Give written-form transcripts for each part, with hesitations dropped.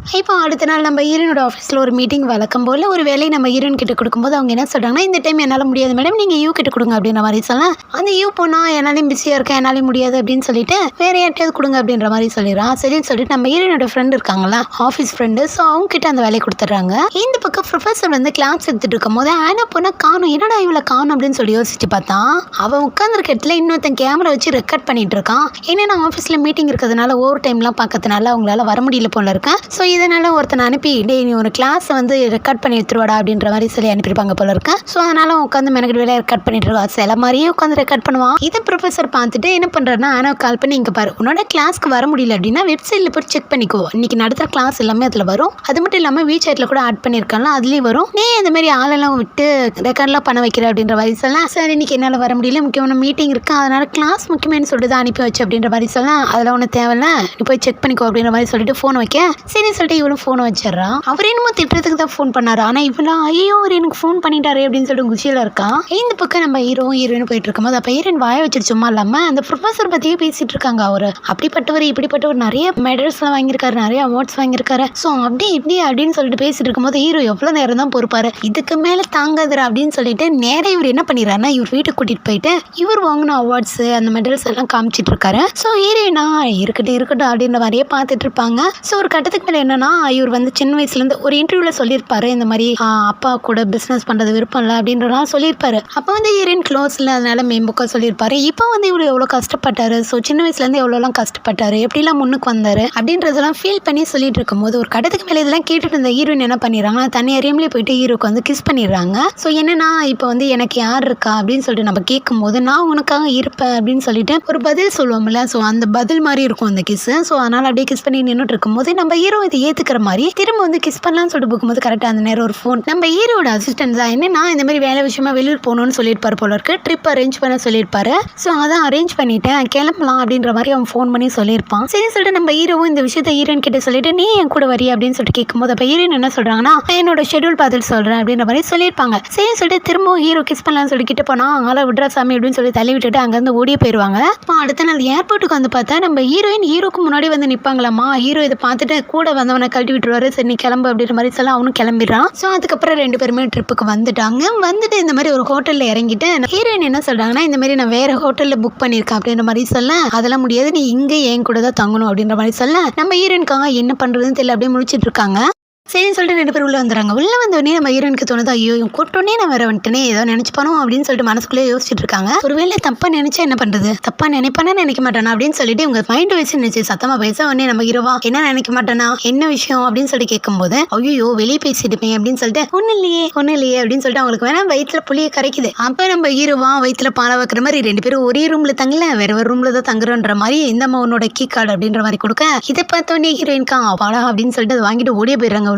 இப்போ அடுத்த நாள் நம்ம ஹீரோனோட ஆஃபீஸில் ஒரு மீட்டிங் வழக்கம் போல் ஒரு வேலையை நம்ம ஹீரோன் கிட்ட கொடுக்கும்போது அவங்க என்ன சொல்கிறாங்கன்னா, இந்த டைம் என்னால் முடியாது மேடம், நீங்கள் யூ கிட்ட கொடுங்க அப்படின்ற மாதிரி சொல்ல, அந்த யூ போனால் என்னாலையும் பிஸியாக இருக்கேன், என்னாலையும் முடியாது அப்படின்னு சொல்லிட்டு வேற யார்ட்டையாவது கொடுங்க அப்படின்ற மாதிரி சொல்லிடுறான். சரின்னு சொல்லிட்டு நம்ம ஹீரோனோட ஃப்ரெண்ட் இருக்காங்களா, ஆஃபீஸ் ஃப்ரெண்டு, ஸோ அவங்க கிட்ட அந்த வேலையை கொடுத்துட்றாங்க. இந்த பக்கம் ப்ரொஃபஸர் வந்து கிளாஸ் எடுத்துட்டு இருக்கும் போது ஆனா போனால் காணும், என்னடா இவளை காணும் அப்படின்னு சொல்லி யோசிச்சு பார்த்தா அவன் உட்காந்துருக்க இடத்துல இன்னொருத்தன் கேமரா வச்சு ரெக்கார்ட் பண்ணிட்டு இருக்கான். ஏன்னா ஆஃபீஸில் மீட்டிங் இருக்கிறதுனால ஓவர் டைம்லாம் பார்க்கறதுனால அவங்களால வர முடியல போல இருக்கேன். ஸோ இதனால ஒருத்தனை அனுப்பி டே நீ ஒரு கிளாஸ் வந்து ரெக்கார்ட் பண்ணி எடுத்துருவாடா அப்படின்ற மாதிரி சொல்லி அனுப்பியிருப்பாங்க போல இருக்கேன். ஸோ அதனால உட்காந்து மெனக்கெட்டு வேலையை ரெக்கார்ட் பண்ணிட்டு இருக்கா, சில மாதிரியே உட்காந்து ரெக்கார்ட் பண்ணுவான். இதை ப்ரொஃபஸர் பார்த்துட்டு என்ன பண்ணுறாருன்னா, ஆனால் கால் பண்ணி இங்கே பாரு, உன்னோட கிளாஸ்க்கு வர முடியல அப்படின்னா வெப்சைட்டில் போய் செக் பண்ணிக்கோ, இன்னைக்கு நடத்துகிற கிளாஸ் எல்லாமே அதில் வரும். அது மட்டும் இல்லாமல் வீசாட்டில் கூட ஆட் பண்ணியிருக்காங்க, அதுலேயும் வரும். நீ இந்த மாதிரி ஆளெல்லாம் விட்டு ரெக்கார்ட்லாம் பண்ண வைக்கிற அப்படின்ற மாதிரி சொல்லலாம். சார் இன்னைக்கு என்னால் வர முடியல, முக்கியமான மீட்டிங் இருக்கு, அதனால கிளாஸ் முக்கியமானு சொல்லிட்டு தான் அனுப்பி வச்சு அப்படின்ற மாதிரி சொல்லலாம். அதில் ஒன்றும் தேவையில்ல, நீ போய் செக் பண்ணிக்கோ அப்படின்ற மாதிரி சொல்லிட்டு ஃபோன் வைக்க, சரி சொல்லிட்டு இவளும் ஃபோனை வச்சிடறான். அவர் என்னமோ திட்டுறதுக்கு தான் ஃபோன் பண்ணாரு, ஆனால் இவளா ஐயோ அவர் எனக்கு ஃபோன் பண்ணிட்டாரு அப்படின்னு சொல்லிட்டு குஷியில் இருக்கான். இந்த பக்கம் நம்ம ஹீரோயின் போயிட்டு இருக்கும்போது அப்போ ஹீரோயின் வாய வச்சுட்டு சும்மா இல்லாமல் அந்த ப்ரொஃபஸர் பற்றியே பேசிட்டு இருக்காங்க. அவர் அப்படிப்பட்டவர் இப்படிப்பட்டவர், நிறைய மெடல்ஸ்லாம் வாங்கியிருக்காரு, நிறைய அவார்ட்ஸ் வாங்கியிருக்காரு, ஸோ அப்படி இப்படி அப்படின்னு சொல்லிட்டு பேசிட்டு இருக்கும்போது ஹீரோ எவ்வளோ நேரம் தான் பொறுப்பாரு, இதுக்கு மேலே தாங்காதுரா அப்படின்னு சொல்லிட்டு நேராக இவர் என்ன பண்ணிடுறாருன்னா இவர் வீட்டுக்கு கூட்டிகிட்டு போயிட்டு இவர் வாங்கின அவார்ட்ஸ் அந்த மெடல்ஸ் எல்லாம் காமிச்சிட்டு இருக்காரு. ஸோ ஹீரோயினா இருக்கட்டும் அப்படின்ற மாதிரியே பார்த்துட்டு இருப்பாங்க. ஸோ ஒரு கட்டத்துக்கு மேலே என்னன்னா, இவர் வந்து சின்ன வயசுலேருந்து ஒரு இன்டர்வியூவில் சொல்லியிருப்பாரு, இந்த மாதிரி அப்பா கூட பிஸ்னஸ் பண்ணுறது விருப்பம் இல்லை அப்படின்றலாம் சொல்லியிருப்பாரு. அப்போ வந்து ஹீரோயின் க்ளோஸ் இல்லை, அதனால மேம்புக்காக சொல்லியிருப்பாரு. இப்போ வந்து இவர் எவ்வளோ கஷ்டப்பட்டாரு, ஸோ சின்ன வயசுலேருந்து எவ்வளோலாம் கஷ்டப்பட்டாரு, எப்படிலாம் முன்னுக்கு வந்தார் அப்படின்றதெல்லாம் ஃபீல் பண்ணி சொல்லிட்டு இருக்கும்போது ஒரு கட்டத்துக்கு மேலே இதெல்லாம் கேட்டுட்டு இருந்த ஹீரோயின் என்ன பண்ணிடுறாங்கன்னா, தனி அறியாமலே போயிட்டு ஹீரோக்கு வந்து கிஸ் பண்ணிடுறாங்க. ஸோ என்னன்னா இப்போ வந்து எனக்கு யார் இருக்கா அப்படின்னு சொல்லிட்டு நம்ம கேட்கும்போது நான் உனக்காக இருப்பேன் அப்படின்னு சொல்லிட்டு ஒரு பதில் சொல்லுவோம்ல, ஸோ அந்த பதில் மாதிரி இருக்கும் அந்த கிஸ். ஸோ அதனால் அப்படியே கிஸ் பண்ணி நின்றுட்டு இருக்கும்போது நம்ம ஹீரோ இதை ஏற்றுக்கிற மாதிரி திரும்ப வந்து கிஸ் பண்ணலான்னு சொல்லிட்டு போகும்போது கரெக்டாக அந்த நேரம் ஒரு ஃபோன் நம்ம ஹீரோட அசிஸ்டன்ட் தான் என்னன்னா இந்த மாதிரி வேலை விஷயமா வெளியூர் போகணும்னு சொல்லியிருப்பாரு போல இருக்கு, ட்ரிப் அரேஞ்ச் பண்ண சொல்லியிருப்பாரு. ஸோ அதான் அரேஞ்ச் பண்ணிட்டேன் கிளம்பலாம் அப்படின்ற மாதிரி அவன் ஃபோன் பண்ணி சொல்லியிருப்பான். சரி சொல்லிட்டு நம்ம ஹீரோவும் இந்த விஷயத்தை ஹீரோயின் கிட்ட சொல்லிட்டு நீ என் கூட வரி அப்படின்னு சொல்லிட்டு கேட்கும்போது அப்போ ஹீரோயின் என்ன சொல்றாங்கன்னா, என்னோட ஷெட்யூல் பார்த்துட்டு சொல்றேன் அப்படின்ற மாதிரி சொல்லியிருப்பாங்க. சரி சொல்லிட்டு திரும்பவும் ஹீரோ கிஸ் பண்ணலான்னு சொல்லி கிட்ட போனா ஆளை விட்றா சாமி அப்படின்னு சொல்லி தள்ளி விட்டுட்டு அங்கேருந்து ஓடியே போயிடுவாங்க. இப்போ அடுத்த நாள் ஏர்போர்ட்டுக்கு வந்து பார்த்தா நம்ம ஹீரோக்கு முன்னாடி வந்து நிற்பாங்களாமா. ஹீரோ இதை பார்த்துட்டு கூட வந்தவனை கழட்டி விட்டுருவாரு, சரி நீ கிளம்பு அப்படின்ற மாதிரி சொல்ல அவனும் கிளம்பிடுறான். ஸோ அதுக்கப்புறம் ரெண்டு பேருமே ட்ரிப்புக்கு வந்துட்டாங்க. வந்துட்டு இந்த மாதிரி ஒரு ஹோட்டலில் இறங்கிட்டு ஹீரோயின் என்ன சொல்றாங்கன்னா, இந்த மாதிரி நான் வேற ஹோட்டலில் புக் பண்ணியிருக்கேன் அப்படின்ற மாதிரி சொல்ல, அதெல்லாம் முடியாது நீ இங்கே என் கூட தான் தங்கணும் அப்படின்ற மாதிரி சொல்ல நம்ம ஹீரோயினுக்காக என்ன பண்ணுறதுன்னு தெரியல அப்படியே முடிச்சிட்டு இருக்காங்க. சரின்னு சொல்லிட்டு ரெண்டு பேரும் உள்ளே வந்துடுறாங்க. உள்ளே வந்தோடனே நம்ம ஹீரோனுக்கு தோணுது, ஐயோ கூட்டோடனே நான் வேற வந்துட்டேனே, ஏதோ நினைச்சு பண்ணும் அப்படின்னு சொல்லிட்டு மனசுக்குள்ளே யோசிச்சுட்டு இருக்காங்க. ஒருவேளை தப்பா நினைச்சா என்ன பண்றது, தப்பா நினைப்பானா நினைக்க மாட்டானா அப்படின்னு சொல்லிட்டு இவங்க மைண்ட் வயசு நினைச்சு சத்தமா பேச உடனே நம்ம ஹீரோவா என்ன நினைக்க மாட்டானா என்ன விஷயம் அப்படின்னு சொல்லி கேட்கும்போது ஐயோ வெளியே பேசிட்டுப்பேன் அப்படின்னு சொல்லிட்டு ஒன்னும் இல்லையே அப்படின்னு சொல்லிட்டு அவங்களுக்கு வேணா வயிற்றுல புளிய கரைக்குது. அப்ப நம்ம ஹீரோவா வயிற்றுல பாலை வைக்கிற மாதிரி ரெண்டு பேரும் ஒரே ரூம்ல தங்கல, வேற ஒரு ரூம்ல தான் தங்குறோன்ற மாதிரி இந்த உன்னோட கீ கார்டு அப்படின்ற மாதிரி கொடுக்க இதை பார்த்தோன்னே ஹீரோயின்கா பாலா அப்படின்னு சொல்லிட்டு அதை வாங்கிட்டு ஓடியே போயிடுறாங்க.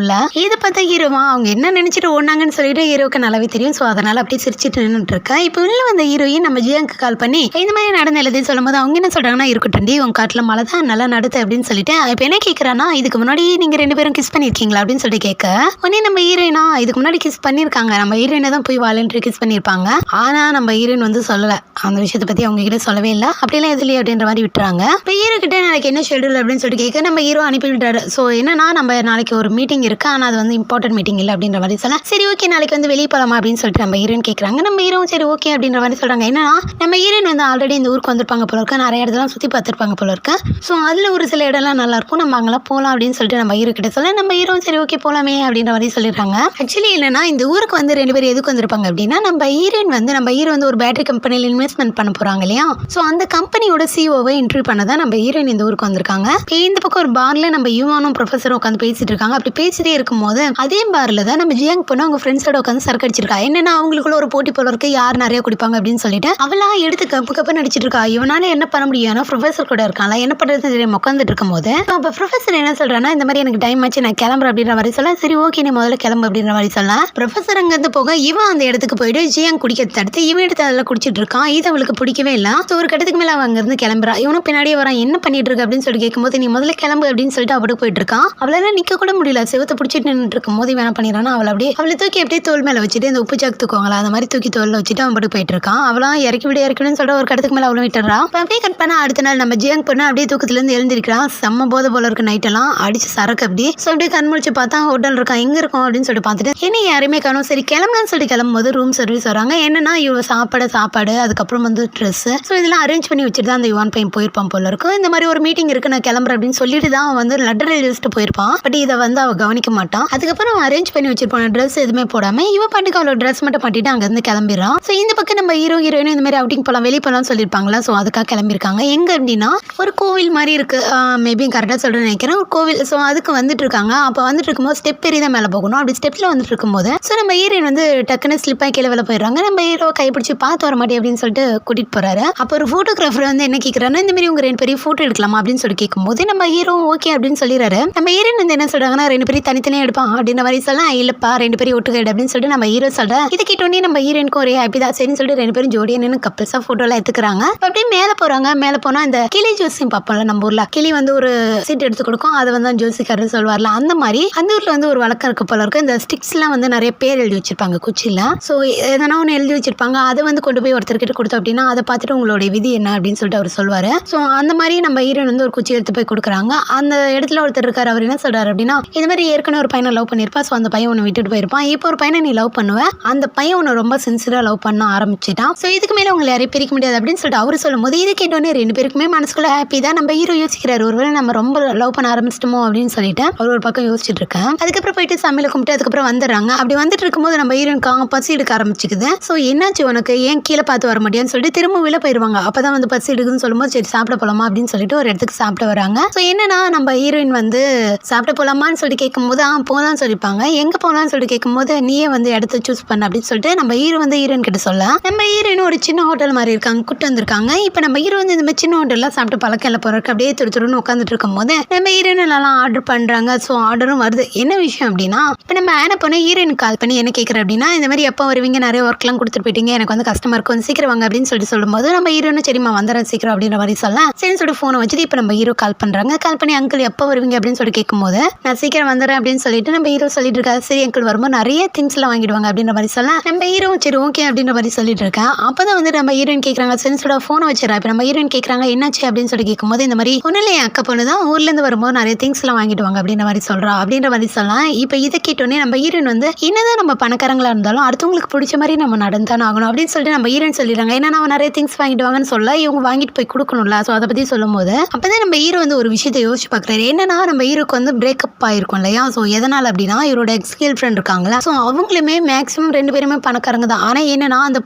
இதை பார்த்தா ஹீரோவா அவங்க என்ன நினைச்சிட்டு ஓடினாங்கன்னு சொல்லிட்டு ஹீரோக்கு நல்லாவே தெரியும். ஸோ அதனால அப்படியே சிரிச்சிட்டு நின்றுட்டு இருக்கா. இப்போ உள்ள வந்த ஹீரோயின் நம்ம ஜியாக்கு கால் பண்ணி இந்த மாதிரி நடந்த எல்லாத்தையும் சொல்லும் போது அவங்க என்ன சொல்றாங்கன்னா, இருக்கட்டும் உங்க காட்டுல மழை தான் நல்லா நடத்து அப்படின்னு சொல்லிட்டு இப்போ என்ன கேட்கறான்னா, இதுக்கு முன்னாடி நீங்க ரெண்டு பேரும் கிஸ் பண்ணிருக்கீங்களா அப்படின்னு சொல்லிட்டு கேட்க உடனே நம்ம ஹீரோயினா இதுக்கு முன்னாடி கிஸ் பண்ணிருக்காங்க, நம்ம ஹீரோயினை தான் போய் வாலண்டரி கிஸ் பண்ணிருப்பாங்க, ஆனா நம்ம ஹீரோயின் வந்து சொல்லல, அந்த விஷயத்தை பத்தி அவங்க கிட்ட சொல்லவே இல்லை, அப்படிலாம் எதுலையே அப்படின்ற மாதிரி விட்டுறாங்க. இப்போ ஹீரோ கிட்ட நாளைக்கு என்ன ஷெடியூல் அப்படின்னு சொல்லிட்டு கேட்க நம்ம ஹீரோ அனுப்பி விட்டாரு. ஸோ என்னன்னா நம்ம நாளைக்கு ஒரு மீட்டிங் இருக்கு, ஆனால் அது வந்து இம்பார்ட்டன்ட் மீட்டிங் இல்லை அப்படின்ற மாதிரி சொல்ல சரி ஓகே நாளைக்கு வந்து வெளியே போகலாமா அப்படின்னு சொல்லிட்டு நம்ம ஹீரோயின் கேட்குறாங்க. நம்ம ஹீரோவும் சரி ஓகே அப்படின்ற மாதிரி சொல்றாங்க. ஏன்னா நம்ம ஹீரோயின் வந்து ஆல்ரெடி இந்த ஊருக்கு வந்திருப்பாங்க போல இருக்கு, நிறைய இடத்துல சுற்றி பார்த்துருப்பாங்க போல இருக்கு. ஸோ அதில் ஒரு சில இடம்லாம் நல்லா இருக்கும், நம்ம அங்கெல்லாம் போகலாம் அப்படின்னு சொல்லிட்டு நம்ம ஹீரோ கிட்ட சொல்ல நம்ம ஹீரோவும் சரி ஓகே போகலாமே அப்படின்ற மாதிரி சொல்லிடுறாங்க. ஆக்சுவலி என்னன்னா இந்த ஊருக்கு வந்து ரெண்டு பேரும் எதுக்கு வந்திருப்பாங்க அப்படின்னா, நம்ம ஹீரோயின் வந்து நம்ம ஹீரோ வந்து ஒரு பேட்டரி கம்பெனியில் இன்வெஸ்ட்மெண்ட் பண்ண போறாங்க இல்லையா, ஸோ அந்த கம்பெனியோட சிஓவை இன்டர்வியூ பண்ண தான் நம்ம ஹீரோயின் இந்த ஊருக்கு வந்திருக்காங்க. இந்த பக்கம் ஒரு பார்ல நம்ம யுவானும் ப்ரொஃபஸரும் உட்காந்து பேசிட்டு இருக்காங்க. அப்படி பேசிட்டே இருக்கும்போது அதே பார்ல தான் நம்ம ஜியாங் பொண்ணு அவங்க ஃப்ரெண்ட்ஸோட உட்காந்து சரக்கு அடிச்சிருக்கா. என்னன்னா அவங்களுக்குள்ள ஒரு போட்டி போல இருக்கு, யார் நிறைய குடிப்பாங்க அப்படின்னு சொல்லிட்டு அவளா எடுத்து கப்பு நடிச்சிட்டு இருக்கா. இவனால என்ன பண்ண முடியும், ப்ரொஃபஸர் கூட இருக்காங்களா, என்ன பண்றது தெரியாம உட்காந்துட்டு இருக்கும் போது அப்ப ப்ரொஃபஸர் என்ன சொல்றான்னா, இந்த மாதிரி எனக்கு டைம் ஆச்சு நான் கிளம்புறேன் அப்படின்ற மாதிரி சொல்ல சரி ஓகே நீ முதல்ல கிளம்பு அப்படின்ற மாதிரி சொல்ல ப்ரொஃபஸர் அங்க இருந்து போக இவன் அந்த இடத்துக்கு போயிட்டு ஜியாங் குடிக்க தடுத்து இவன் எடுத்து அதில் குடிச்சிட்டு இருக்கான். இது அவளுக்கு பிடிக்கவே இல்லை. ஸோ ஒரு கட்டத்துக்கு மேல அவன் அங்க இருந்து கிளம்புறா. இவனும் பின்னாடியே வரான், என்ன பண்ணிட்டு இருக்கு அப்படின்னு சொல்லி கேட்கும்போது நீ முதல்ல கிளம்பு அப்படின்னு சொல்லிட்டு அவளுக்கு போயிட்டு இருக்கான். அவளால நிக்க கூட முடியல, செவத்தை பிடிச்சிட்டு நின்றுட்டு இருக்கும் போது இவன் என்ன பண்ணிடுறான்னா அவளை தூக்கி அப்படியே தோல் மேலே வச்சுட்டு இந்த உப்பு சாக்கு தூக்குவாங்களா அந்த மாதிரி தூக்கி தோலில் வச்சுட்டு அவன் பட்டு போயிட்டு இருக்கான். அவளாம் இறக்கி விடுன்னு சொல்லிட்டு ஒரு கடத்துக்கு மேலே அவளும் விட்டுறான். அப்படியே கட் பண்ணா அடுத்த நாள் நம்ம ஜியாங் பொண்ணு அப்படியே தூக்கத்துலேருந்து எழுந்திருக்கிறான். செம்ம போதை போல இருக்கு, நைட்டெல்லாம் அடிச்சு சரக்கு அப்படி. ஸோ அப்படியே கண் முழிச்சு பார்த்தா ஹோட்டல் இருக்கான், எங்கே இருக்கும் அப்படின்னு சொல்லிட்டு பார்த்துட்டு என்ன யாருமே காணும். சரி கிளம்பலான்னு சொல்லி கிளம்பும்போது ரூம் சர்வீஸ் வராங்க. என்னன்னா இவ சாப்பாடு அதுக்கப்புறம் வந்து ட்ரெஸ் ஸோ இதெல்லாம் அரேஞ்ச் பண்ணி வச்சுட்டு தான் அந்த யுவான் பையன் போயிருப்பான் போல இருக்கும். இந்த மாதிரி ஒரு மீட்டிங் இருக்கு நான் கிளம்புறேன் அப்படின்னு சொல்லிட்டு தான் அவன் வந்து லெட்டர் எழுதி வச்சுட்டு போயிருப்பான். பட் இதை வந்து அவ கவனிக்க மாட்டான். அதுக்கப்புறம் அவன் அரேஞ்ச் பண்ணி வச்சிருப்பான் ட்ரெஸ் எதுவுமே போடாம. இவ பாட்டுக்கு அவளோட ட்ரெஸ் மட்டும் பண்ணிட்டு அங்கேருந்து கிளம்பிடுறான். ஸோ இந்த பக்கம் நம்ம ஹீரோயின் இந்த மாதிரி அவுட்டிங் போகலாம் வெளியே போகலாம்னு சொல்லியிருப்பாங்களா. ஸோ அதுக்காக கிளம்பியிருக்காங்க. எங்க அப்படின்னா ஒரு கோவில் மாதிரி இருக்கு, மேபி கரெக்டாக சொல்றேன்னு நினைக்கிறேன், ஒரு கோவில். ஸோ அதுக்கு வந்துட்டு இருக்காங்க. அப்போ வந்துட்டு இருக்கும்போது ஸ்டெப் ஏறி தான் மேலே போகணும். அப்படி ஸ்டெப்ல வந்துட்டு இருக்கும்போது ஸோ நம்ம ஹீரோயின் வந்து டக்குன்னு ஸ்லிப்பாக கீழே வெளில போயிடுறாங்க. நம்ம ஹீரோ கைப்பிடிச்சு பார்த்து வர மாட்டேன் அப்படின்னு சொல்லிட்டு கூட்டிட்டு போறாரு. அப்போ ஒரு ஃபோட்டோகிராஃபர் வந்து என்ன கேட்குறாருன்னா இந்த மாதிரி உங்க 2 பேரும் ஃபோட்டோ எடுக்கலாமா அப்படின்னு சொல்லி கேட்கும்போது நம்ம ஹீரோ ஓகே அப்படின்னு சொல்லிடுறாரு. நம்ம ஹீரோயின் வந்து என்ன சொல்றாங்கன்னா 2 பேரும் தனித்தனியாக எடுப்பான் அப்படின்ற மாதிரி சொல்லலாம். இல்லப்பா 2 பேரும் ஒட்டுக்க அப்படின்னு சொல்லிட்டு நம்ம ஹீரோ சொல்றேன். இது கேட்டோன்னே நம்ம ஹீரோயினுக்கு ஒரே ஹாப்பி தான். சரின்னு சொல்லிட்டு 2 பேரும் ஜோடியா நின்று கப்பல்ஸா ஃபோட்டோலாம் எடுத்துக்கிறாங்க. அப்படியே மேலே போறாங்க. மேலே போனா இந்த கிளி ஜோசியம் பார்ப்போம்ல நம்ம ஊர்ல, கிளி வந்து ஒரு சீட் எடுத்து கொடுக்கும், அதை வந்து ஜோசிக்காரர் சொல்வார்ல, அந்த மாதிரி அந்த ஊர்ல வந்து ஒரு வழக்கம் இருக்கு போல இருக்கு. இந்த ஸ்டிக்ஸ்லாம் வந்து நிறைய பேர் எழுதி வச்சிருப்பாங்க குச்சியில. ஸோ எதனா ஒன்று எழுதி வச்சிருப்பாங்க. அதை வந்து கொண்டு போய் ஒருத்தர்கிட்ட கொடுத்தோம் அப்படின்னா அதை பார்த்துட்டு உங்களுடைய விதி என்ன அப்படின்னு சொல்லிட்டு அவர் சொல்வாரு. ஸோ அந்த மாதிரி நம்ம ஹீரோயின் வந்து ஒரு குச்சி எடுத்து போய் கொடுக்குறாங்க. அந்த இடத்துல ஒருத்தர் இருக்காரு. அவர் என்ன சொல்றாரு அப்படின்னா இது மாதிரி ஏற்கனவே ஒரு பையனை லவ் பண்ணியிருப்பா. ஸோ அந்த பையன் உன்னை விட்டுட்டு போயிருப்பான். இப்போ ஒரு பையனை நீ லவ் பண்ணுவ, அந்த பையன் உன்னை ரொம்ப சின்சியரா லவ் பண்ண ஆரம்பிச்சிட்டான். ஸோ இதுக்கு மேலே உங்களை யாரையும் பிரிக்க முடியாது அப்படின்னு சொல்லிட்டு அவர் சொல்லும் போது இது கேட்டோன்னே 2 பேருக்குமே மனசுக்குள்ள ஹாப்பி தான். நம்ம ஹீரோ யோசிக்கிறாரு ஒருவேளை நம்ம ரொம்ப லவ் பண்ண ஆரம்பிச்சிட்டோமோ அப்படின்னு சொல்லிட்டு அவர் ஒரு பக்கம் யோசிச்சுட்டு இருக்கேன். அதுக்கப்புறம் போயிட்டு சமையல கும்பிட்டு அதுக்கப்புறம் வந்துடுறாங்க. அப்படி வந்துட்டு இருக்கும்போது நம்ம ஹீரோனுக்கு பசி எடுக்க ஆரம்பிச்சுக்குது. ஸோ என்னாச்சு உனக்கு, ஏன் கீழே பார்த்து வர முடியாதுன்னு சொல்லிட்டு திரும்ப வெளில போயிருவாங்க. அப்பதான் வந்து பசி எடுக்குன்னு சொல்லும்போது சரி சாப்பிட போலாமா அப்படின்னு சொல்லிட்டு ஒரு இடத்துக்கு சாப்பிட வராங்க. ஸோ என்னன்னா நம்ம ஹீரோயின் வந்து சாப்பிட போலாமான்னு சொல்லி கேட்கும்போது போகலான்னு சொல்லிப்பாங்க. எங்க போகலான்னு சொல்லிட்டு கேட்கும்போது நீயே வந்து இடத்த சூஸ் பண்ண அப்படின்னு சொல்லிட்டு நம்ம ஹீரோ வந்து ஹீரோயின் கிட்ட சொல்ல, நம்ம ஹீரோயின் ஒரு சின்ன ஹோட்டல் மாதிரி இருக்காங்க கூட்டு வந்திருக்காங்க. இப்போ நம்ம ஹீரோ வந்து இந்த மாதிரி சின்ன ஹோட்டல்லாம் சாப்பிட்டு பழக்கம் இல்லை போறதுக்கு அப்படியே துருன்னு உட்காந்துட்டு இருக்கும் போது நம்ம ஹீரோயின் எல்லாம் ஆர்டர் பண்றாங்க. ஸோ ஆர்டரும் வருது. என்ன விஷயம் அப்படின்னா இப்போ நம்ம ஆன பொண்ணு ஹீரோயினுக்கு கால் பண்ணி என்ன கேட்குற அப்படின்னா இந்த மாதிரி எப்போ வருவீங்க, நிறைய ஒர்க்லாம் கொடுத்துட்டு போயிட்டீங்க, எனக்கு வந்து கஸ்டமருக்கு வந்து சீக்கிரம் வாங்க அப்படின்னு சொல்லிட்டு சொல்லும்போது நம்ம ஹீரோன்னு சரிம்மா வந்துடுறேன் சீக்கிரம் அப்படின்ற மாதிரி சொல்லலாம். சரின்னு சொல்லிட்டு ஃபோனை வச்சுட்டு இப்போ நம்ம ஹீரோ கால் பண்றாங்க. கால் பண்ணி அங்கிள் எப்போ வருவீங்க அப்படின்னு சொல்லி கேட்கும்போது நான் சீக்கிரம் வந்துடுறேன் அப்படின்னு சொல்லிட்டு நம்ம ஹீரோ சொல்லிட்டு இருக்காரு. சரி அங்கிள் வரும்போது நிறைய திங்ஸ் எல்லாம் வாங்கிடுவாங்க அப்படின்ற மாதிரி சொல்லலாம். நம்ம ஹீரோ சரி ஓகே அப்படின்ற மாதிரி சொல்லிட்டு இருக்கேன். அப்பதான் வந்து நம்ம ஹீரோயின் கேட்கறாங்க சரின்னு சொல்லிட்டு ஃபோனை வச்சிடறா. இப்போ நம்ம ஹீரோயின் கேட்கறாங்க என்னாச்சு அப்படின்னு சொல்லி கேட்கும்போது இந்த மாதிரி ஒன்றும் இல்லை என் அக்கா பொண்ணு தான் ஊர்ல இருந்து வரும்போது நிறைய திங்ஸ் எல்லாம் வாங்கிடுவாங்க அப்படின்ற மாதிரி சொல்றா அப்படின்ற மாதிரி சொல்லலாம். இப்போ இதை கேட்டோன்னே நம்ம ஹீரோயின் வந்து என்னதான் நம்ம பணக்காரங்களா இருந்தாலும் அடுத்தவங்களுக்கு பிடிச்ச மாதிரி நம்ம நடந்தானே ஆகணும் அப்படின்னு சொல்லிட்டு நம்ம ஹீரோயின் சொல்லிடுறாங்க. ஏன்னா நம்ம நிறைய திங்ஸ் வாங்கிடுவாங்கன்னு சொல்ல இவங்க வாங்கிட்டு போய் கொடுக்கணும்ல. ஸோ அதை பத்தி சொல்லும் போது அப்பதான் நம்ம ஹீரோ வந்து ஒரு விஷயத்தை யோசிச்சு பார்க்குறாரு. என்னன்னா நம்ம ஹீரோக்கு வந்து பிரேக்கப் ஆயிருக்கும் இல்லையா. ஸோ எதனால் அப்படின்னா இவரோட எக்ஸ் கேர்ள் ஃப்ரெண்ட் இருக்காங்களா. ஸோ அவங்களுமே மேக்ஸிமம் 2 பேருமே பணக்காரங்க தான். ஆனால் என்னன்னா அந்த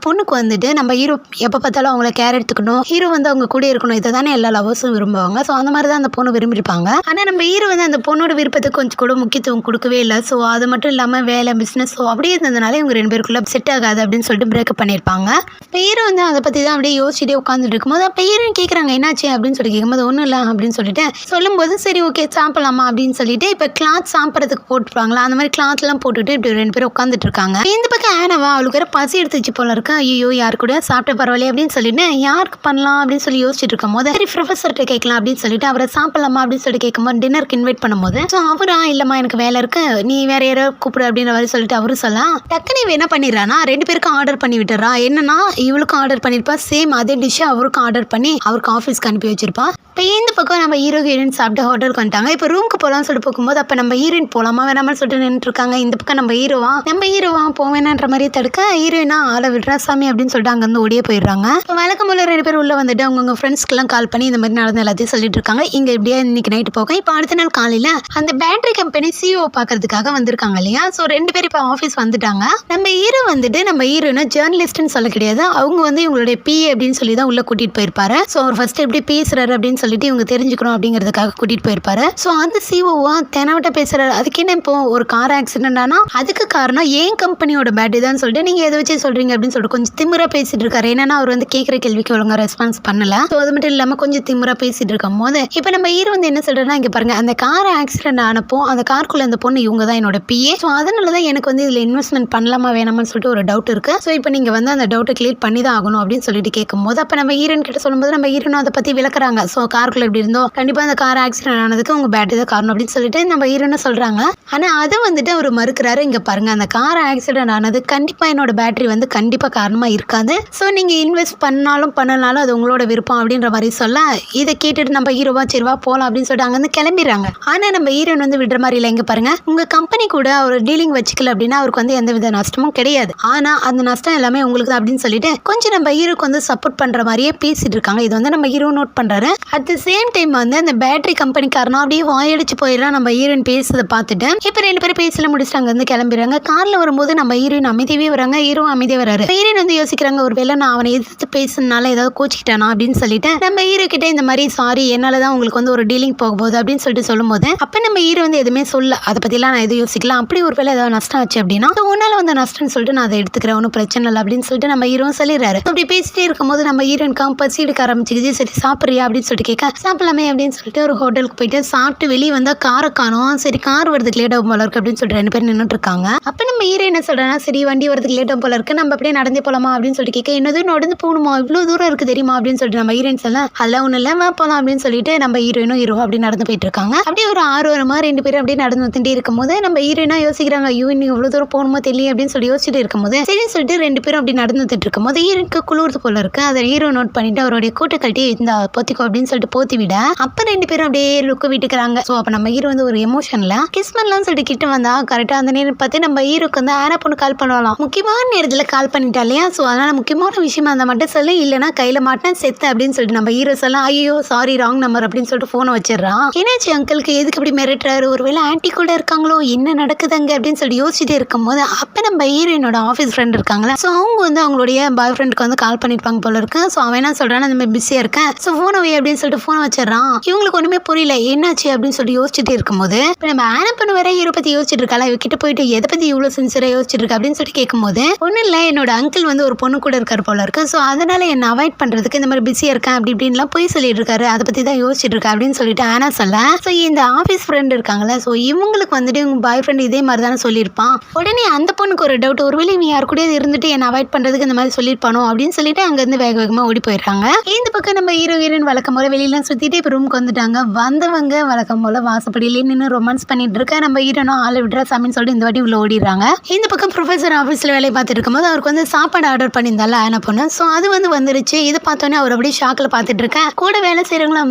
பொண்ணுக்கு வந்துட்டு நம்ம ஹீரோ எப்போ பார்த்தாலும் அவங்கள கேர் எடுத்துக்கணும், ஹீரோ வந்து அவங்க கூட இருக்கணும், இதை தானே எல்லா லவர்ஸும் விரும்புவாங்க. ஸோ அந்த மாதிரி தான் அந்த பொண்ணு விரும்பியிருப்பாங்க. ஆனால் நம்ம ஹீரோ வந்து அந்த பொண்ணோட விருப்பத்துக்கு கொஞ்சம் கூட முக்கியத்துவம் கொடுக்கவே இல்லை. ஸோ அது மட்டும் இல்லாமல் வேலை பிஸ்னஸ் ஸோ அப்படியே இருந்ததுனால இவங்க 2 பேருக்குள்ள செட் ஆகாது அப்படின்னு சொல்லிட்டு பிரேக்கப் பண்ணியிருப்பாங்க. இப்போ ஹீரோ வந்து அதை பற்றி தான் அப்படியே யோசிச்சுட்டே உட்காந்துட்டு இருக்கும்போது அப்போ ஹீரோயின் கேட்குறாங்க என்னாச்சு அப்படின்னு சொல்லி கேட்கும்போது ஒன்றும் இல்லை அப்படின்னு சொல்லிட்டு சொல்லும்போது சரி ஓகே சாப்பிடலாமா அப்படின்னு சொல்லிட்டு இப்போ கிளாத் சாப்பிட்றதுக்கு போட்டுருவாங்களா அந்த மாதிரி கிளாத்லாம் போட்டுட்டு இப்படி 2 பேரும் உட்காந்துட்டு இருக்காங்க. இந்த பக்கம் ஆனவா அவளுக்கு வேற பசி எடுத்துச்சு போல இருக்கு. ஐயோ யாரு கூட சாப்பிட்ட பரவாயில்லையே அப்படின்னு சொல்லிட்டு யாருக்கு பண்ணலாம் அப்படின்னு சொல்லி யோசிச்சுட்டு இருக்கும் போது சரி ப்ரொஃபஸர்கிட்ட கேட்கலாம் அப்படின்னு சொல்லிட்டு அவரை சாப்பிடலாமா அப்படின்னு சொல்லிட்டு கேட்கும்போது டின்னருக்கு இன்வைட் பண்ணும்போது ஸோ அவரா இல்லம்மா எனக்கு வேலை இருக்கு நீ வேற யாரோ கூப்பிடு அப்படின்ற மாதிரி சொல்லிட்டு அவரு சொல்லலாம். டக்குனு இவ என்ன பண்ணிடுறானா 2 பேருக்கும் ஆர்டர் பண்ணி விட்டுறா. என்னன்னா இவளுக்கும் ஆர்டர் பண்ணிருப்பா சேம் அதே டிஷ்ஷை அவருக்கும் ஆர்டர் பண்ணி அவருக்கு ஆஃபீஸ்க்கு அனுப்பி வச்சிருப்பா. இப்போ இந்த பக்கம் நம்ம ஹீரோயின் சாப்பிட்டு ஹோட்டலுக்கு வந்துட்டாங்க. இப்போ ரூமுக்கு போகலாம்னு சொல்லிட்டு போகும்போது அப்போ நம்ம ஹீரோயின் போகலாமா வேணாமல் சொல்லிட்டு நின்றுட்டு இருக்காங்க. இந்த பக்கம் நம்ம ஹீரோவா போவேனான்ற மாதிரியே தடுக்க ஹீரோயினா ஆளை விடுறா சாமி அப்படின்னு சொல்லிட்டு அங்கேருந்து ஓடியே போயிடுறாங்க. இப்போ வழக்கம் போல 2 பேர் உள்ள வந்துட்டு அவங்க ஃப்ரெண்ட்ஸ்க்கெல்லாம் கால் பண்ணி இந்த மாதிரி நடந்த எல்லாத்தையும் சொல்லிட்டு இருக்காங்க. இங்கே இப்படியே இன்னைக்கு நைட்டு போக இப்போ அடுத்த நாள் காலையில் அந்த பேட்டரி கம்பெனி சிஓ பார்க்கறதுக்காக வந்திருக்காங்க இல்லையா. ஸோ 2 பேர் இப்போ ஆஃபீஸ் வந்துட்டாங்க. நம்ம ஹீரோ வந்துட்டு நம்ம ஹீரோயினா ஜேர்னலிஸ்ட்னு சொல்ல கிடையாது, அவங்க வந்து இவங்களுடைய பிஏ அப்படின்னு சொல்லி தான் உள்ள கூட்டிட்டு போயிருப்பாரு. ஸோ அவர் ஃபர்ஸ்ட் எப்படி பேசுறாரு அப்படின்னு சொல்லிட்டு இவங்க தெரிஞ்சுக்கணும் அப்படிங்கிறதுக்காக கூட்டிட்டு போயிருப்பாரு. ஸோ அந்த சிஓவா தெனவட்ட பேசுறாரு. அதுக்கு என்ன இப்போ ஒரு கார் ஆக்சிடென்ட் ஆனா அதுக்கு காரணம் ஏன் கம்பெனியோட பேட்டரி தான் சொல்லிட்டு நீங்க எதை வச்சு சொல்றீங்க அப்படின்னு சொல்லிட்டு கொஞ்சம் திமிரா பேசிட்டு இருக்காரு. என்னன்னா அவர் வந்து கேட்கிற கேள்விக்கு ஒழுங்கா ரெஸ்பான்ஸ் பண்ணல. ஸோ அது மட்டும் இல்லாம கொஞ்சம் திமிரா பேசிட்டு இருக்கும் போது இப்போ நம்ம ஹீரோ வந்து என்ன சொல்றேன்னா இங்க பாருங்க அந்த கார் ஆக்சிடென்ட் ஆனப்போ அந்த காருக்குள்ள அந்த பொண்ணு இவங்க தான் என்னோட பிஏ. ஸோ அதனாலதான் எனக்கு வந்து இதுல இன்வெஸ்ட்மெண்ட் பண்ணலாமா வேணாமான்னு சொல்லிட்டு ஒரு டவுட் இருக்கு. ஸோ இப்போ நீங்க வந்து அந்த டவுட்டை கிளியர் பண்ணி தான் ஆகணும் அப்படின்னு சொல்லிட்டு கேட்கும்போது அப்ப நம்ம ஹீரோயின் கிட்ட சொல்லும்போது நம்ம ஹீரோனும் அதை பத்தி விளக்குறாங்க. ஸோ காருக்குள்ள எப்படி இருந்தோ கண்டிப்பா அந்த கார் ஆக்சிடென்ட் ஆனதுக்கு உங்க பேட்டரி தான் காரணம் அப்படின்னு சொல்லிட்டு நம்ம ஹீரோன்னு சொல்கிறாங்க. ஆனால் அதை வந்துட்டு அவர் மறுக்கிறாரு. இங்கே பாருங்கள், அந்த கார் ஆக்சிடென்ட் ஆனது கண்டிப்பாக என்னோட பேட்டரி வந்து கண்டிப்பாக காரணமாக இருக்காது. ஸோ நீங்கள் இன்வெஸ்ட் பண்ணாலும் பண்ணனாலும் அது உங்களோட விருப்பம் அப்படின்ற மாதிரி சொல்ல, இதை கேட்டுட்டு நம்ம ஹீரோவா சரிவா போகலாம் அப்படின்னு சொல்லிட்டு அங்கேருந்து கிளம்பிடுறாங்க. ஆனால் நம்ம ஹீரோயின் வந்து விடுற மாதிரி இல்லை. இங்கே பாருங்கள், உங்கள் கம்பெனி கூட அவர் டீலிங் வச்சுக்கல அப்படின்னா அவருக்கு வந்து எந்த வித நஷ்டமும் கிடையாது. ஆனால் அந்த நஷ்டம் எல்லாமே உங்களுக்கு தான் அப்படின்னு சொல்லிட்டு கொஞ்சம் நம்ம ஹீரோக்கு வந்து சப்போர்ட் பண்ணுற மாதிரியே பேசிட்டு இருக்காங்க. இது வந்து நம்ம ஹீரோ நோட் பண்ணுறாரு. அட் த சேம் டைம் வந்து அந்த பேட்டரி கம்பெனிக்காரனா அப்படியே வாயடிச்சு போயிடலாம். நம்ம ஹீரோயின் பேசுறதை பார்த்துட்டு இப்போ 2 பேரும் பேசல முடிச்சுட்டு அங்கேருந்து கிளம்பிடுறாங்க. காரில் வரும்போது நம்ம ஹீரோயின் அமைதியாகவே வராங்க, ஹீரோ அமைதியாக வராரு. ஹீரோயின் வந்து யோசிக்கிறாங்க, ஒரு வேளை நான் அவனை எதிர்த்து பேசுனால ஏதாவது கோச்சிக்கிட்டானா அப்படின்னு சொல்லிட்டு நம்ம ஹீரோ கிட்ட இந்த மாதிரி சாரி என்னால தான் உங்களுக்கு வந்து ஒரு டீலிங் போக போகுது அப்படின்னு சொல்லிட்டு சொல்லும்போது அப்போ நம்ம ஹீரோ வந்து எதுவுமே சொல்ல, அதை பற்றிலாம் நான் எதுவும் யோசிக்கலாம், அப்படி ஒரு வேளை ஏதாவது நஷ்டம் ஆச்சு அப்படின்னா உன்னால வந்து நஷ்டம்னு சொல்லிட்டு நான் அதை எடுத்துக்கிறேன், ஒன்றும் பிரச்சனை இல்லை அப்படின்னு சொல்லிட்டு நம்ம ஹீரோ சொல்லிடுறாரு. அப்படி பேசிட்டே இருக்கும்போது நம்ம ஹீரோயினுக்கு பசி எடுக்க ஆரம்பிச்சுக்கிது. சரி சாப்பிட்றியா அப்படின்னு சொல்லிட்டு கேட்க, சாப்பிடலாமே அப்படின்னு சொல்லிட்டு ஒரு ஹோட்டலுக்கு போயிட்டு சாப்பிட்டு வெளியே வந்தா காரை காணோம். சரி கார் வரதுக்கு லேட் ஆகும் போல இருக்கு அப்படின்னு சொல்லிட்டு 2 பேர் நின்றுட்டு இருக்காங்க. அப்போ நம்ம ஹீரோ என்ன சொல்றேன்னா, சரி வண்டி வரதுக்கு லேட் ஆகும் போல இருக்கு, நம்ம அப்படியே நடந்தே போலாமா அப்படின்னு சொல்லிட்டு கேட்க, என்னது நடந்து போகணுமா, இவ்வளோ தூரம் இருக்கு தெரியுமா அப்படின்னு சொல்லிட்டு நம்ம ஹீரோயின் சொல்ல, அதெல்லாம் ஒன்றும் இல்லை போகலாம் அப்படின்னு சொல்லிட்டு நம்ம ஹீரோயினும் ஹீரோ அப்படி நடந்து போயிட்டு இருக்காங்க. அப்படியே ஒரு 6 வாரமா 2 பேரும் அப்படியே நடந்து வந்துட்டே இருக்கும்போது நம்ம ஹீரோயினா யோசிக்கிறாங்க, ஐயோ இன்னும் இவ்வளோ தூரம் போகணுமோ தெரியல அப்படின்னு சொல்லி யோசிச்சுட்டு இருக்கும்போது சரின்னு சொல்லிட்டு 2 பேரும் அப்படி நடந்து வந்துட்டு இருக்கும்போது ஹீரோனுக்கு குளிர்து போல இருக்கு. அதை ஹீரோ நோட் பண்ணிட்டு அவருடைய கூட்டை கட்டி இந்த போத்திக்கோ அப்படின்னு சொல்லிட்டு போத்தி விட அப்போ 2 பேரும் அப்படியே லுக்கு விட்டுக்கிறாங்க. ஸோ அப்போ நம்ம ஹீரோ வந்து ஒரு எமோஷன்ல கிஸ்மன்லாம் சொல்லிட்டு கிட்ட வந்தா கரெக்டாக அந்த நேரம் பார்த்து நம்ம ஹீரோக்கு வந்து ஆனா பொண்ணு கால் பண்ணலாம். முக்கியமான நேரத்தில் கால் பண்ணிட்டா இல்லையா, ஸோ அதனால முக்கியமான விஷயமா இருந்தால் மட்டும் சொல்லு, இல்லைனா கையில் மாட்டினா செத்து அப்படின்னு சொல்லிட்டு நம்ம ஹீரோ சொல்ல, ஐயோ சாரி ராங் நம்பர் அப்படின்னு சொல்லிட்டு ஃபோனை வச்சிடறான். என்னாச்சு அங்கிளுக்கு எதுக்கு இப்படி மிரட்டுறாரு, ஒருவேளை ஆன்டி கூட இருக்காங்களோ, என்ன நடக்குதுங்க அப்படின்னு சொல்லி யோசிச்சுட்டே இருக்கும்போது அப்போ நம்ம ஹீரோயினோட ஆஃபீஸ் ஃப்ரெண்ட் இருக்காங்களா, ஸோ அவங்க வந்து அவங்களுடைய பாய் ஃப்ரெண்டுக்கு வந்து கால் பண்ணியிருப்பாங்க போல இருக்கு. ஸோ அவன் என்ன சொல்கிறான், அந்த மாதிரி பிஸியாக இருக்கேன், ஸோ ஃபோனை வை அப்படின்னு சொல்லிட்டு ஃபோனை வச்சிடறான். இவங்களுக்கு ஒன்றுமே புரியல என்னாச்சு அப்படின்னு சொல்லி யோசிச்சுட்டு இருக்கும்போது இப்போ நம்ம ஆனா பண்ண வேற ஹீரோ பற்றி யோசிச்சுட்டு இருக்காளா, இவகிட்ட போயிட்டு எதை பற்றி இவ்வளோ சின்சியராக யோசிச்சுட்டு இருக்கா அப்படின்னு சொல்லிட்டு கேட்கும்போது ஒன்றும் இல்லை, என்னோட அங்கிள் வந்து ஒரு பொண்ணு கூட இருக்காரு போல இருக்கு, ஸோ அதனால என்னை அவாய்ட் பண்ணுறதுக்கு இந்த மாதிரி பிஸியாக இருக்கேன் அப்படி இப்படின்லாம் போய் சொல்லிட்டு இருக்காரு, அதை பற்றி தான் யோசிச்சுட்டு இருக்கா அப்படின்னு சொல்லிட்டு ஆனா சொல்ல, ஸோ இந்த ஆஃபீஸ் ஃப்ரெண்ட் இருக்காங்களா, ஸோ இவங்களுக்கு வந்துட்டு இவங்க பாய் ஃப்ரெண்ட் இதே மாதிரி தானே சொல்லியிருப்பான். உடனே அந்த பொண்ணுக்கு ஒரு டவுட், ஒருவேளை இவன் யாரு கூட இருந்துட்டு என்னை அவாய்ட் பண்ணுறதுக்கு இந்த மாதிரி சொல்லியிருப்பானோ அப்படின்னு சொல்லிட்டு அங்கேருந்து வேக வேகமாக ஓடி போயிடுறாங்க. இந்த பக்கம் நம்ம ஹீரோயின் வழக்கம் போல வெளியெல்லாம் சுற்றிட்டு இப்போ ரூமுக்கு வந்துட்டாங்க. வந்தவங்க வழக்கம் போல வாசப்படியிலே நின்று ரொமான்ஸ் பண்ணிட்டு இருக்க நம்ம ஹீரோனும் ஆளை விடுறா சாமின்னு சொல்லிட்டு இந்த வாட்டி உள்ள ஓடிடுறாங்க. இந்த பக்கம் ப்ரொஃபஸர் ஆஃபீஸில் வேலையை பார்த்துட்டு இருக்கும்போது அவருக்கு வந்து சாப்பாடு ஆர்டர் பண்ணியிருந்தால ஆனா பொண்ணு, ஸோ அது வந்து வந்துருச்சு. இதை பார்த்தோன்னே அவர் அப்படியே ஷாக்கில் பார்த்துட்டு இருக்கேன். கூட வேலை செய்கிறவங்களா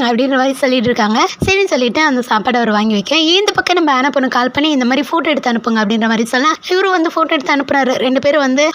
அப்படின்ற மாதிரி சொல்லிட்டு இருக்காங்க. சரின்னு சொல்லிட்டு அந்த சாப்பாடு அவர் வாங்கி வைக்க, இந்த பக்கம் நம்ம ஆனா பொண்ணு கால் பண்ணி இந்த மாதிரி ஃபோட்டோ எடுத்து அனுப்புங்க அப்படின்ற மாதிரி சொல்ல இவரு வந்து ஃபோட்டோ எடுத்து அனுப்புறாரு. 2 பேரும் வந்து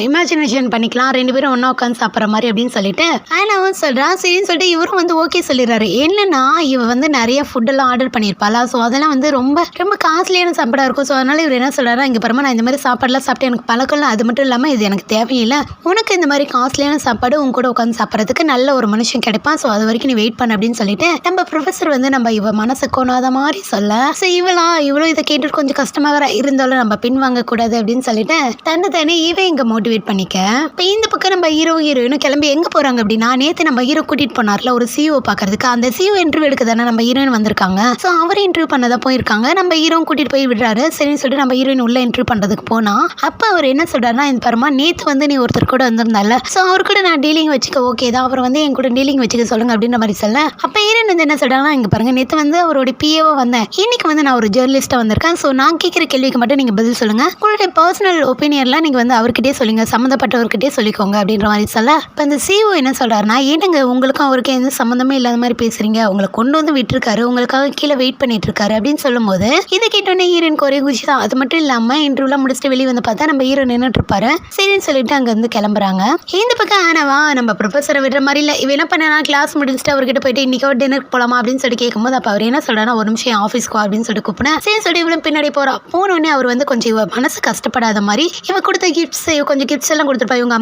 இமேஜினேஷன் பண்ணிக்கலாம், 2 பேரும் ஒன்றா உட்காந்து சாப்பிட்ற மாதிரி அப்படின்னு சொல்லிட்டு ஆனாவும் சொல்கிறான். சரின்னு சொல்லிட்டு இவரும் வந்து ஓகே சொல்லிடுறாரு. என்னன்னா இவ வந்து நிறைய ஃபுட்டெல்லாம் ஆர்டர் பண்ணியிருப்பாளா, ஸோ அதெல்லாம் வந்து ரொம்ப ரொம்ப காஸ்ட்லியான சாப்பாடாக இருக்கும். ஸோ அதனால இவர் என்ன சொல்கிறாரா, இங்கே பாருமா நான் இந்த மாதிரி சாப்பாடுலாம் சாப்பிட்டு எனக்கு பழக்கம் இல்லை, அது மட்டும் இல்லாமல் இது எனக்கு தேவையில்லை, உனக்கு இந்த மாதிரி காஸ்ட்லியான சாப்பாடு உங்க கூட உட்காந்து சாப்பிட்றதுக்கு நல்ல ஒரு மனுஷன் கிடைப்பான், ஸோ அது வரைக்கும் நீ வெயிட் பண்ண அப்படின்னு சொல்லிட்டு நம்ம ப்ரொஃபஸர் வந்து நம்ம இவ மனசு கோணாத மாதிரி சொல்ல, ஸோ இவ்வளோ இதை கேட்டுட்டு கொஞ்சம் கஷ்டமாக இருந்தாலும் நம்ம பின் வாங்கக்கூடாது அப்படின்னு சொல்லிட்டு தன்னை இவன் இங்கே மோட்டிவேட் பண்ணிக்க. இப்போ இந்த பக்கம் நம்ம ஹீரோயினும் கிளம்பி எங்கே போகிறாங்க அப்படின்னா, நேற்று நம்ம ஹீரோ கூட்டிகிட்டு போனார்ல ஒரு சிஓ பார்க்கறதுக்கு, அந்த சிஓ இன்டர்வியூ எடுக்க தானே நம்ம ஹீரோயின் வந்திருக்காங்க. ஸோ அவர் இன்டர்வியூ பண்ணதான் போயிருக்காங்க. நம்ம ஹீரோ கூட்டிகிட்டு போய் விடுறாரு. சரின்னு சொல்லிட்டு நம்ம ஹீரோயின் உள்ள இன்டர்வியூ பண்ணுறதுக்கு போனால் அப்போ அவர் என்ன சொல்கிறாருன்னா, இந்த பரமா நேற்று வந்து நீ ஒருத்தர் கூட வந்திருந்தால, ஸோ அவர் கூட நான் டீலிங் வச்சுக்க ஓகே தான், அவர் வந்து என் கூட டீலிங் வச்சுக்க சொல்லுங்க அப்படின்ற மாதிரி சொல்ல, அப்போ ஹீரோயின் வந்து என்ன சொல்கிறாங்கன்னா, இங்கே பாருங்க நேற்று வந்து அவரோட பிஏவாக வந்தேன், இன்னைக்கு வந்து நான் ஒரு ஜேர்னலிஸ்ட்டாக வந்திருக்கேன், ஸோ நான் கேட்குற கேள்விக்கு மட்டும் நீங்கள் பதில் சொல்லுங்கள், உங்களுடைய பர்சனல் ஒப்பீனியன்லாம் நீங்கள் வந்து அவர்கிட்டே சொல்லுங்கள், சம்மந்தப்பட்டவர்கிட்டே சொல்லிக்கோங்க அப்படின்ற மாதிரி சொல்ல, இப்போ அந்த சிஓ என்ன சொல்கிறாருன்னா, ஏனுங்க உங்களுக்கும் அவருக்கும் எந்த சம்மந்தமே இல்லாத மாதிரி பேசுகிறீங்க, உங்களை கொண்டு வந்து விட்டுருக்காரு, உங்களுக்காக கீழே வெயிட் பண்ணிட்டு இருக்காரு அப்படின்னு சொல்லும்போது இதை கேட்டோன்னே ஹீரோனுக்கு ஒரே குச்சி தான். அது மட்டும் இல்லாமல் இன்டர்வியூலாம் முடிச்சுட்டு வெளியே வந்து பார்த்தா நம்ம ஹீரோ நின்றுட்டு இருப்பாரு. சரின்னு சொல்லிட்டு அங்கேருந்து கிளம்புறாங்க. இந்த பக்கம் ஆனவா நம்ம ப்ரொஃபஸரை விடுற மாதிரி இல்லை, இவ என்ன பண்ணா கிளாஸ் முடிச்சுட்டு அவர்கிட்ட போயிட்டு இன்னைக்கோ டின்னருக்கு போகலாமா அப்படின்னு சொல்லி கேட்கும்போது அப்போ அவர் என்ன சொல்கிறாருன்னா, ஒரு நிமிஷம் ஆஃபீஸ்க்கு அப்படின்னு சொல்லிட்டு கூப்பினேன். சரி சொல்லி இவ்வளோ பின்னாடி போனோடனே அவர் வந்து கொஞ்சம் இவ மனசு கஷ்டப்படாத மாதிரி இவ கொடுத்த கிஃப்ட்ஸ் கொஞ்சம் கிஃப்ட்ஸ் எல்லாம் கொடுத்துருப்பா. இவங்க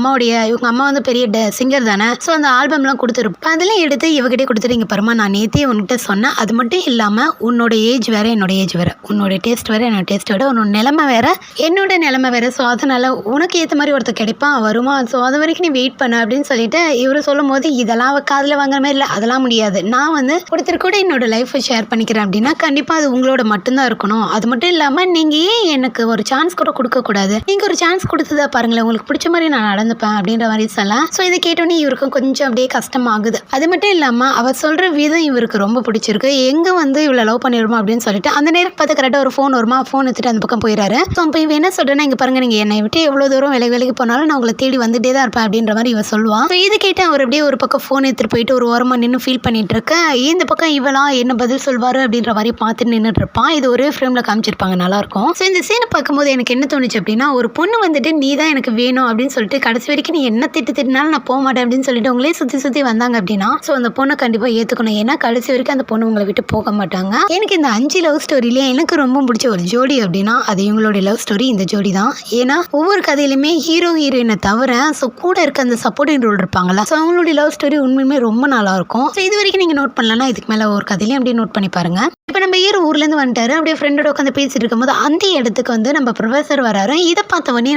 அம்மா வந்து பெரிய சிங்கர் தானே, ஸோ அந்த ஆல்பம்லாம் கொடுத்துருப்பா. அதெல்லாம் எடுத்து இவகிட்டே கொடுத்துட்டு, இங்கே பரமா நான் நேற்றே உன்கிட்ட சொன்னேன், அது மட்டும் இல்லாமல் உன்னோட ஏஜ் வேறு என்னோட ஏஜ் வேறு, உன்னோட டேஸ்ட் வேறு என்னோட டேஸ்ட் வேறு, உன்னோட நிலைமை வேறு என்னோட நிலைமை வேறு, ஸோ அதனால் உனக்கு ஏற்ற மாதிரி ஒருத்தர் கிடைப்பான் வருமா, ஸோ அது வரைக்கும் நீ வெயிட் பண்ண அப்படின்னு சொல்லிட்டு இவர் சொல்லும் போது இதெல்லாம் காதில் வாங்குற மாதிரி இல்லை, அதெல்லாம் முடியாது, நான் வந்து ஒருத்தர் கூட என்னோட லைஃப்பை ஷேர் பண்ணிக்கிறேன் அப்படின்னா கண்டிப்பாக அது உங்களோட மட்டும்தான் இருக்கணும், அது மட்டும் இல்லாமல் நீங்கள் ஏன் எனக்கு ஒரு சான்ஸ் கூட கொடுக்கக்கூடாது, நீங்கள் ஒரு சான்ஸ் கொடுத்ததா பாருங்களேன், உங்களுக்கு பிடிச்ச மாதிரி நான் நடந்துப்பேன் அப்படின்ற மாதிரி சொல்லலாம். ஸோ இதை கேட்டோன்னே இவருக்கும் கொஞ்சம் அப்படியே கஷ்டமாகுது. அது மட்டும் இல்லாமல் அவர் சொல்கிற விதம் இவருக்கு ரொம்ப பிடிச்சிருக்கு. எங்கே வந்து இவ்வளோ லவ் பண்ணிருமா வருமா அப்படின்னு சொல்லிட்டு அந்த நேரம் பார்த்து கரெக்டாக ஒரு ஃபோன் வருமா, ஃபோன் எடுத்துட்டு அந்த பக்கம் போயிடுறாரு. ஸோ இப்போ இவன் என்ன சொல்கிறேன்னா, இங்கே பாருங்க, நீங்கள் என்னை விட்டு எவ்வளோ தூரம் வேலைக்கு போனாலும் நான் உங்களை தேடி வந்துட்டே தான் இருப்பேன் அப்படின்ற மாதிரி இவன் சொல்லுவான். ஸோ இது கேட்டு அவர் அப்படியே ஒரு பக்கம் ஃபோன் எடுத்துகிட்டு போயிட்டு ஒரு ஓரமாக நின்று ஃபீல் பண்ணிட்டு இருக்கேன். இந்த பக்கம் இவெல்லாம் என்ன பதில் சொல்வார் அப்படின்ற மாதிரி பார்த்துட்டு நின்றுட்டு இருப்பான். இது ஒரே ஃப்ரேமில் காமிச்சிருப்பாங்க, நல்லாயிருக்கும். ஸோ இந்த சீனை பார்க்கும்போது எனக்கு என்ன தோணுச்சு அப்படின்னா, ஒரு பொண்ணு வந்துட்டு நீ தான் எனக்கு வேணும் அப்படின்னு சொல்லிட்டு கடைசி வரைக்கும் நீ என்ன திட்டினாலும் நான் போக மாட்டேன் அப்படின்னு சொல்லிட்டு உங்களே சுற்றி வந்தாங்க அப்படின்னா, ஸோ அந்த பொண்ணை கண்டிப்பாக ஏற்றுக்கணும். ஏன்னா கடைசி வரைக்கும் அந்த பொண்ணு உங்களை விட்டு போக மாட்டாங்க. எனக்கு இந்த 5 லவ் ஸ்டோரியிலே எனக்கு ரொம்ப பிடிச்ச ஒரு ஜோடி அப்படின்னா அது இவங்களுடைய லவ் ஸ்டோரி இந்த ஜோடி தான். ஏன்னா ஒவ்வொரு கதையிலுமே ஹீரோ ஹீரோயினை தவிர ஸோ கூட இருக்க அந்த சப்போர்ட்டிங் ரோல் இருப்பாங்களா, ஸோ அவங்களுடைய லவ் ஸ்டோரி உண்மையுமே ரொம்ப நல்லா இருக்கும். ஸோ இது வரைக்கும் நீங்கள் நோட் பண்ணலன்னா இதுக்கு மேலே ஒரு கதையிலையும் அப்படியே நோட் பண்ணி பாருங்க. இப்போ நம்ம ஹீரோ ஊர்லேருந்து வந்துட்டாரு. அப்படியே ஃப்ரெண்டோட உட்காந்து பேசிட்டு இருக்கும்போது அந்த இடத்துக்கு வந்து நம்ம ப்ரொஃபஸர் வராரு. இதை பார்த்தவொடனே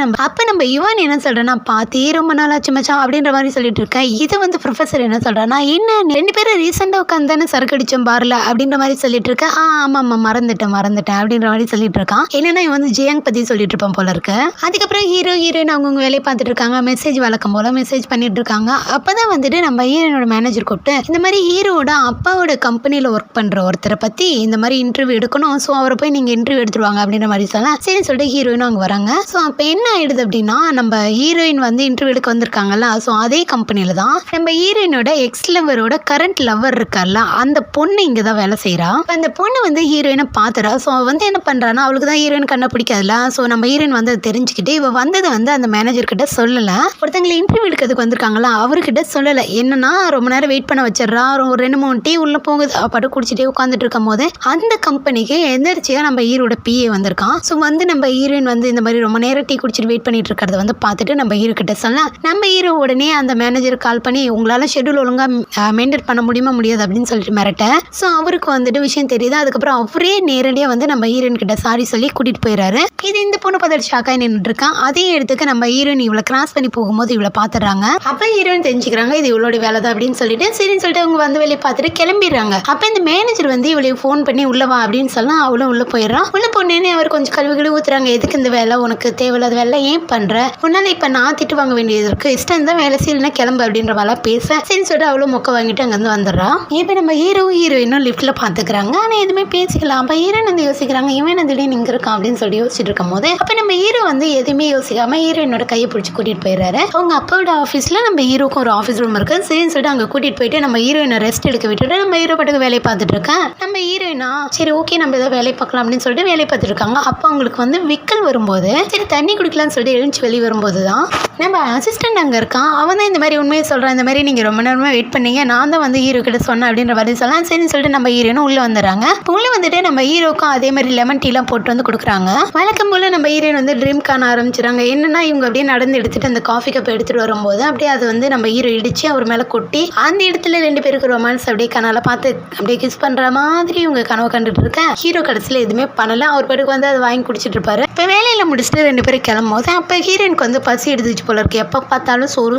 நம்ம யுவன் என்ன சொல்கிறேன்னா, பார்த்தே ரொம்ப நாள் ஆச்சு மச்சான் அப்படின்ற மாதிரி சொல்லிட்டு இருக்கேன். இது வந்து ப்ரொஃபஸர் என்ன சொல்கிறேன்னா, என்ன 2 பேரும் ரீசெண்டாக உட்காந்து தானே சரக்கு அடித்தோம் பார்ல அப்படின்ற மாதிரி சொல்லிட்டு இருக்கேன். ஆமாம் மறந்துட்டேன் அப்படின்ற மாதிரி சொல்லிட்டு இருக்கான். என்னன்னா இவன் வந்து ஜியாங் பற்றி சொல்லிட்டு இருப்பான் போல இருக்கு. அதுக்கப்புறம் ஹீரோ ஹீரோயின் அவங்கவுங்க வேலையை பார்த்துட்டு இருக்காங்க. மெசேஜ் வழக்கம் போல மெசேஜ் பண்ணிட்டு இருக்காங்க. அப்போதான் வந்துட்டு நம்ம ஹீரோனோட மேனேஜர் கூப்பிட்டு இந்த மாதிரி ஹீரோட அப்பாவோட கம்பெனியில் ஒர்க் பண்ணுற ஒருத்தரை பற்றி இந்த மாதிரி இன்டர்வியூ எடுக்கணும், ஸோ அவரை போய் நீங்கள் இன்டர்வியூ எடுத்துருவாங்க அப்படின்ற மாதிரி சொல்லலாம். சரி சொல்லிட்டு ஹீரோயினும் அங்கே வராங்க. ஸோ அப்போ என்ன ஆயிடுது அப்படின்னா, நம்ம ஹீரோயின் வந்து இன்டர்வியூ எடுக்க வந்திருக்காங்கல்ல, ஸோ அதே கம்பெனியில் தான் நம்ம ஹீரோயினோட எக்ஸ் லவரோட கரண்ட் லவர் இருக்கார்ல, அந்த பொண்ணு இங்கே தான் வேலை செய்கிறா. அந்த பொண்ணு வந்து ஹீரோயினை பார்த்துறா. ஸோ அவள் வந்து என்ன பண்ணுறான்னா, அவளுக்கு தான் ஹீரோயின் கண்ணை பிடிக்காதுல்ல, ஸோ நம்ம ஹீரோயின் வந்து அதை தெரிஞ்சுக்கிட்டு இவள் வந்ததை வந்து அந்த மேனேஜர்கிட்ட சொல்லலை. ஒருத்தங்களை இன்டர்வியூ எடுக்கிறதுக்கு வந்திருக்காங்களா அவர்கிட்ட சொல்லலை. என்னன்னா ரொம்ப நேரம் வெயிட் பண்ண வச்சிடறா. ஒரு 2-3 டீ உள்ளே போகுது. பாட்டு குடிச்சிட்டே உட்காந்துட்டு இருக்கும் போது அந்த கம்பெனிக்கு எந்திரிச்சியாக நம்ம ஹீரோட பிஏ வந்திருக்கான். ஸோ வந்து நம்ம ஹீரோயின் வந்து இந்த மாதிரி ரொம்ப நேரம் டீ குடிச்சிட்டு வெயிட் பண்ணிட்டு இருக்கிறத வந்து பார்த்துட்டு நம்ம ஹீரோ கிட்ட சொல்லலாம். நம்ம ஹீரோ உடனே அந்த மேனேஜர் கால் பண்ணி உங்களால் ஷெட்யூல் ஒழுங்காக மெயின்டைன் பண்ண முடியாது அப்படின்னு சொல்லிட்டு மிரட்ட. ஸோ அவருக்கு வந்துட்டு விஷயம் தெரியுது. அதுக்கப்புறம் அவரே நேரடியாக வந்து நம்ம ஹீரோயின் கிட்ட சாரி சொல்லி கூட்டிகிட்டு போயிடுறாரு. இது இந்த பொண்ணு பார்த்துட்டு ஷாக்காக நின்றுட்டு இருக்கான். அதே இடத்துக்கு நம்ம ஹீரோயின் இவளை கிராஸ் பண்ணி போகும்போது இவளை பார்த்துடுறாங்க. அப்போ ஹீரோயின் தெரிஞ்சுக்கிறாங்க இது இவளோட வேலை தான் அப்படின்னு சொல்லிட்டு சரின்னு சொல்லிட்டு அவங்க வந்து வேலையை பார்த்துட்டு கிளம்பிடுறாங்க. அப்போ இந்த மேனேஜர் வந்து இவளையும் ஃபோன் பண்ணி உள்ளவா அப்படின்னு சொல்லலாம். அவளும் உள்ள போயிடறான். உள்ள பொண்ணே அவர் கொஞ்சம் கழுவிகளை ஊத்துறாங்க. எதுக்கு இந்த வேலை, உனக்கு தேவையில்லாத வேலை ஏன் பண்ற, உன்னால இப்ப நான் திட்டு வாங்க வேண்டியது இருக்கு, இஷ்டம் தான் வேலை செய்யலன்னா கிளம்பு அப்படின்ற வேலை பேச சரின்னு சொல்லிட்டு அவளும் மொக்க வாங்கிட்டு அங்கேருந்து வந்துடுறான். இப்போ நம்ம ஹீரோயினும் லிஃப்ட்ல பாத்துக்கிறாங்க. ஆனா எதுவுமே பேசிக்கலாம். அப்ப ஹீரோயின் வந்து யோசிக்கிறாங்க இவன் திடீர்னு இங்க இருக்கான் அப்படின்னு சொல்லி யோசிச்சுட்டு இருக்கும் போது அப்ப நம்ம ஹீரோ வந்து எதுவுமே யோசிக்காம ஹீரோயினோட கையை பிடிச்சி கூட்டிட்டு போயிடுறாரு. அவங்க அப்பாவோட ஆஃபீஸ்ல நம்ம ஹீரோக்கும் ஒரு ஆஃபீஸ் ரூம் இருக்கு. சரின்னு சொல்லிட்டு அங்கே கூட்டிட்டு போயிட்டு நம்ம ஹீரோயினை ரெஸ்ட் எடுக்க விட்டுட்டு நம்ம ஹீரோ பாட்டுக்கு வேலையை பார்த்துட்டு இருக்கேன். நம்ம ஹீரோயினா சரி ஓகே நம்ம ஏதோ வேலையை பார்க்கலாம் அப்படின்னு சொல்லிட்டு வேலையை பார்த்துட்டு இருக்காங்க. அப்போ அவங்களுக்கு வந்து விக்கல் வரும்போது சரி தண்ணி குடிக்கலாம்னு சொல்லிட்டு எழுந்து வெளியே வரும்போது தான் நம்ம அசிஸ்டன்ட் அங்கே இருக்கான். அவன் தான் இந்த மாதிரி உண்மையை சொல்கிறான். இந்த மாதிரி நீங்கள் ரொம்ப நேரமாக வெயிட் பண்ணீங்க, நான் தான் வந்து ஹீரோ கிட்ட சொன்னேன் அப்படின்ற மாதிரி சொல்லலாம். சரின்னு சொல்லிட்டு நம்ம ஹீரோனும் உள்ளே வந்துடுறாங்க. உள்ளே வந்துட்டு நம்ம ஹீரோக்கும் அதே மாதிரி லெமன் டீலாம் போட்டு வந்து கொடுக்குறாங்க. வழக்கம் போல் நம்ம ஹீரோயின் வந்து ட்ரீம் காண ஆரம்பிச்சிடறாங்க. என்னன்னா இவங்க அப்படியே நடந்து எடுத்துட்டு அந்த காஃபி கப் எடுத்துகிட்டு வரும்போது அப்படியே அது வந்து நம்ம ஹீரோ இடிச்சு அவர் மேலே கொட்டி அந்த இடத்துல 2 பேருக்கு ரொமான்ஸ் அப்படியே கனால பார்த்து அப்படியே கிஸ் பண்ணுற மாதிரி இவங்க கனவு கண்டுட்டு இருக்கேன். ஹீரோ கடைசியில் எதுவுமே பண்ணல. அவர் பாட்டுக்கு வந்து அதை வாங்கி குடிச்சிட்டு இருப்பாரு. இப்போ வேலையில் முடிச்சுட்டு 2 பேரும் கிளம்பும்போது அப்போ ஹீரோயினுக்கு வந்து பசி எடுத்துச்சு போல இருக்கு. எப்போ பார்த்தாலும் சோறு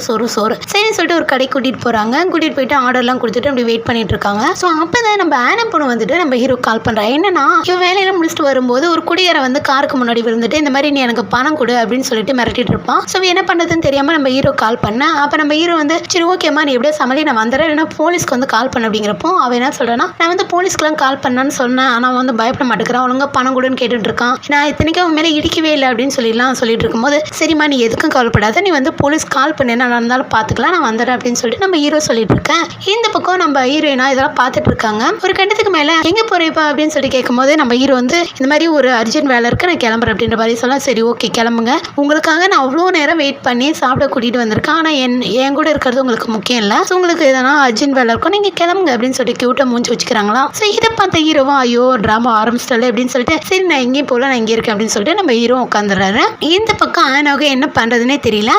சரின்னு சொல்லிட்டு ஒரு கடை கூட்டிகிட்டு போகிறாங்க. கூட்டிகிட்டு போயிட்டு ஆர்டர்லாம் கொடுத்துட்டு அப்படி வெயிட் பண்ணிட்டு இருக்காங்க. ஸோ அப்போ தான் நம்ம ஆனா பொண்ணு வந்துட்டு நம்ம ஹீரோ கால் பண்ணுறேன். என்னன்னா இவன் வேலையில முடிச்சுட்டு வரும்போது ஒரு குடியாரை வந்து காருக்கு முன்னாடி விழுந்துட்டு இந்த மாதிரி நீ எனக்கு பணம் கொடு அப்படின்னு சொல்லிட்டு மிரட்டிட்டு இருப்பான். ஸோ என்ன பண்ணுறதுன்னு தெரியாமல் நம்ம ஹீரோ கால் பண்ண அப்போ நம்ம ஹீரோ வந்து சரி ஓகேம்மா நீ எப்படியோ சமாளி நான் வந்துடுறேன், இல்லைன்னா போலீஸ்க்கு வந்து கால் பண்ண அப்படிங்கிறப்போ அவன் என்ன சொல்கிறேன்னா நான் வந்து போலீஸ்க்குலாம் கால் பண்ணேன்னு சொன்னேன், ஆனால் அவன் வந்து பயப்பட மாட்டேங்கிறான், ஒழுங்கா பணம் கொடுன்னு கேட்டுட்டு இருக்கான், நான் இத்தனைக்கும் அவன் மேலே இடிக்கவே இல்லை அப்படின்னு சொல்லிட்டு இருக்கும்போது சரிம்மா நீ எதுக்கும் கவலைப்படாத, நீ வந்து போலீஸ் கால் பண்ணி என்ன நடந்தாலும் பார்த்துக்கலாம், நான் வந்துடுறேன் அப்படின்னு சொல்லிட்டு நம்ம ஹீரோ சொல்லிட்டு இருக்கேன். இந்த பக்கம் நம்ம ஹீரோயினா இதெல்லாம் பார்த்துட்டு இருக்காங்க. ஒரு கட்டத்துக்கு மேலே எங்கே போகிறேப்பா அப்படின்னு சொல்லி கேட்கும்போது நம்ம ஹீரோ வந்து இந்த மாதிரி ஒரு அர்ஜென்ட் வேலை இருக்குது நான் கிளம்புறேன் அப்படின்ற மாதிரி சொல்ல சரி ஓகே கிளம்புங்க, உங்களுக்காக நான் அவ்வளோ நேரம் வெயிட் பண்ணி சாப்பிட கூட்டிகிட்டு வந்திருக்கேன், ஆனால் என் கூட இருக்கிறது உங்களுக்கு முக்கியம் இல்லை, ஸோ உங்களுக்கு எதனா அர்ஜென்ட் வேலை இருக்கும் நீங்கள் கிளம்புங்க அப்படின்னு சொல்லி கியூட்டாக மூஞ்சி வச்சுக்கிறாங்களா. ஸோ இதை பார்த்த ஹீரோவா ஐயோ ட்ராமா ஆரம்பிச்சிட்டாலே அப்படின்னு சொல்லிட்டு சரி நான் எங்கேயும் போகல நான் இங்கே இருக்கேன் அப்படின்னு சொல்லிட்டு நம்ம ஹீரோ உட்காந்துடுறாரு. இந்த பக்கம் ஆனாக என்ன பண்ணுறதுனே தெரியல.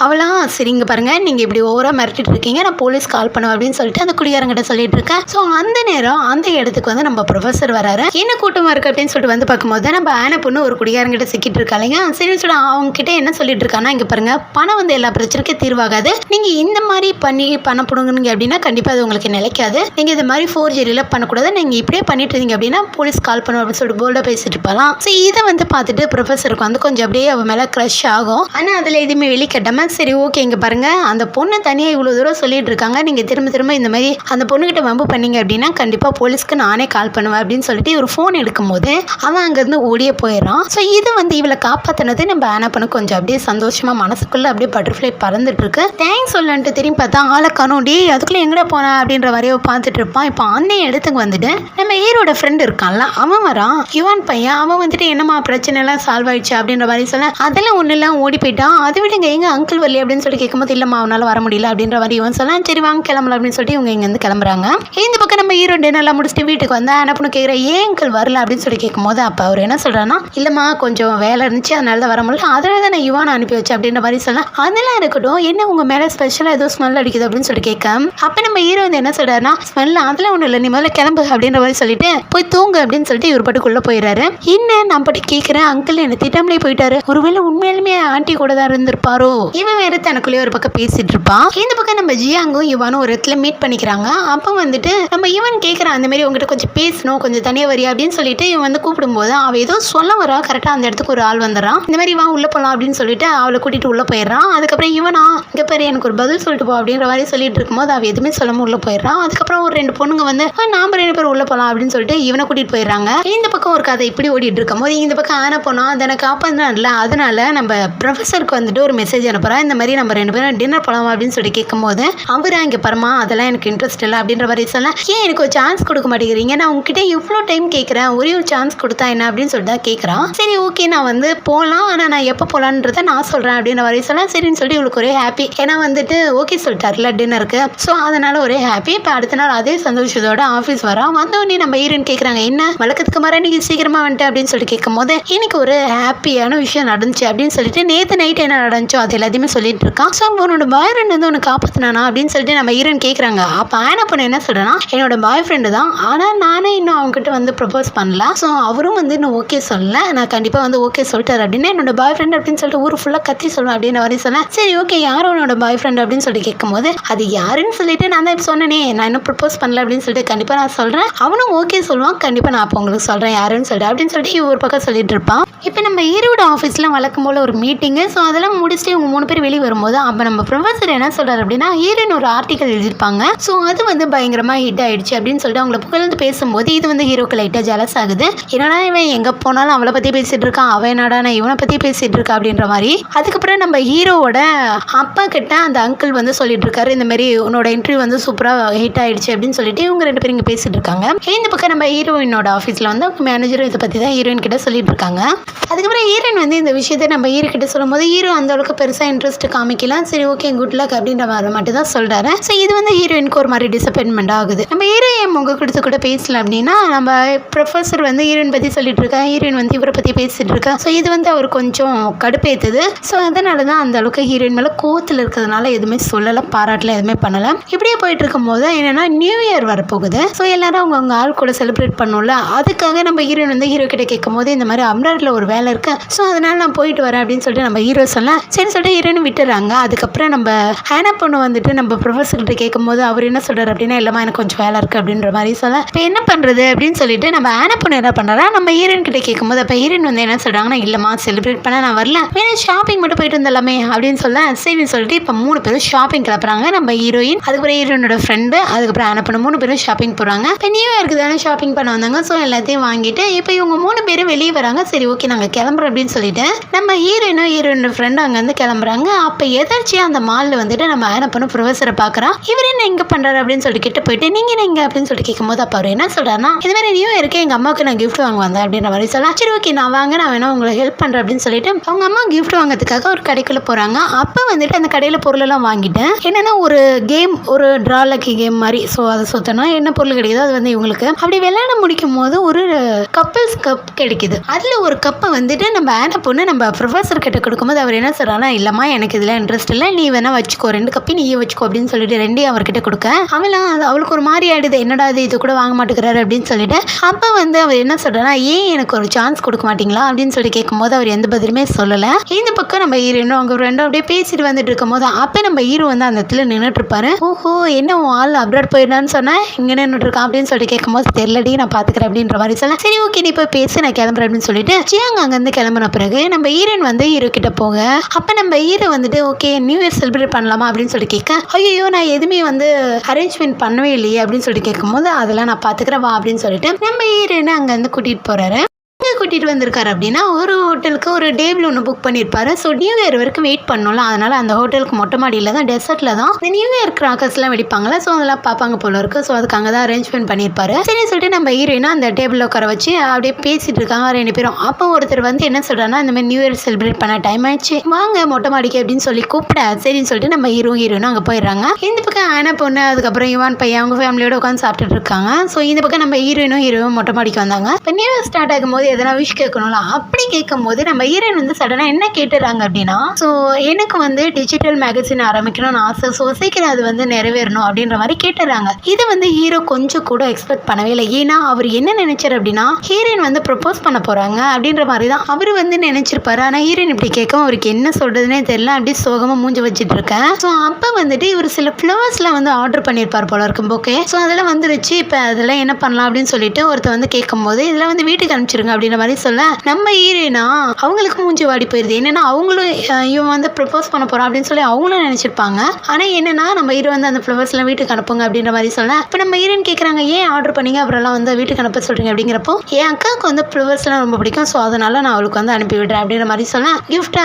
அவளா சரி இங்கே பாருங்க நீங்கள் இப்படி ஓவராக மிரட்டிட்டு இருக்கீங்க, நான் போலீஸ் கால் பண்ணுவேன் அப்படின்னு சொல்லிட்டு அந்த குடியாரங்கிட்ட சொல்லிட்டு இருக்கேன். ஸோ அந்த நேரம் அந்த இடத்துக்கு வந்து நம்ம ப்ரொஃபஸர் வராரு. என்ன கூட்டமாக இருக்குது அப்படின்னு சொல்லிட்டு வந்து பார்க்கும்போது நம்ம ஆன பொண்ணு ஒரு குடியாரங்கிட்ட சிக்கிட்டு இருக்காங்க. சரின்னு சொல்லி அவங்க கிட்ட என்ன சொல்லிட்டு இருக்காங்கன்னா இங்கே பாருங்க பணம் வந்து எல்லா பிரச்சனைக்கும் தீர்வாகாது, நீங்கள் இந்த மாதிரி பண்ணி பணம் போடுங்க அப்படின்னா கண்டிப்பாக அது உங்களுக்கு நிலைக்காது, நீங்கள் இது மாதிரி ஃபோர்ஜரியில் பண்ணக்கூடாது, நீங்கள் இப்படியே பண்ணிட்டு இருந்தீங்க அப்படின்னா போலீஸ் கால் பண்ணுவோம் அப்படின்னு சொல்லிட்டு போல்டாக பேசிட்டு இருப்பாங்க. ஸோ இதை வந்து பார்த்துட்டு ப்ரொஃபஸருக்கு வந்து கொஞ்சம் அப்படியே அவன் மேலே க்ரஷ் ஆகும். ஆனால் அதில் எதுவுமே வெளிக்கட்டாமல் சரி ஓகே இங்கே பாருங்கள் அந்த பொண்ணு தனியாக இவ்வளோ தூரம் சொல்லிட்டு இருக்காங்க, நீங்கள் திரும்ப திரும்ப இந்த மாதிரி அந்த பொண்ணுக்கிட்ட வம்பு பண்ணீங்க அப்படின்னா கண்டிப்பாக போலீஸ்க்கு நானே கால் பண்ணுவேன் அப்படின்னு சொல்லிட்டு ஒரு ஃபோன் எடுக்கும்போது அவன் அங்கேருந்து ஓடியே போயிடறான். ஸோ இது வந்து இவளை காப்பாற்றினது நம்ம ஆனா பண்ண கொஞ்சம் அப்படியே சந்தோஷமாக மனசுக்குள்ளே அப்படியே பட்டர்ஃப்ளை பறந்துட்டு இருக்கு. தேங்க்ஸ் சொல்லன்ட்டு திரும்பி பார்த்தா ஆளை காணோம், டே அதுக்குள்ளே எங்கடா போனேன் அப்படின்ற வரையோ பார்த்துட்டு இருப்பான். இப்போ அந்த இடத்துக்கு வந்துட்டு நம்ம ஹீரோட ஃப்ரெண்ட் இருக்கான்ல அவன் வரான், யுவான் பையன். அவன் வந்துட்டு என்னம்மா பிரச்சனை எல்லாம் சால்வ் ஆயிடுச்சு அப்படின்ற மாதிரி சொல்ல அதெல்லாம் ஒன்றும் எல்லாம் ஓடி போயிட்டான். அதை விடுங்க எங்க அங்கிள் வரல அப்படின்னு சொல்லி கேட்கும்போது இல்லம்மா அவனால வர முடியல அப்படின்ற மாதிரி இவன் சொல்ல சரி வாங்க கிளம்பலாம் அப்படின்னு சொல்லிட்டு இவங்க இங்கேருந்து கிளம்புறாங்க. இந்த பக்கம் நம்ம ஹீரோ டின்னர்லாம் முடிச்சுட்டு வீட்டுக்கு வந்தா அனுப்புன்னு கேட்குற ஏன் அங்கிள் வரல அப்படின்னு சொல்லி கேட்கும்போது அப்போ அவர் என்ன சொல்றான்னா இல்லம்மா கொஞ்சம் வேலை இருந்துச்சு அதனால தான் வர முடியல, அதனால தான் நான் யுவான் அனுப்பி வச்சேன் அப்படின்ற மாதிரி சொல்ல அதெல்லாம் இருக்கட்டும் என்ன உங்க மேல ஸ்பெஷலாக ஏதோ ஸ்மெல் அடிக்குது அப்படின்னு சொல்லி கேட்க அப்போ நம்ம ஹீரோ வந்து என்ன சொல்றாருன்னா ஸ்மெல் அதெல்லாம் ஒன்றும் இல்லை, நீ முதல்ல கிளம்பு அப்படின்ற மாதிரி சொல்லிட்டு போய் தூங்கு அப்படின்னு சொல்லிட்டு இவர் பாட்டுக்குள்ள போயிடுறாரு. என்ன நான் பாட்டு கேட்குறேன் அங்கிள் என்ன திட்டாமலே போயிட்டாரு, ஒருவேளை உண்மையிலுமே ஆண்டி கூட தான் இருந்திருப்பாரோ, இவன் வேற தனக்குள்ளேயே ஒரு பக்கம் பேசிட்டு இருப்பான். இந்த பக்கம் நம்ம ஜியாங்கும் இவனும் ஒரு இடத்துல மீட் பண்ணிக்கிறாங்க. அப்போ வந்துட்டு நம்ம இவன் கேட்குறான் அந்த மாதிரி உங்ககிட்ட கொஞ்சம் பேசணும் கொஞ்சம் தனியாக வரியா அப்படின்னு சொல்லிட்டு இவன் வந்து கூப்பிடும்போது அவள் ஏதோ சொல்ல வரா, கரெக்டாக அந்த இடத்துக்கு ஒரு ஆள் வந்துடுறான். இந்த மாதிரி வா உள்ள போகலாம் அப்படின்னு சொல்லிட்டு அவளை கூட்டிட்டு உள்ள போயிடுறான். அதுக்கப்புறம் இவனா இங்கே பேர் எனக்கு ஒரு பதில் சொல்லிட்டு போ அப்படின்ற மாதிரி சொல்லிட்டு இருக்கும்போது அவள் எதுவுமே சொல்லாம உள்ள போயிடுறான். அதுக்கப்புறம் ஒரு 2 பொண்ணுங்க வந்து நாம 2 பேர் உள்ள போகலாம் அப்படின்னு சொல்லிட்டு இவனை கூட்டிட்டு போயிடுறாங்க. இந்த பக்கம் ஒரு கதை இப்படி ஓடிட்டு இருக்கும் போது இந்த பக்கம் ஆன போனா அதை காப்பாற்றினால அதனால நம்ம ப்ரொஃபஸருக்கு வந்துட்டு ஒரு மெசேஜ் அனுப்புறா, இந்த மாதிரி நம்ம 2 பேரும் டின்னர் போகலாம் அப்படின்னு சொல்லி கேட்கும்போது அவரா இங்கே பரமா அதெல்லாம் எனக்கு இன்ட்ரெஸ்ட் இல்லை அப்படின்ற மாதிரி சொல்ல ஏன் எனக்கு ஒரு சான்ஸ் கொடுக்க மாட்டேங்கிறீங்க, நான் உங்ககிட்ட இவ்வளோ டைம் கேட்குறேன் ஒரே ஒரு சான்ஸ் கொடுத்தா என்ன அப்படின்னு சொல்லிட்டு தான் கேட்குறான். சரி ஓகே நான் வந்து போகலாம் ஆனால் நான் எப்போ போகலான்றத நான் சொல்கிறேன் அப்படின்ற மாதிரி சொல்ல சரின்னு சொல்லிட்டு இவளுக்கு ஒரே ஹாப்பி, ஏன்னா வந்துட்டு ஓகே சொல்லிட்டாருல டின்னருக்கு. ஸோ அதனால ஒரே ஹாப்பி. இப்போ அடுத்த நாள் அதே சந்தோஷத்தோட ஆஃபீஸ் வரான். வந்தோடனே நம்ம ஹீரோயின் கேட்குறாங்க என்ன வழக்கத்துக்கு மாற நீங்க சீக்கிரமா வந்துட்டு அப்படின்னு சொல்லிட்டு கேட்கும் போது எனக்கு ஒரு ஹாப்பியான விஷயம் நடந்துச்சு அப்படின்னு சொல்லிட்டு நேற்று நைட் என்ன நடந்துச்சோ அது எல்லாத்தையுமே சொல்லிட்டு இருக்கான். ஸோ உன்னோட பாய் ஃப்ரெண்ட் வந்து உனக்கு காப்பாற்றினானா அப்படின்னு சொல்லிட்டு நம்ம ஹீரோயின் கேட்குறாங்க. அப்போ ஆனா பொண்ணு என்ன சொல்றேன்னா என்னோட பாய் ஃப்ரெண்டு தான், ஆனால் நானே இன்னும் அவங்ககிட்ட வந்து ப்ரப்போஸ் பண்ணல. ஸோ அவரும் வந்து இன்னும் ஓகே சொல்லல, நான் கண்டிப்பாக வந்து ஓகே சொல்லிட்டாரு அப்படின்னு என்னோட பாய் ஃப்ரெண்ட் அப்படின்னு சொல்லிட்டு ஊர் ஃபுல்லாக கத்தி சொல்லுவேன் அப்படின்னு வரையும் சொன்னேன். சரி ஓகே யாரும் உன்னோட பாய் ஃப்ரெண்ட் அப்படின்னு சொல்லிட்டு கேட்கும்போது அது யாருன்னு சொல்லிட்டு நான் தான் இப்போ சொன்னேனே நான் இன்னும் ப்ரப்போஸ் பண்ணல அப்படின்னு சொல்லிட்டு கண்டிப்பாக நான் சொல்கிறேன், அவனும் ஓகே சொல்லுவான் கண்டிப்பாக நான் அப்போ உங்களுக்கு சொல்கிறேன் யாருன்னு சொல்லிட்டு அப்படின்னு சொல்லிட்டு ஒரு பக்கம் சொல்லிட்டு இருப்பான். இப்போ நம்ம ஈரோடு ஆஃபீஸில் வழக்கம் போல் ஒரு மீட்டிங்கு. ஸோ அதெல்லாம் முடிச்சுட்டு இவங்க 3 பேர் வெளியே வரும்போது அப்போ நம்ம ப்ரொஃபஸர் என்ன சொல்கிறார் அப்படின்னா ஹீரோயின் ஒரு ஆர்டிக்கல் எழுதியிருப்பாங்க. ஸோ அது வந்து பயங்கரமாக ஹிட் ஆகிடுச்சு அப்படின்னு சொல்லிட்டு அவங்கள புகழ்ந்து பேசும்போது இது வந்து ஹீரோக்கு லைட்டாக ஜலஸ் ஆகுது. என்னடா இவன் எங்கே போனாலும் அவளை பற்றி பேசிகிட்டு இருக்கான், அவன் என்னடா நான் இவனை பற்றி பேசிகிட்டு இருக்கா அப்படின்ற மாதிரி. அதுக்கப்புறம் நம்ம ஹீரோவோட அப்பா கிட்ட அந்த அங்கிள் வந்து சொல்லிட்டு இருக்காரு இந்த மாதிரி உன்னோட இன்டர்வியூ வந்து சூப்பராக ஹிட் ஆகிடுச்சு அப்படின்னு சொல்லிட்டு இவங்க 2 பேரும் இங்கே பேசிகிட்டு இருக்காங்க. இந்த பக்கம் நம்ம ஹீரோயினோட ஆஃபீஸில் வந்து அவங்க மேனேஜரும் இதை பற்றி தான் ஹீரோயின் கிட்ட சொல்லிட்டு இருக்காங்க. அதுக்கப்புறம் ஹீரோயின் வந்து இந்த விஷயத்தை நம்ம ஹீரோ கிட்ட சொல்லும்போது ஹீரோ அந்த அளவுக்கு பெருசாக இன்ட்ரெஸ்ட் காமிக்கலாம். சரி ஓகே குட் லக் அப்படின்ற மாதிரி மட்டும் தான் சொல்கிறாரு. ஸோ இது வந்து ஹீரோயினுக்கு ஒரு மாதிரி டிசப்பாயின்மெண்ட் ஆகுது. நம்ம ஹீரோ என் முக கொடுத்து கூட பேசல அப்படின்னா நம்ம ப்ரொஃபஸர் வந்து ஹீரோயின் பற்றி சொல்லிட்டு இருக்கா, ஹீரோயின் வந்து இவரை பற்றி பேசிட்டு இருக்கா. ஸோ இது வந்து அவர் கொஞ்சம் கடுப்பேற்றுது. ஸோ அதனால தான் அந்த அளவுக்கு ஹீரோயின் மேலே கோவத்தில் இருக்கிறதுனால எதுவுமே சொல்லலை, பாராட்டல, எதுவுமே பண்ணலை. இப்படியே போயிட்டு இருக்கும் போது என்னன்னா நியூ இயர் வரப்போகுது. ஸோ எல்லாரும் அவங்க ஆள் கூட செலிப்ரேட் பண்ணோம்ல, அதுக்காக நம்ம ஹீரோயின் வந்து ஹீரோ கிட்ட கேட்கும் போது இந்த மாதிரி அம்ராட்டில் ஒரு வேலை இருக்கு, ஸோ அதனால நான் போயிட்டு வரேன் அப்படின்னு சொல்லிட்டு நம்ம ஹீரோ சொல்ல சரி சொல்லிட்டு ஹீரோயின் விட்டுறாங்க. அதுக்கப்புறம் நம்ம ஹேனா பொண்ணு வந்துட்டு நம்ம ப்ரொஃபஸர் கிட்ட கேட்கும் போது அவர் என்ன சொல்றாரு அப்படின்னா இல்லமா எனக்கு கொஞ்சம் வேலை இருக்கு அப்படின்ற மாதிரி சொல்ல இப்போ என்ன பண்றது அப்படின்னு சொல்லிட்டு நம்ம ஹேனா பொண்ணு என்ன பண்றா நம்ம ஹீரோயின் கிட்ட கேட்கும் போது அப்போ ஹீரோயின் வந்து என்ன சொல்றாங்கன்னா இல்லமா செலிப்ரேட் பண்ண நான் வரல, வேணா ஷாப்பிங் மட்டும் போயிட்டு வந்தலாமே அப்படின்னு சொல்ல சரின்னு சொல்லிட்டு இப்போ 3 பேரும் ஷாப்பிங் கிளப்புறாங்க. நம்ம ஹீரோயின் அதுக்கப்புறம் ஹீரோயினோட ஃப்ரெண்டு அதுக்கப்புறம் ஹேனா பொண்ணு 3 பேரும் ஷாப்பிங் போறாங்க. இப்போ நியூ இயருக்கு தானே ஷாப்பிங் பண்ண வந்தாங்க. ஸோ எல்லாத்தையும் வாங்கிட்டு இப்போ இவங்க 3 பேரும் வெளியே வராங்க. சரி ஓகே நாங்கள் கிளம்புறோம் அப்படின்னு சொல்லிட்டு நம்ம ஹீரோயினோட ஃப்ரெண்டு அங்கேருந்து கிளம்புறாங்க. அப்போ எதாச்சியா அந்த மாலில் வந்துட்டு நம்ம ஹேனா பொண்ணு ப்ரொஃபஸரை பார்க்குறான். இவர் என்ன எங்கே பண்ணுறாரு அப்படின்னு சொல்லிட்டு கிட்ட போயிட்டு நீங்கள் என்ன எங்கே அப்படின்னு சொல்லிட்டு கேட்கும்போது அப்போ அவர் என்ன சொல்கிறாருன்னா இது மாதிரி நியூ இயருக்கு எங்கள் அம்மாவுக்கு நான் கிஃப்ட் வாங்க வந்தேன் அப்படின்ற மாதிரி சொல்லலாம். சரி ஓகே நான் வாங்க நான் வேணா உங்களுக்கு ஹெல்ப் பண்ணுறேன் அப்படின்னு சொல்லிட்டு அவங்க அம்மா கிஃப்ட் வாங்கிறதுக்காக ஒரு கடைக்குள்ளே போகிறாங்க. அப்போ வந்துட்டு அந்த கடையில் பொருளெல்லாம் வாங்கிட்டேன். என்னென்னா ஒரு கேம் ஒரு ட்ரா லக்கி கேம் மாதிரி. ஸோ அதை சொத்தனா என்ன பொருள் கிடைக்குதோ அது வந்து இவங்களுக்கு அப்படி விளையாட முடிக்கும் போது ஒரு கப்பிள்ஸ் கப் கிடைக்குது. அதில் ஒரு கப்பை வந்துட்டு நம்ம ஹேனா பொண்ணு நம்ம ப்ரொஃபஸர் கிட்ட கொடுக்கும்போது அவர் என்ன சொல்கிறாங்கன்னா இல்லைம்மா எனக்கு இதில் இன்ட்ரெஸ்ட் இல்லை, நீ வேணா வச்சுக்கோ 2 கப்பையும் நீயே வச்சுக்கோ அப்படின்னு சொல்லிட்டு 2 அவர்கிட்ட கொடுக்க அவளுக்கு ஒரு மாதிரி ஆயிடுது, என்னடா இது கூட வாங்க மாட்டேங்கிறாரு அப்படின்னு சொல்லிட்டு அப்போ வந்து அவர் என்ன சொல்கிறான்னா ஏன் எனக்கு ஒரு சான்ஸ் கொடுக்க மாட்டீங்களா அப்படின்னு சொல்லி கேட்கும்போது அவர் எந்த பதிலுமே சொல்லலை. இந்த பக்கம் நம்ம ஹீரோனும் அவங்க ஃப்ரெண்டும் அப்படியே பேசிட்டு வந்துட்டு இருக்கும் போது அப்போ நம்ம ஹீரோ வந்து அந்த இடத்துல நின்றுட்டு இருப்பாரு. ஓஹோ என்ன ஆள் அப்ராட் போயிடலான்னு சொன்னேன் இங்கே நின்றுட்டு இருக்கான் அப்படின்னு சொல்லிட்டு கேட்கும்போது தெரியலடி நான் பார்த்துக்கிறேன் அப்படின்ற மாதிரி சொல்ல சரி ஓகே நீ போய் பேசு நான் கிளம்புறேன் அப்படின்னு சொல்லிட்டு ஜியாங் அங்கேருந்து கிளம்புன பிறகு நம்ம ஹீரோயின் வந்து ஹீரோ கிட்ட போக அப்போ நம்ம ஹீரோ வந்துட்டு ஓகே நியூ இயர் செலிப்ரேட் பண்ணலாமா அப்படின்னு சொல்லி கேட்க ஐயோ நான் எதுவுமே வந்து அரேஞ்ச்மெண்ட் பண்ணவே இல்லையே அப்படின்னு சொல்லி கேட்கும்போது அதெல்லாம் நான் பார்த்துக்கிறேன் வா அப்படின்னு சொல்லிட்டு நம்ம ஹீரோயினை அங்கேருந்து கூட்டிகிட்டு போகிறாரு. கூட்டிகிட்டு வந்திருக்காரு அப்படின்னா ஒரு ஹோட்டலுக்கு ஒரு டேபிள் ஒன்று புக் பண்ணியிருப்பாரு. ஸோ நியூ இயர் வரைக்கும் வெயிட் பண்ணல, அதனால அந்த ஹோட்டலுக்கு மொட்டை மாடியில் தான் டெசர்ட்டில் தான் இந்த நியூ இயர் கிராக்கர்ஸ்லாம் வெடிப்பாங்களா, ஸோ அதெல்லாம் பார்ப்பாங்க போல இருக்கு. ஸோ அதுக்கு அங்கே தான் அரேஞ்ச்மெண்ட் பண்ணியிருப்பாரு. சரி சொல்லிட்டு நம்ம ஹீரோயினா அந்த டேபிளில் உட்கார வச்சு அப்படியே பேசிட்டு இருக்காங்க 2 பேரும். அப்போ ஒருத்தர் வந்து என்ன சொல்றாருன்னா இந்த மாதிரி நியூ இயர் செலிப்ரேட் பண்ண டைம் ஆயிடுச்சு வாங்க மொட்டை மாடிக்கு அப்படின்னு சொல்லி கூப்பிட சரின்னு சொல்லிட்டு நம்ம ஹீரோயினும் அங்கே போயிடுறாங்க. இந்த பக்கம் ஆனா பொண்ணு அதுக்கப்புறம் இவான் பையன் அவங்க ஃபேமிலியோட உட்காந்து சாப்பிட்டுட்டு இருக்காங்க. ஸோ இந்த பக்கம் நம்ம ஹீரோவும் மொட்டை மாடிக்கு வந்தாங்க. இப்போ நியூ இயர் ஸ்டார்ட் ஆகும்போது எதனா விஷ் கேட்கணும்ல, அப்படி கேட்கும் போது நம்ம ஹீரோயின் வந்து சடனா என்ன கேட்டுறாங்க அப்படின்னா ஸோ எனக்கு வந்து டிஜிட்டல் மேகசின் ஆரம்பிக்கணும்னு ஆசை, ஸோ சீக்கிரம் அது வந்து நிறைவேறணும் அப்படின்ற மாதிரி கேட்டுறாங்க. இது வந்து ஹீரோ கொஞ்சம் கூட எக்ஸ்பெக்ட் பண்ணவே இல்லை. ஏன்னா அவர் என்ன நினைச்சார் அப்படின்னா ஹீரோயின் வந்து ப்ரப்போஸ் பண்ண போறாங்க அப்படின்ற மாதிரி தான் அவர் வந்து நினைச்சிருப்பாரு. ஆனால் ஹீரோயின் இப்படி கேட்கும் அவருக்கு என்ன சொல்றதுன்னே தெரியல, அப்படியே சோகமா மூஞ்சி வச்சுட்டு இருக்கேன். ஸோ அப்போ வந்துட்டு இவர் சில ஃப்ளவர்ஸ்லாம் வந்து ஆர்டர் பண்ணியிருப்பார் போல இருக்கும். ஓகே ஸோ அதெல்லாம் வந்துருச்சு, இப்போ அதெல்லாம் என்ன பண்ணலாம் அப்படின்னு சொல்லிட்டு ஒருத்தர் வந்து கேட்கும் போது இதெல்லாம் வந்து வீட்டுக்கு அனுப்பிச்சிருங்க அப்படின்ற மாதிரி சொல்ல நம்ம ஹீரோயினா அவங்களுக்கு மூஞ்சி வாடி போயிருது. என்னன்னா அவங்களும் இவன் வந்து ப்ரப்போஸ் பண்ண போறான் அப்படின்னு சொல்லி அவங்களும் நினைச்சிருப்பாங்க. ஆனா என்னன்னா நம்ம ஹீரோ வந்து அந்த ஃப்ளவர்ஸ் எல்லாம் வீட்டுக்கு அனுப்புங்க அப்படின்ற மாதிரி சொல்ல இப்போ நம்ம ஹீரோயின் கேட்கறாங்க ஏன் ஆர்டர் பண்ணீங்க அப்புறம் வந்து வீட்டுக்கு அனுப்ப சொல்றீங்க அப்படிங்கிறப்போ என் அக்காவுக்கு வந்து ஃப்ளவர்ஸ் எல்லாம் ரொம்ப பிடிக்கும், ஸோ அதனால நான் அவளுக்கு வந்து அனுப்பி விடுறேன் அப்படின்ற மாதிரி சொல்ல கிஃப்டா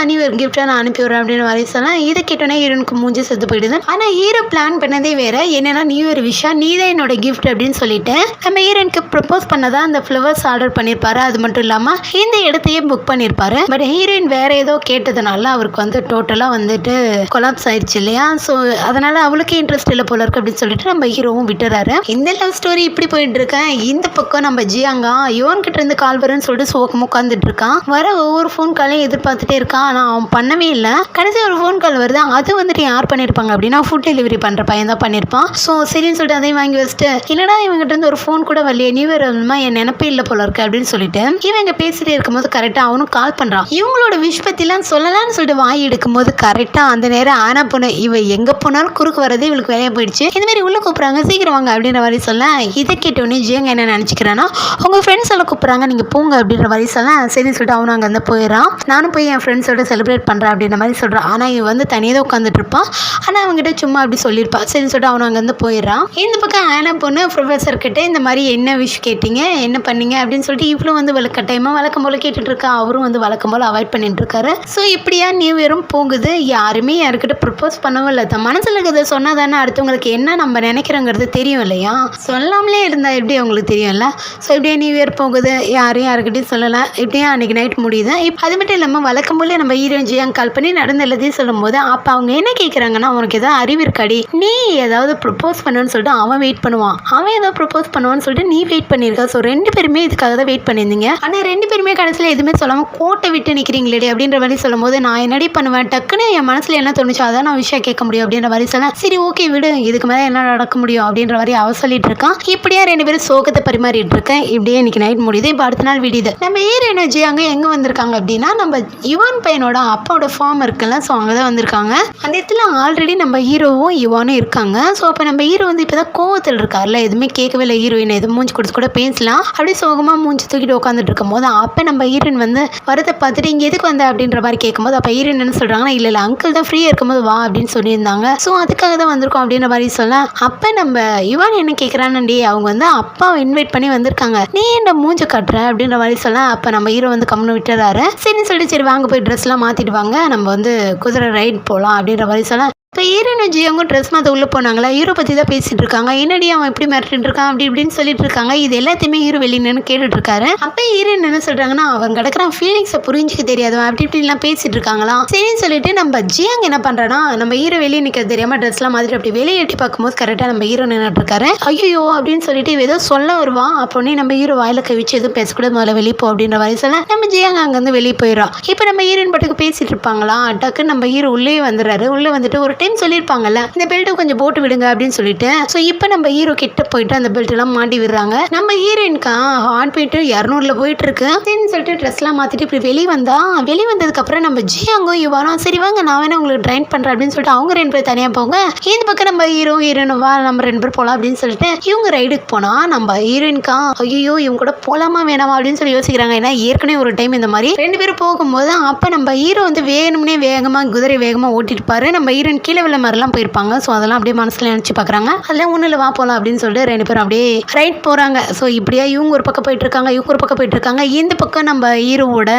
நான் அனுப்பி விடுறேன் அப்படின்ற மாதிரி சொல்ல இதை கேட்டோன்னே ஹீரோனுக்கு மூஞ்சி செத்து போயிடுது. ஆனா ஹீரோ பிளான் பண்ணதே வேற, என்னன்னா நியூ இயர் விஷா நீ தான் என்னோட கிஃப்ட் அப்படின்னு சொல்லிட்டு நம்ம ஹீரோனுக்கு ப்ரப்போஸ் பண்ணதான் அந்த ஃப்ளவர்ஸ் ஆர்டர் பண்ணியிருப்பாரு. அது மட்டும் இல்லாம இந்த இடத்தையே புக் பண்ணியிருப்பாரு. பட் ஹீரோயின் வேற ஏதோ கேட்டதுனால அவருக்கு வந்து டோட்டலா வந்துட்டு கொலாப்ஸ் ஆயிடுச்சு இல்லையா, ஸோ அதனால அவளுக்கே இன்ட்ரெஸ்ட் இல்லை போல இருக்கு அப்படின்னு சொல்லிட்டு நம்ம ஹீரோவும் விட்டுறாரு. இந்த லவ் ஸ்டோரி இப்படி போயிட்டு இருக்கேன். இந்த பக்கம் நம்ம ஜியாங்கா யுவன் கிட்ட இருந்து கால் வரும்னு சொல்லிட்டு சோகமா உட்காந்துட்டு இருக்கான். வர ஒவ்வொரு ஃபோன் காலையும் எதிர்பார்த்துட்டே இருக்கான், ஆனால் அவன் பண்ணவே இல்லை. கடைசி ஒரு ஃபோன் கால் வருது, அது வந்துட்டு யார் பண்ணியிருப்பாங்க அப்படின்னா ஃபுட் டெலிவரி பண்ற பையன் தான் பண்ணியிருப்பான். ஸோ சரின்னு சொல்லிட்டு அதையும் வாங்கி வச்சுட்டு என்னடா இவங்கிட்ட இருந்து ஒரு ஃபோன் கூட வரலையே நியூ இயர் என் நினைப்பே இல்லை போல இருக்கு அப்படின்னு சொல்லிட்டு இவங்க பேசிட்டே இருக்கும்போது கரெக்டாக அவனும் கால் பண்ணுறான். இவங்களோட விஷ் பற்றிலாம் சொல்லலாம்னு சொல்லிட்டு வாய் எடுக்கும்போது கரெக்டாக அந்த நேரம் ஆனா பொண்ணு இவ எங்கே போனாலும் குறுக்கு வரதே இவளுக்கு வேலையாக போயிடுச்சு. இந்த மாதிரி உள்ள கூப்பிட்றாங்க சீக்கிரம் வாங்க அப்படின்ற மாதிரி சொல்ல இதை கேட்டோன்னே ஜியங்க என்ன நினச்சிக்கிறான்னா உங்கள் ஃப்ரெண்ட்ஸ் எல்லாம் கூப்பிட்றாங்க நீங்கள் போங்க அப்படின்ற மாதிரி சொல்ல சரின்னு சொல்லிட்டு அவனும் அங்கே வந்து போயிடறான். நானும் போய் என் ஃப்ரெண்ட்ஸோட செலிப்ரேட் பண்ணுறேன் அப்படின்ற மாதிரி சொல்கிறான். ஆனால் இவன் வந்து தனியாக தான் உட்காந்துட்டு இருப்பான். ஆனால் அவங்ககிட்ட சும்மா அப்படி சொல்லியிருப்பான். சரின்னு சொல்லிட்டு அவனும் அங்கேருந்து போயிடறான். இந்த பக்கம் ஆனா பொண்ணு ப்ரொஃபஸர் கிட்ட இந்த மாதிரி என்ன விஷ் கேட்டீங்க என்ன பண்ணீங்க அப்படின்னு சொல்லிட்டு இவ்வளோ வந்து வழக்கட்டாயமாக வழக்கம் போல கேட்டுட்டு இருக்கா. அவரும் வந்து வழக்கம் போல் அவாய்ட் பண்ணிட்டு இருக்காரு. ஸோ இப்படியா நியூ இயரும் போகுது. யாருமே யாருக்கிட்ட ப்ரப்போஸ் பண்ணவும் இல்லை. தன் மனசில் இருக்கிறத சொன்னால் தானே அடுத்தவங்களுக்கு என்ன நம்ம நினைக்கிறோங்கிறது தெரியும் இல்லையா, சொல்லாமலே இருந்தால் எப்படி அவங்களுக்கு தெரியும்ல. ஸோ இப்படியே நியூ இயர் போகுது, யாரும் யாருக்கிட்டையும் சொல்லலை. இப்படியே அன்றைக்கி நைட் முடியுது. அது மட்டும் இல்லாமல் வழக்கம் போல நம்ம ஹீரோயின் ஜியாங் கால் பண்ணி நடந்த எல்லாத்தையும் சொல்லும் போது அப்போ அவங்க என்ன கேட்குறாங்கன்னா உனக்கு ஏதாவது அறிவு இருக்காடி, நீ ஏதாவது ப்ரப்போஸ் பண்ணுன்னு சொல்லிட்டு அவன் வெயிட் பண்ணுவான், அவன் ஏதாவது ப்ரப்போஸ் பண்ணுவான்னு சொல்லிட்டு நீ வெயிட் பண்ணியிருக்கா. ஸோ 2 பேருமே இதுக்காக தான் வெயிட் பண்ணியிருந்தீங்க. ஆனால் 2 பேருமே கடைசியில் எதுவுமே சொல்லாமல் கோட்டை விட்டு நிற்கிறீங்களே அப்படின்ற மாதிரி சொல்லும் போது நான் என்னடி பண்ணுவேன், டக்குன்னு என் மனசில் என்ன தோணுச்சோ அதான் நான் விஷயம் கேட்க முடியும் அப்படின்ற மாதிரி சொல்ல சரி ஓகே விடு இதுக்கு மேலே என்ன நடக்க முடியும் அப்படின்ற மாதிரி அவ சொல்லிட்டு இருக்கான். இப்படியா 2 பேரும் சோகத்தை பரிமாறிட்டு இருக்கேன். இப்படியே இன்னைக்கு நைட் முடியுது. இப்போ அடுத்த நாள் விடியுது. நம்ம ஹீரோயின் ஜியாங்க எங்கே வந்திருக்காங்க அப்படின்னா நம்ம யுவான் பையனோட அப்பாவோட ஃபார்ம் இருக்குல்ல, ஸோ அங்கே தான் வந்திருக்காங்க. அந்த இடத்துல ஆல்ரெடி நம்ம ஹீரோவும் யுவானும் இருக்காங்க. ஸோ அப்போ நம்ம ஹீரோ வந்து இப்போ தான் கோவத்தில் இருக்கார்ல, எதுவுமே கேட்கவே இல்லை. ஹீரோயின் எதுவும் மூஞ்சி கொடுத்து கூட பேசலாம், அப்படியே சோகமாக மூஞ்சி தூக்கிட்டு உட்காந்துட்டு இருக்கும் போது அப்போ நம்ம ஹீரோயின் வந்து வரதை பார்த்துட்டு இங்கே எதுக்கு வந்த அப்படின்ற மாதிரி கேட்கும்போது அப்போ ஹீரோயின் என்ன சொல்கிறாங்கன்னா இல்லை அங்கிள் தான் ஃப்ரீயாக இருக்கும்போது வா அப்படின்னு சொல்லியிருந்தாங்க, ஸோ அதுக்காக தான் வந்திருக்கோம் அப்படின்ற மாதிரி சொல்ல அப்போ நம்ம யுவான் என்ன கேட்குறான்னு அவங்க வந்து அப்பாவை இன்வைட் பண்ணி வந்திருக்காங்க, நீ என்ன மூஞ்ச கட்டுற அப்படின்ற மாதிரி சொல்ல அப்போ நம்ம ஹீரோ வந்து கம்முன்னு விட்டுறாரு. சரின்னு சொல்லிட்டு சரி வாங்க போய் ட்ரெஸ்லாம் மாற்றிட்டு வாங்க நம்ம வந்து குதிரை ரைட் போகலாம் அப்படின்ற மாதிரி சொல்ல இப்போ ஹீரோயின் ஜியாங்க ட்ரெஸ் மாற்ற உள்ளே போனாங்களா, ஹீரோ பற்றி தான் பேசிகிட்டு இருக்காங்க. என்னடி அவன் எப்படி மிரட்டிட்டு இருக்கான் அப்படி இப்படின்னு சொல்லிட்டு இருக்காங்க. இது எல்லாத்தையுமே ஹீரோ வெளியின்னு கேட்டுட்டு இருக்காரு. அப்போ ஹீரோயின் என்ன சொல்கிறாங்கன்னா அவன் கிடக்கிறான் ஃபீலிங்ஸை புரிஞ்சுக்க தெரியாதவன் அப்படி இப்படிலாம் பேசிட்டு இருக்காங்களாம். சரின்னு சொல்லிட்டு நம்ம ஜியாங்க என்ன பண்ணுறான்னா நம்ம ஹீரோ வெளியே நிற்க தெரியாமல் ட்ரெஸ்லாம் மாதிரி அப்படி வெளியே எட்டி பார்க்கும்போது கரெக்டாக நம்ம ஹீரோ நின்றுட்டு இருக்காரு. ஐயோ அப்படின்னு சொல்லிட்டு ஏதோ சொல்ல வருவான். அப்போனே நம்ம ஹீரோ வாயில கவிச்சு எதுவும் பேசக்கூடாது முதல்ல வெளியே போ அப்படின்ற மாதிரி சொல்ல நம்ம ஜியாங்க அங்கேருந்து வெளியே போயிடறான். இப்போ நம்ம ஹீரோயின் பாட்டுக்கு பேசிட்டு இருப்பாங்களா, டக்குன்னு நம்ம ஹீரோ உள்ளே வந்துடுறாரு. உள்ளே வந்துட்டு ஒரு டைம் சொல்லியிருப்பாங்கல்ல இந்த பெல்ட்டை கொஞ்சம் போட்டு விடுங்க அப்படின்னு சொல்லிட்டு. ஸோ இப்போ நம்ம ஹீரோ கிட்ட போயிட்டு அந்த பெல்ட் எல்லாம் மாட்டி விடுறாங்க. நம்ம ஹீரோயின்கா ஹார்ட் பீட்டு 200ல் போயிட்டு இருக்கு அப்படின்னு சொல்லிட்டு ட்ரெஸ்லாம் மாத்திட்டு இப்படி வெளியே வந்ததுக்கு அப்புறம் நம்ம ஜியாங்கோ யுவானோ சரி வாங்க நான் வேணா உங்களுக்கு ட்ரைன் பண்றேன் அப்படின்னு சொல்லிட்டு அவங்க 2 பேர் தனியா போங்க. இந்த பக்கம் நம்ம ஹீரோயின் வா நம்ம 2 பேர் போலாம் அப்படின்னு சொல்லிட்டு இவங்க ரைடுக்கு போனா நம்ம ஹீரோயின்கா ஐயோ இவங்க கூட போலாமா வேணாமா அப்படின்னு சொல்லி யோசிக்கிறாங்க. ஏன்னா ஏற்கனவே ஒரு டைம் இந்த மாதிரி 2 பேரும் போகும்போது அப்ப நம்ம ஹீரோ வந்து வேணும்னே வேகமா குதிரை வேகமா ஓட்டிட்டு பாரு. நம்ம ஹீரோயின் கீழே விழ மாதிரிலாம் போயிருப்பாங்க. ஸோ அதெல்லாம் அப்படியே மனசுல நினைச்சு பாக்குறாங்க. அதெல்லாம் ஒண்ணுல வா போலாம் அப்படின்னு சொல்லிட்டு 2 பேரும் அப்படியே ரைட் போறாங்க. ஸோ இப்படியா இவங்க ஒரு பக்கம் போயிட்டு இருக்காங்க இவங்க ஒரு பக்கம் போயிட்டு இருக்காங்க. இந்த பக்கம் நம்ம ஹீரோவோட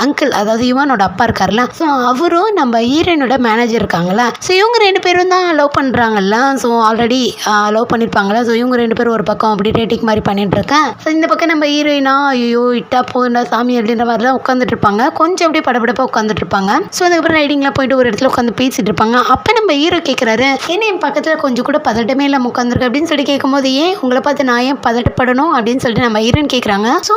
அங்கிள் அதாவது யுவானோட அப்பா இருக்காருல்ல ஸோ அவரும் நம்ம ஹீரோயினோட மேனேஜர் இருக்காங்கல்ல. ஸோ இவங்க 2 பேரும் தான் லவ் பண்றாங்கல்ல. ஸோ ஆல்ரெடி லவ் பண்ணிருப்பாங்கல்ல. ஸோ இவங்க 2 பேரும் ஒரு பக்கம் அப்படி டேட்டிங் மாதிரி பண்ணிட்டு இருக்கேன். ஸோ இந்த பக்கம் நம்ம ஹீரோயினா ஐயோ இட்டா போதுண்டா சாமி அப்படின்ற மாதிரிலாம் உட்காந்துட்டு இருப்பாங்க. கொஞ்சம் அப்படியே படப்படப்பா உட்காந்துட்டு இருப்பாங்க. ஸோ அதுக்கப்புறம் ரைடிங்லாம் போயிட்டு ஒரு இடத்துல உட்காந்து பேசிட்டு இருப்பாங்க. அப்போ நம்ம ஹீரோ கேட்குறாரு என்ன என் பக்கத்தில் கொஞ்சம் கூட பதட்டமே இல்லாமல் உட்காந்துருக்கு அப்படின்னு சொல்லி கேட்கும்போது ஏன் உங்களை பார்த்து நான் ஏன் பதட்டப்படணும் அப்படின்னு சொல்லிட்டு நம்ம ஹீரோயின் கேட்குறாங்க. ஸோ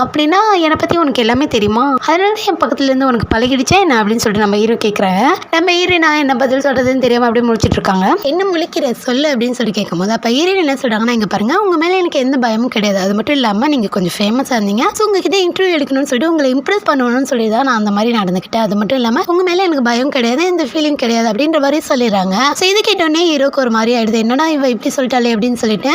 அப்படின்னா என்னை பற்றி உனக்கு எல்லாமே தெரியுமா அதனால தான் என் பக்கத்துலேருந்து உனக்கு பழகிடுச்சா என்ன அப்படின்னு சொல்லிட்டு நம்ம ஹீரோ கேட்குறாங்க. நம்ம ஹீரோயினா என்ன பதில் சொல்கிறதுன்னு தெரியாமல் அப்படியே முழிச்சிட்டு இருக்காங்க. என்ன முழிக்கிற சொல்லு அப்படின்னு சொல்லி கேட்கும்போது அப்போ ஹீரோயின் என்ன சொல்கிறாங்கன்னா இங்கே பாருங்க உங்கள் மேலே எனக்கு எந்த பயமும் கிடையாது. அது மட்டும் இல்லாமல் நீங்கள் கொஞ்சம் ஃபேமஸாக இருந்தீங்க. ஸோ உங்ககிட்ட இன்டர்வியூ எடுக்கணும்னு சொல்லிட்டு உங்களை இம்ப்ரெஸ் பண்ணணும்னு சொல்லி தான் நான் அந்த மாதிரி நடந்துக்கிட்டேன். அது மட்டும் இல்லாமல் உங்கள் மேலே எனக்கு பயம் கிடையாது இந்த ஃபீலிங் கிடையாது அப்படின்ற மாதிரி சொல்லிடுறாங்க. ஸோ இது கேட்டோடனே ஹீரோக்கு ஒரு மாதிரி ஆயிடுது. என்னடா இவ இப்படி சொல்லிட்டாலே அப்படின்னு சொல்லிட்டு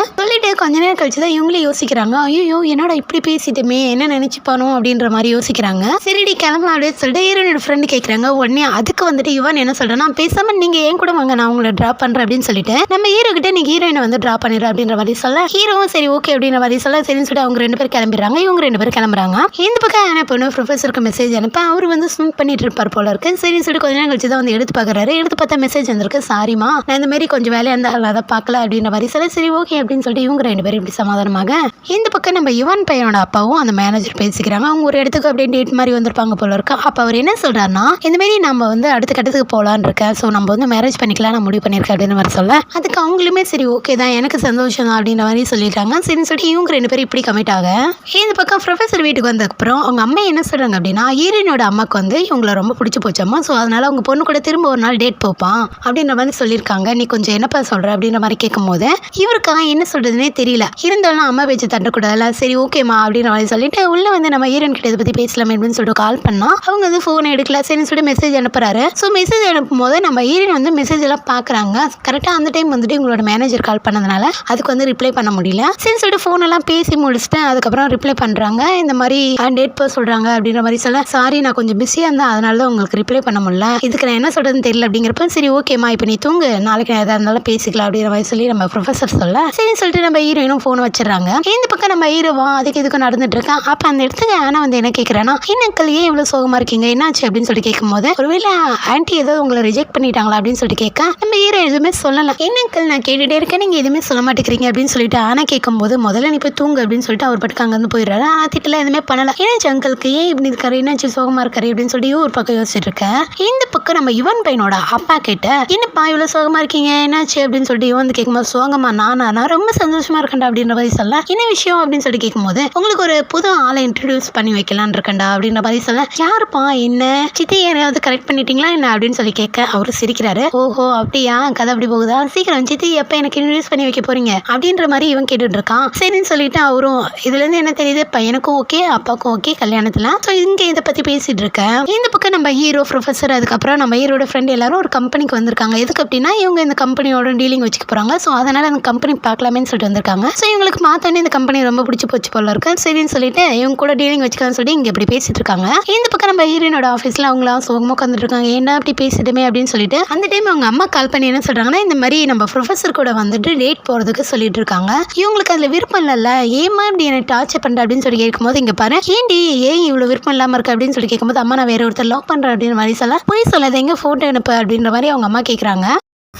கொஞ்ச நேரம் கழிச்சு தான் இவங்களே யோசிக்கிறாங்க ஐயோ என்னடா இப்படி பேசிட்டுமே என்ன நினைச்சுப்பானோ அப்படின்ற மாதிரி யோசிக்கிறாங்க. சரிடி கிளம்பலாம் அப்படின்னு சொல்லிட்டு ஹீரோனோட ஃப்ரெண்டு கேட்குறாங்க. உடனே அதுக்கு வந்துட்டு யுவான் என்ன சொல்றேன்னா பேசாம நீங்க ஏன் கூட வாங்க நான் உங்களை ட்ராப் பண்றேன் அப்படின்னு சொல்லிட்டு நம்ம ஹீரோ கிட்ட நீங்க ஹீரோயினை வந்து ட்ராப் பண்ணிடுற அப்படின்ற மாதிரி சொல்ல ஹீரோவும் சரி ஓகே அப்படின்ற மாதிரி சொல்ல சரின்னு சொல்லிட்டு அவங்க 2 பேர் கிளம்பிடுறாங்க. இவங்க 2 பேர் கிளம்புறாங்க. இந்த பக்கம் என்ன பண்ணும் ப்ரொஃபஸருக்கு மெசேஜ் அனுப்ப அவர் வந்து ஸ்விம் பண்ணிட்டு இருப்பார் போல இருக்கு. சரின்னு சொல்லிட்டு கொஞ்ச நேரம் கழிச்சு தான் வந்து எடுத்து பார்க்குறாரு. எடுத்து பார்த்தா மெசேஜ் வந்திருக்கு சாரிமா நான் இந்த மாதிரி கொஞ்சம் வேலையா இருந்தால் அதை பார்க்கல அப்படின்ற மாதிரி சொல்ல சரி ஓகே அப்படின்னு சொல்லிட்டு இவங்க 2 பேரும் இப்படி சமாதானமாக இந்த பக்கம் நம்ம யுவான் பையனோட அப்பாவும் அந்த மேனேஜர் பேசிக்கிறாங்க. அவங்க ஒரு இடத்துக்கு அப்படியே டேட் மாதிரி வந்திருப்பாங்க போல இருக்கு. அப்போ அவர் என்ன சொல்றாருன்னா இந்த மாதிரி நம்ம வந்து அடுத்த கட்டத்துக்கு போகலான்னு இருக்கேன். ஸோ நம்ம வந்து மேரேஜ் பண்ணிக்கலாம் நான் முடிவு பண்ணியிருக்கேன் அப்படின்னு மாதிரி சொல்ல அதுக்கு அவங்களுமே சரி ஓகே தான் எனக்கு சந்தோஷம் தான் அப்படின்ற மாதிரி சொல்லிட்டாங்க. சரின்னு சொல்லிட்டு இவங்க 2 பேரும் இப்படி கமிட் ஆக இந்த பக்கம் ப்ரொஃபஸர் வீட்டுக்கு வந்ததுக்கப்புறம் அவங்க அம்மா என்ன சொல்றாங்க அப்படின்னா ஹீரோயினோட அம்மாவுக்கு வந்து இவங்களை ரொம்ப பிடிச்சி போச்சம்மா. ஸோ அதனால அவங்க பொண்ணு கூட திரும்ப ஒரு நாள் டேட் போப்பான் அப்படின்ற மாதிரி சொல்லியிருக்காங்க. நீ கொஞ்சம் என்னப்பா சொல்ற அப்படின்ற மாதிரி கேட்கும் போது இவருக்கா என்ன சொல்றதுன்னே தெரியல. இருந்தாலும் அம்மா பேச்சு தட்டக்கூடாதுல சரி ஓகேம்மா அப்படின்ற மாதிரி சொல்லிட்டு உள்ள வந்து நம்ம ஹீரோயின் கிட்ட இதை பத்தி பேசலாமே அப்படின்னு சொல்லிட்டு கால் பண்ணா அவங்க வந்து ஃபோன் எடுக்கல. சரின்னு சொல்லிட்டு மெசேஜ் அனுப்புறாரு. ஸோ மெசேஜ் அனுப்பும் போது நம்ம ஹீரோயின் வந்து மெசேஜ் எல்லாம் பாக்குறாங்க. கரெக்டா அந்த டைம் வந்துட்டு உங்களோட மேனேஜர் கால் பண்ணதுனால அதுக்கு வந்து ரிப்ளை பண்ண முடியல. சரின்னு சொல்லிட்டு ஃபோன் எல்லாம் பேசி முடிச்சுட்டு அதுக்கப்புறம் ரிப்ளை பண்றாங்க. இந்த மாதிரி டேட் போக சொல்றாங்க அப்படின்ற மாதிரி சொல்ல சாரி நான் கொஞ்சம் பிஸியா இருந்தேன் அதனால தான் உங்களுக்கு ரிப்ளை பண்ண முடியல இதுக்கு நான் என்ன சொல்றதுன்னு தெரியல அப்படிங்கிறப்ப சரி ஓகேம்மா இப்போ நீ தூங்கு நாளைக்கு நான் எதாக இருந்தாலும் பேசிக்கலாம் அப்படின்ற மாதிரி சொல்லி நம்ம ப்ரொஃபஸர் சொல்ல சரின்னு சொல்லிட்டு நம்ம ஹீரோயினும் ஃபோன் வச்சிடறாங்க. இந்த பக்கம் நம்ம ஹீரோவா அதுக்கு இதுக்கு நடந்துட்டு இருக்கேன். அப்போ அந்த இடத்துக்கு ஆனா வந்து என்ன கேட்குறேன்னா இன்னக்கல் ஏன் இவ்வளோ சோகமா இருக்கீங்க என்னாச்சு அப்படின்னு சொல்லிட்டு கேட்கும்போது ஒருவேளை ஆன்ட்டி ஏதாவது உங்களை ரிஜெக்ட் பண்ணிட்டாங்களா அப்படின்னு சொல்லிட்டு கேட்க நம்ம ஹீரோ எதுவுமே சொல்லலாம். என்னக்கல் நான் கேட்டுட்டே இருக்கேன் நீங்க எதுவுமே சொல்ல மாட்டேங்கிறீங்க அப்படின்னு சொல்லிட்டு ஆனா கேட்கும்போது முதல்ல நீ போய் தூங்கு அப்படின்னு சொல்லிட்டு அவர் பட்டுக்கு அங்கேருந்து போயிடுறாரு. ஆனால் திட்டலாம் எதுவுமே பண்ணல. ஏன்னாச்சு அங்கிளுக்கு ஏன் இப்படி இருக்காரு என்னாச்சு சோகமா இருக்காரு அப்படின்னு சொல்லி ஒரு பக்கம் யோசிச்சுட்டு இருக்கேன். இந்த பக்கம் நம்ம யுவன் பையனோட அப்பா கேட்ட என்னப்பா இவ்வளோ சோகமா இருக்கீங்க என்னாச்சு அப்படின்னு சொல்லிட்டு இவன் வந்து கேட்கும்போது சோகமா நான் ரொம்ப சந்தோஷமா இருக்கேன்டா அப்படின்ற மாதிரி சொல்ல என்ன விஷயம் அப்படின்னு சொல்லி கேட்கும்போது உங்களுக்கு ஒரு புது ஆளை இன்ட்ரடியூஸ் பண்ணி வைக்கலான் இருக்கேன்டா அப்படின்ற மாதிரி சொல்ல யாருப்பா என்ன சித்தி யாரையாவது கரெக்ட் பண்ணிட்டீங்களா என்ன அப்படின்னு சொல்லி கேட்க அவரு சிரிக்கிறாரு. ஓஹோ அப்படியா கதை அப்படி போகுதா சீக்கிரம் சித்தி எப்ப எனக்கு இன்ட்ரடியூஸ் பண்ணி வைக்க போறீங்க அப்படின்ற மாதிரி இவன் கேட்டுட்டு இருக்கான். சரின்னு சொல்லிட்டு அவரும் இதுல இருந்து என்ன தெரியுது பையனுக்கும் ஓகே அப்பாவுக்கும் ஓகே கல்யாணத்துல. ஸோ இங்க இதை பத்தி பேசிட்டு இருக்கேன். இந்த பக்கம் நம்ம ஹீரோ ப்ரொஃபஸர் அதுக்கப்புறம் நம்ம ஹீரோட ஃப்ரெண்ட் எல்லாரும் ஒரு கம்பெனிக்கு வந்திருக்காங்க. எதுக்கு அப்படின்னா இவங்க இந்த கம்பெனியோட டீலிங் வச்சுக்க போறாங்க. ஸோ அதனால அந்த கம்பெனி பார்க்கலாமேன்னு சொல்லிட்டு வந்திருக்காங்க. ஸோ இவங்களுக்கு பார்த்தோன்னே இந்த கம்பெனி ரொம்ப பிடிச்சி போச்சு போல இருக்கு. சரின்னு சொல்லிட்டு இவங்க கூட டீலிங் வச்சுக்கலாம்னு சொல்லி இங்க இப்படி பேசிட்டு இருக்காங்க. இந்த பக்கம் நம்ம ஹீரோனோட ஆஃபீஸ்ல அவங்களாம் சோகமா உட்காந்துட்டு இருக்காங்க. என்ன அப்படி பேசிட்டுமே அப்படின்னு சொல்லிட்டு அந்த டைம் அவங்க அம்மா கால் பண்ணி என்ன சொல்றாங்கன்னா இந்த மாதிரி நம்ம ப்ரொஃபஸர் கூட வந்துட்டு டேட் போறதுக்கு சொல்லிட்டு இருக்காங்க. இவங்களுக்கு அதுல விருப்பம் இல்ல ஏமா இப்படி எனக்கு டார்ச்சர் பண்ற அப்படின்னு சொல்லி கேட்கும்போது இங்க பாரு ஏன்டி ஏன் இவ்வளவு விருப்பம் இல்லாம இருக்கு அப்படின்னு சொல்லி கேட்கும்போது அம்மா நான் வேற ஒருத்தர் லவ் பண்றேன் அப்படின்னு மாதிரி சொல்ல போய் சொல்லாத எங்க போட்டோ அனுப்பு அப்படின்ற மாதிரி அவங்க அம்மா கேட்கறாங்க.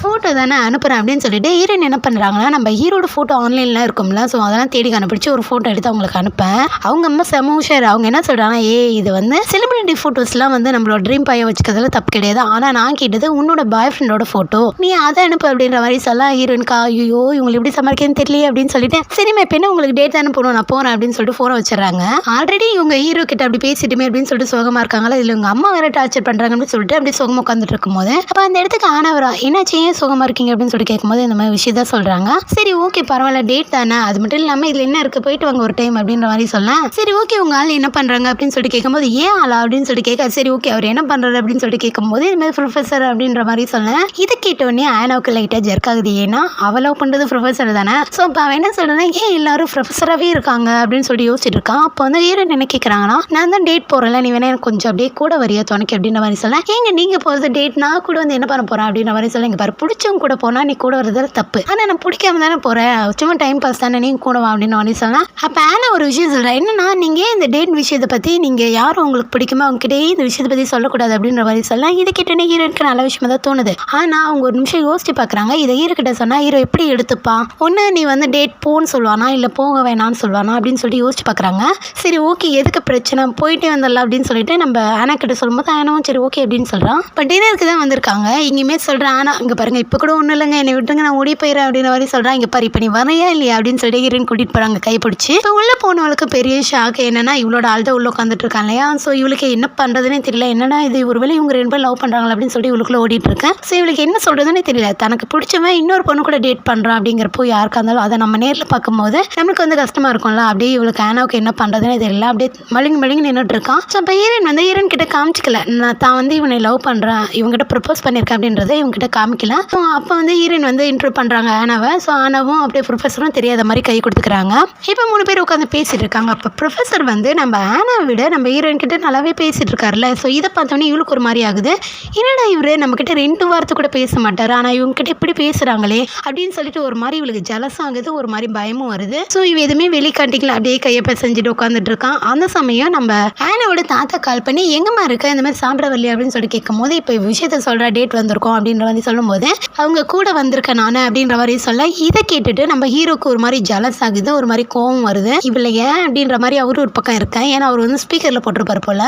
ஃபோட்டோ தானே அனுப்புகிறேன் அப்படின்னு சொல்லிட்டு ஹீரோயின் என்ன பண்ணுறாங்கன்னா நம்ம ஹீரோட ஃபோட்டோ ஆன்லைனில் இருக்கும்ல, ஸோ அதெல்லாம் தேடி கண்டுபிடிச்சி ஒரு ஃபோட்டோ எடுத்து அவங்களுக்கு அனுப்பேன். அவங்க அம்மா செம உஷார். அவங்க என்ன சொல்கிறாங்கன்னா, இது வந்து செலிபிரிட்டி ஃபோட்டோஸ்லாம் வந்து நம்மளோட ட்ரீம் பையை வச்சுக்கிறதுல தப்பு கிடையாது, ஆனால் நான் கேட்டது உன்னோட பாய் ஃப்ரெண்டோட ஃபோட்டோ, நீ அதை அனுப்பு அப்படின்ற மாதிரி சொல்ல ஹீரோயின்கா ஐயோ இவங்களுக்கு எப்படி சமாளிக்கிறதுன்னு தெரியல அப்படின்னு சொல்லிட்டு சரிம்மா இப்போ என்ன உங்களுக்கு டேட் தானே போகணும் நான் போகிறேன் அப்படின்னு சொல்லிட்டு ஃபோனை வச்சிடறாங்க. ஆல்ரெடி இவங்க ஹீரோ கிட்ட அப்படி பேசிட்டுமே அப்படின்னு சொல்லிட்டு சோகமாக இருக்காங்களா, இல்லை இவங்க அம்மா வேற டார்ச்சர் பண்ணுறாங்க அப்படின்னு சொல்லிட்டு அப்படி சோகமாக உட்காந்துட்டு இருக்கும்போது அப்போ அந்த இடத்துக்கு ஆனவரா என்னாச்சு ஏன் சோகமாக இருக்கீங்க அப்படின்னு சொல்லிட்டு கேட்கும்போது இந்த மாதிரி விஷயத்த சொல்கிறாங்க. சரி ஓகே பரவாயில்ல டேட் தானே, அது மட்டும் இல்லாமல் இதில் என்ன இருக்குது போயிட்டு வாங்க ஒரு டைம் அப்படின்ற மாதிரி சொல்ல சரி ஓகே உங்கள் ஆள் என்ன பண்ணுறாங்க அப்படின்னு சொல்லிட்டு கேட்கும்போது ஏன் ஆளா அப்படின்னு சொல்லிட்டு கேட்க சரி ஓகே அவர் என்ன பண்ணுறாரு அப்படின்னு சொல்லிட்டு கேட்கும்போது இது மாதிரி ப்ரொஃபஸர் அப்படின்ற மாதிரி சொல்ல இதை கேட்டோடனே ஆனாவுக்கு லைட்டாக ஜெர்க் ஆகுது. ஏன்னா அவள் லவ் பண்ணுறது ப்ரொஃபஸர் தானே. ஸோ இப்போ அவன் என்ன சொல்கிறேன்னா ஏன் எல்லாரும் ப்ரொஃபஸராகவே இருக்காங்க அப்படின்னு சொல்லி யோசிச்சுட்டு இருக்கான். அப்போ வந்து ஹீரோயின் என்ன கேட்குறாங்கன்னா நான் தான் டேட் போகிறேன்ல நீ வேணா எனக்கு கொஞ்சம் அப்படியே கூட வரியா துணைக்கு அப்படின்ற மாதிரி சொல்ல ஏங்க நீங்கள் போகிறது டேட் நான் கூட வந்து என்ன பண்ண போகிறேன் அப்படின்ற மாதிரி சொல்ல இங்கே பாரு பிடிச்சவங்க கூட போனால் நீ கூட வரது தப்பு, ஆனால் நான் பிடிக்காம தானே போகிறேன் சும்மா டைம் பாஸ் தானே நீங்க கூட வா அப்படின்னு மாதிரி சொல்லலாம். அப்போ ஆனா ஒரு விஷயம் சொல்கிறேன் என்னன்னா நீங்கள் இந்த டேட் விஷயத்தை பற்றி நீங்கள் யாரும் உங்களுக்கு பிடிக்குமோ அவங்ககிட்டே இந்த விஷயத்தை பற்றி சொல்லக்கூடாது அப்படின்ற மாதிரி சொல்லலாம். இது கிட்டே ஹீரோனுக்கு நல்ல விஷயமா தான் தோணுது. ஆனால் அவங்க ஒரு நிமிஷம் யோசிச்சு பார்க்குறாங்க இதை ஹீரோ கிட்ட சொன்னால் ஹீரோ எப்படி எடுத்துப்பான், ஒன்று நீ வந்து டேட் போன்னு சொல்லுவானா இல்லை போக வேணான்னு சொல்லுவானா அப்படின்னு சொல்லிட்டு யோசிச்சு பார்க்குறாங்க. சரி ஓகே எதுக்கு பிரச்சனை போயிட்டே வந்துடலாம் அப்படின்னு சொல்லிட்டு நம்ம ஆனா கிட்ட சொல்லும்போது ஆனாவும் சரி ஓகே அப்படின்னு சொல்கிறான். இப்போ டின்னருக்கு தான் வந்திருக்காங்க. இங்கேயுமே சொல்கிறேன் ஆனா இங்கே பாருங்க இப்போ கூட ஒன்றும் இல்லைங்க என்னை விட்டுருங்க நான் ஓடி போயிடுறேன் அப்படின்ற மாதிரி சொல்கிறான். இங்கே பாரு இப்போ நீ வரையா இல்லையா அப்படின்னு சொல்லிட்டு ஹீரோயின் கூட்டிகிட்டு போகிறாங்க கைப்பிடிச்சி. இப்போ உள்ளே போனவளுக்கு பெரிய ஷாக் என்னன்னா இவளோட ஆள்தான் உள்ள உட்காந்துட்டு இருக்கான் இல்லையா. ஸோ இவளுக்கு என்ன பண்ணுறதுனே தெரியல, என்னன்னா இது ஒருவேளை இவங்க ரெண்டு பேரும் லவ் பண்ணுறாங்களா அப்படின்னு சொல்லி இவளுக்குள்ள ஓடிட்டு இருக்கேன். ஸோ இவளுக்கு என்ன சொல்கிறதுனே தெரியல, தனக்கு பிடிச்சவன் இன்னொரு பொண்ணு கூட டேட் பண்ணுறான் அப்படிங்கிறப்போ யாருக்கா இருந்தாலும் அதை நம்ம நேரில் பார்க்கும்போது நம்மளுக்கு வந்து கஷ்டமாக இருக்கும்ல. அப்படியே இவளுக்கு ஆனாவுக்கு என்ன பண்ணுறதுனே தெரியல, அப்படியே மழுங்கி நின்றுட்டு இருக்கான். ஸோ இப்போ ஹீரோயின் வந்து ஹீரோயின் கிட்ட காமிச்சிக்கல நான் தான் வந்து இவனை லவ் பண்ணுறேன் இவங்ககிட்ட ப்ரப்போஸ் பண்ணியிருக்கேன் அப்படின்றத இவங்ககிட்ட காமிக்கல. ஸோ அப்போ வந்து ஹீரோயின் வந்து இன்ட்ரோ பண்ணுறாங்க ஆனாவை. ஸோ ஆனாவும் அப்படியே ப்ரொஃபஸரும் தெரியாத மாதிரி கை கொடுத்துக்கிறாங்க. இப்போ 3 பேர் உட்காந்து பேசிட்டு இருக்காங்க. அப்போ ப்ரொஃபஸர் வந்து நம்ம ஆனாவை விட நம்ம ஹீரோயின் கிட்ட நல்லாவே பேசிட்டு இருக்காருல்ல. ஸோ இதை பார்த்தோன்னே இவளுக்கு ஒரு மாதிரி ஆகுது, என்னடா இவரு நம்மக்கிட்ட 2 வார்த்தை கூட பேச மாட்டார் ஆனால் இவங்ககிட்ட இப்படி பேசுகிறாங்களே அப்படின்னு சொல்லிட்டு ஒரு மாதிரி இவளுக்கு ஜலஸ் ஆகுது, ஒரு மாதிரி பயமும் வருது. ஸோ இவ எதுவுமே வெளிக்காட்டிக்கல, அப்படியே கையை செஞ்சுட்டு உட்காந்துட்டு இருக்கான். அந்த சமயம் நம்ம ஆனாவோட தாத்தா கால் பண்ணி எங்கம்மா இருக்க இந்த மாதிரி சாப்பிட வரலையா அப்படின்னு சொல்லி கேட்கும் போது இப்போ விஷயத்த சொல்கிற டேட் வந்திருக்கோம் அப்படின்ற மாதிரி சொல்லும் போது அவங்க கூட வந்திருக்கேன் நான் அப்படின்ற மாதிரி சொல்ல இதை கேட்டுட்டு நம்ம ஹீரோக்கு ஒரு மாதிரி ஜலஸ் ஆகுது, ஒரு மாதிரி கோவம் வருது. இவளை ஏன் அப்படின்ற மாதிரி அவரு ஒரு பக்கம் இருக்கேன், ஏன்னா அவர் வந்து ஸ்பீக்கரில் போட்டிருப்பார் போல.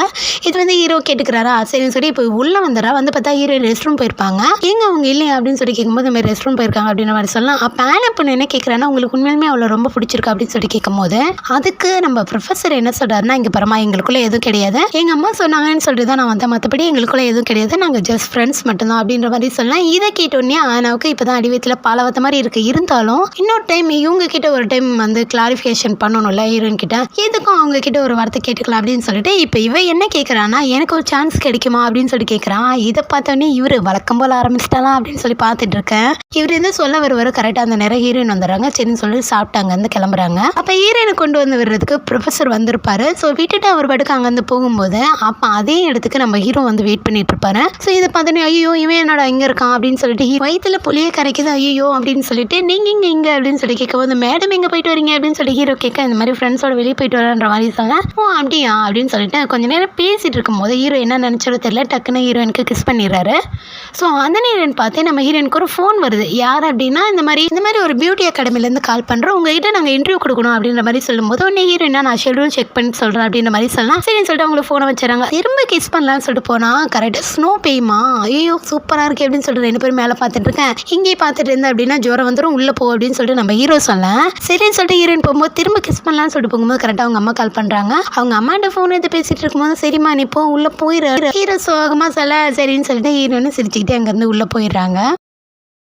இது வந்து ஹீரோ கேட்டுக்கிறாரா சரின்னு சொல்லி இப்போ உள்ள வந்துடுறா. வந்து பார்த்தா ஹீரோ ரெஸ்ட் ரூம் போயிருப்பாங்க. எங்க அவங்க இல்லையா அப்படின்னு சொல்லி கேட்கும்போது இந்த மாதிரி ரெஸ்ட் ரூம் போயிருக்காங்க அப்படின்ற மாதிரி சொல்லலாம். அப்போ ஆனா பொண்ணு என்ன கேட்குறான்னா உங்களுக்கு உண்மையுமே அவளை ரொம்ப பிடிச்சிருக்கு அப்படின்னு சொல்லி கேட்கும்போது அதுக்கு நம்ம ப்ரொஃபஸர் என்ன சொல்றாருன்னா இங்கே பரமா எங்களுக்குள்ள எதுவும் கிடையாது, எங்கள் அம்மா சொன்னாங்கன்னு சொல்லிட்டு தான் நான் வந்தேன், மற்றபடி எங்களுக்குள்ள எதுவும் கிடையாது, நாங்கள் ஜஸ்ட் ஃப்ரெண்ட்ஸ் மட்டும்தான் அப்படின்ற மாதிரி சொல்லலாம். இதை கேட்டோடனே ஆனாவுக்கு இப்போ தான் அடிவயத்தில் பாலவத்த மாதிரி இருக்குது. இருந்தாலும் இன்னொரு டைம் இவங்க கிட்ட ஒரு டைம் வந்து கிளாரிஃபிகேஷன் பண்ணணும்ல ஹீரோயின் கிட்ட, எதுக்கும் அவங்க கிட்ட ஒரு வார்த்தை கேட்டுக்கலாம் அப்படின்னு சொல்லிட்டு இப்போ இவ என்ன கேட்குறான்னா எனக்கு ஒரு சான்ஸ் கிடைக்குமா அப்படின்னு சொல்லி கேட்குறான். இதை பார்த்தோன்னே இவர் வழக்கம் போல் ஆரம்பிச்சிட்டாலாம் அப்படின்னு சொல்லி பார்த்துட்டு இருக்கேன். இவர் எந்த சொல்ல வருவார் கரெக்டாக அந்த நேரம் ஹீரோயின் வந்துடுறாங்க. சரின்னு சொல்லி சாப்பிட்டாங்க வந்து கிளம்புறாங்க. அப்போ ஹீரோயினை கொண்டு வந்து விடுறதுக்கு ப்ரொஃபஸர் வந்திருப்பாரு. ஸோ விட்டுட்டு அவர் படுக்க அங்கேருந்து போகும்போது அப்போ அதே இடத்துக்கு நம்ம ஹீரோ வந்து வெயிட் பண்ணிட்டு இருப்பாரு. ஸோ இதை பார்த்தோன்னே ஐயோ இவன் என்னடா இங்கே இருக்கான் அப்படின்னு சொல்லிட்டு வயிற்றுல புளிய கரைக்குது ஐயோ அப்படின்னு சொல்லிட்டு நீங்கள் இங்கே அப்படின்னு சொல்லி கேட்கும்போது மேடம் எங்கே போயிட்டு வரீங்க அப்படின்னு சொல்லி ஹீரோ கேட்க இந்த மாதிரி ஃப்ரெண்ட்ஸோட வெளியே போயிட்டு வரன்ற மாதிரி சொன்னேன். ஓ அப்படியா அப்படின்னு சொல்லிட்டு கொஞ்ச நேரம் பேசிட்டு இருக்கும்போது ஹீரோ என்ன நினச்சதோ தெரியல டக்குன்னு ஹீரோயினுக்கு கிஸ் பண்ணிடுறாரு. ஸோ அந்த நேரம் பார்த்து நம்ம ஹீரோயினுக்கு ஒரு ஃபோன் வருது. யார் அப்படின்னா இந்த மாதிரி ஒரு பியூட்டி அகாடமிலேருந்து கால் பண்ணுறோம், உங்ககிட்ட நாங்கள் இன்டர்வியூ கொடுக்கணும் அப்படின்ற மாதிரி சொல்லும்போது உடனே ஹீரோயினா நான் ஷெட்யூல் செக் பண்ணி சொல்கிறேன் அப்படின்ற மாதிரி சொல்லலாம். சரின்னு சொல்லிட்டு அவங்களுக்கு ஃபோனை வச்சுறாங்க. திரும்ப கிஸ் பண்ணலான்னு சொல்லிட்டு போனால் கரெக்டாக ஸ்னோ பெய்யுமா ஐயோ சூப்பராக இருக்குது அப்படின்னு சொல்லிட்டு 2 பேரும் மேலே பார்த்துட்டு இருக்கேன். இங்கே பார்த்துட்டு இருந்தேன் அப்படின்னா ஜுரம் வந்துடும் உள்ளே போ அப்படின்னு சொல்லிட்டு நம்ம ஹீரோ சொல்ல சரின்னு சொல்லிட்டு ஹீரோயின் போகும்போது திரும்ப கிஸ் பண்ணலான்னு சொல்லிட்டு போகும்போது கரெக்டாக அவங்க அம்மா கால் பண்ணுறாங்க. அவங்க அம்மாட்ட ஃபோன் எடுத்து பேசிட்டு இருக்கும்போது சரிம்மா நீ போ உள்ளே போயிடுற ஹீரோ சோகமாக சொல்ல சரின்னு சொல்லிட்டு ஹீரோன்னு சிரிச்சுக்கிட்டே அங்கேருந்து உள்ளே போயிடுறாங்க.